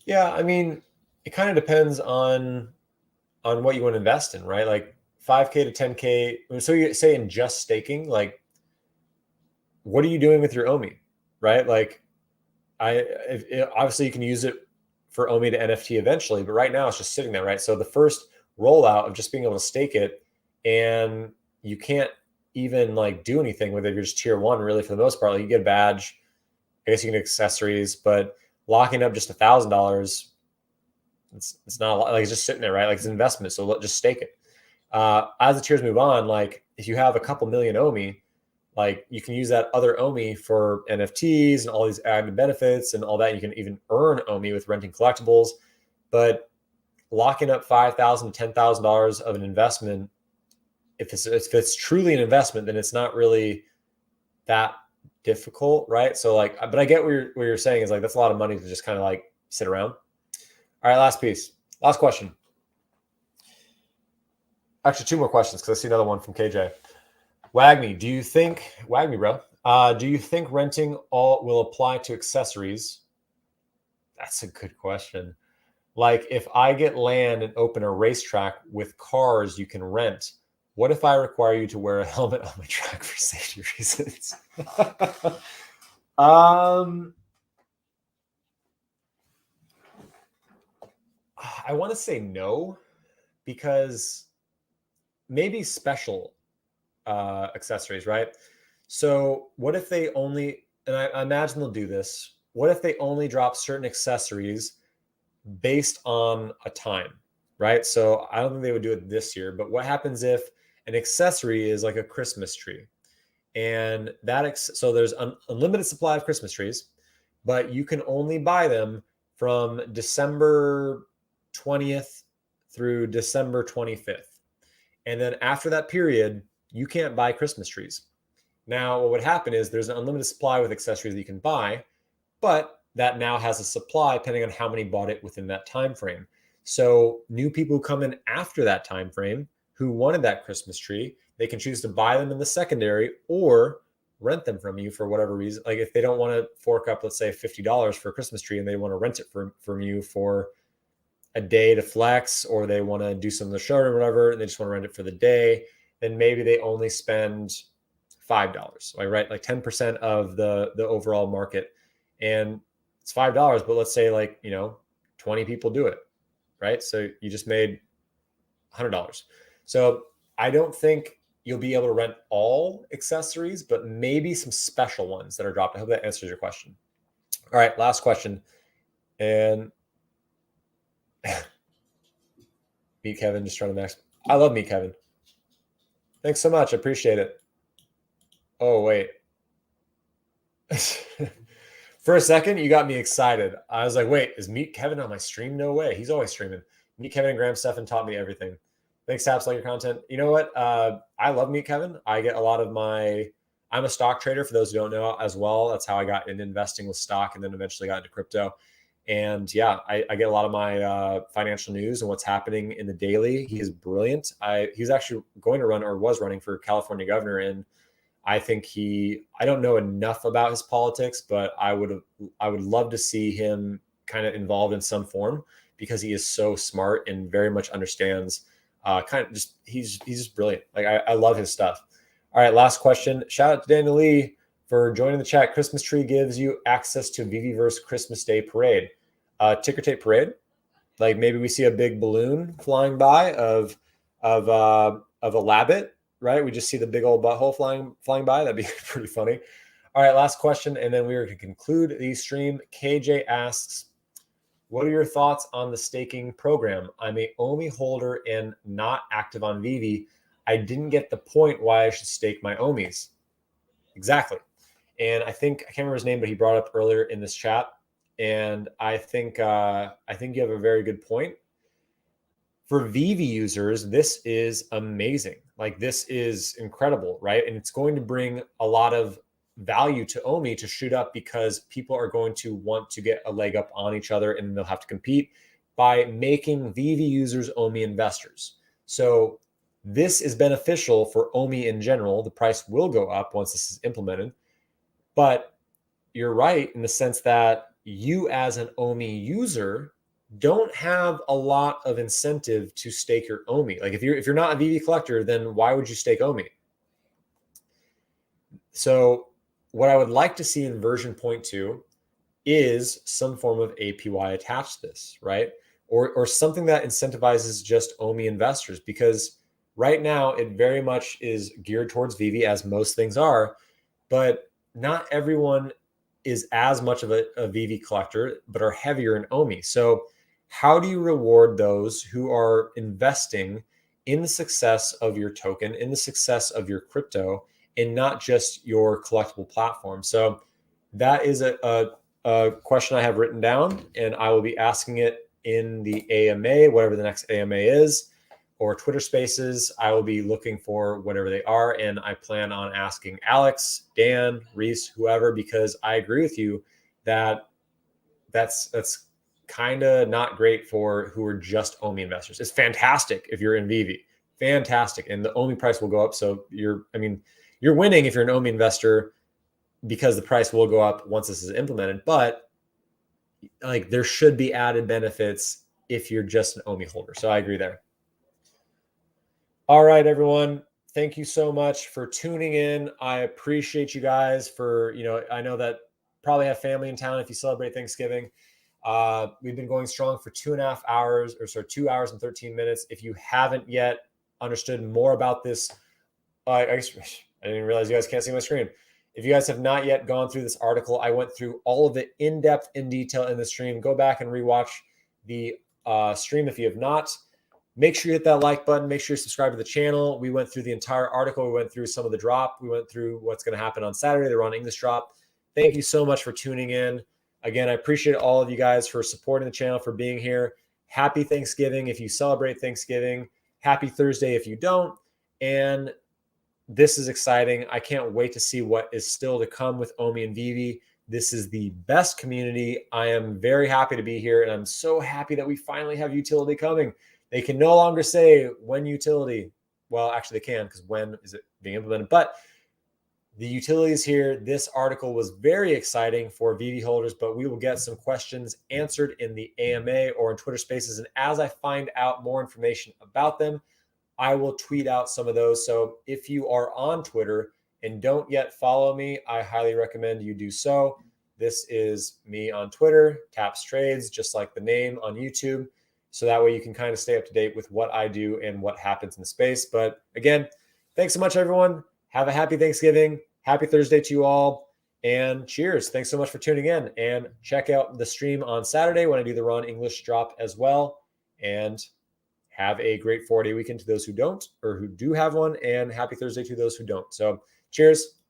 Yeah, I mean, it kind of depends on what you want to invest in, right? Like 5K to 10K. So you say in just staking, like, what are you doing with your OMI, right? Like, obviously you can use it for OMI to NFT eventually, but right now it's just sitting there, right? So the first rollout of just being able to stake it, and you can't even like do anything with it. You're just tier 1, really, for the most part. Like you get a badge, I guess you can get accessories, but locking up just $1,000, it's not a lot. Like it's just sitting there, right? Like it's an investment, so just stake it. As the tiers move on, like if you have a couple million OMI, like you can use that other OMI for NFTs and all these added benefits and all that. You can even earn OMI with renting collectibles, but locking up $5,000, $10,000 of an investment, if it's truly an investment, then it's not really that difficult, right? So like, but I get what you're saying is like that's a lot of money to just kind of like sit around. All right, last question. Actually, 2 more questions because I see another one from KJ. Wagme, do you think renting all will apply to accessories? That's a good question. Like if I get land and open a racetrack with cars you can rent, what if I require you to wear a helmet on my track for safety reasons? I want to say no, because maybe special accessories, right? So what if they only, and I imagine they'll do this, what if they only drop certain accessories based on a time, right? So I don't think they would do it this year, but what happens if an accessory is like a Christmas tree? And so there's an unlimited supply of Christmas trees, but you can only buy them from December 20th through December 25th. And then after that period, you can't buy Christmas trees. Now, what would happen is there's an unlimited supply with accessories that you can buy, but that now has a supply depending on how many bought it within that time frame. So new people who come in after that time frame, who wanted that Christmas tree. They can choose to buy them in the secondary or rent them from you for whatever reason. Like if they don't want to fork up, let's say $50 for a Christmas tree and they want to rent it from you for a day to flex, or they want to do some of the show or whatever, and they just want to rent it for the day, then maybe they only spend $5. Right? Like 10% of the overall market. And it's $5, but let's say 20 people do it, right? So you just made $100. So I don't think you'll be able to rent all accessories, but maybe some special ones that are dropped. I hope that answers your question. All right, last question. And Meet Kevin just trying to max. I love Meet Kevin. Thanks so much. I appreciate it. Oh, wait. For a second, you got me excited. I was like, wait, is Meet Kevin on my stream? No way. He's always streaming. Meet Kevin and Graham Stephan taught me everything. Thanks, Taps, like your content. You know what? I love Meet Kevin. I get a lot of I'm a stock trader, for those who don't know as well. That's how I got into investing with stock and then eventually got into crypto. And yeah, I get a lot of my financial news and what's happening in the daily. He is brilliant. He's actually going to run, or was running, for California governor. And I think I don't know enough about his politics, but I would love to see him kind of involved in some form, because he is so smart and very much understands he's just brilliant. Like I love his stuff. All right, last question. Shout out to Daniel Lee for joining the chat. Christmas tree gives you access to VVverse Christmas Day parade. Ticker tape parade. Like maybe we see a big balloon flying by of a labbit, right? We just see the big old butthole flying by. That'd be pretty funny. All right, last question, and then we are going to conclude the stream. KJ asks, what are your thoughts on the staking program? I'm a OMI holder and not active on Vivi. I didn't get the point why I should stake my OMIs. Exactly. And I can't remember his name, but he brought up earlier in this chat. And I think you have a very good point. For Vivi users, this is amazing. Like this is incredible, right? And it's going to bring a lot of value to OMI to shoot up, because people are going to want to get a leg up on each other, and they'll have to compete by making Vivi users OMI investors. So this is beneficial for OMI in general. The price will go up once this is implemented. But you're right in the sense that you as an OMI user don't have a lot of incentive to stake your OMI. Like if you're not a Vivi collector, then why would you stake OMI? So what I would like to see in version 0.2 is some form of APY attached to this, right? Or something that incentivizes just OMI investors, because right now it very much is geared towards Vivi, as most things are, but not everyone is as much of a Vivi collector, but are heavier in OMI. So how do you reward those who are investing in the success of your token, in the success of your crypto, and not just your collectible platform? So that is a question I have written down, and I will be asking it in the AMA, whatever the next AMA is, or Twitter Spaces. I will be looking for whatever they are, and I plan on asking Alex, Dan, Reese, whoever, because I agree with you that that's kind of not great for who are just OMI investors. It's fantastic if you're in Vivi, fantastic, and the OMI price will go up. So you're winning if you're an OMI investor, because the price will go up once this is implemented. But like there should be added benefits if you're just an OMI holder. So I agree there. All right, everyone. Thank you so much for tuning in. I appreciate you guys for, I know that probably have family in town if you celebrate Thanksgiving. We've been going strong for 2.5 hours, 2 hours and 13 minutes. If you haven't yet understood more about this, I didn't realize you guys can't see my screen. If you guys have not yet gone through this article, I went through all of it in depth, in detail in the stream. Go back and rewatch the stream if you have not. Make sure you hit that like button. Make sure you subscribe to the channel. We went through the entire article. We went through some of the drop. We went through what's going to happen on Saturday, the Ron English drop. Thank you so much for tuning in. Again, I appreciate all of you guys for supporting the channel, for being here. Happy Thanksgiving if you celebrate Thanksgiving. Happy Thursday if you don't. And this is exciting. I can't wait to see what is still to come with OMI and Vivi. This is the best community. I am very happy to be here, and I'm so happy that we finally have utility coming. They can no longer say when utility. well, actually they can, because when is it being implemented? But the utility is here. This article was very exciting for Veve holders, but we will get some questions answered in the AMA or in Twitter Spaces. And as I find out more information about them, I will tweet out some of those. So if you are on Twitter and don't yet follow me, I highly recommend you do so. This is me on Twitter, TapsTrades, just like the name on YouTube. So that way you can kind of stay up to date with what I do and what happens in the space. But again, thanks so much, everyone. Have a happy Thanksgiving. Happy Thursday to you all. And cheers. Thanks so much for tuning in. And check out the stream on Saturday when I do the Ron English drop as well. And have a great 4-day weekend to those who don't, or who do have one. And happy Thursday to those who don't. So cheers.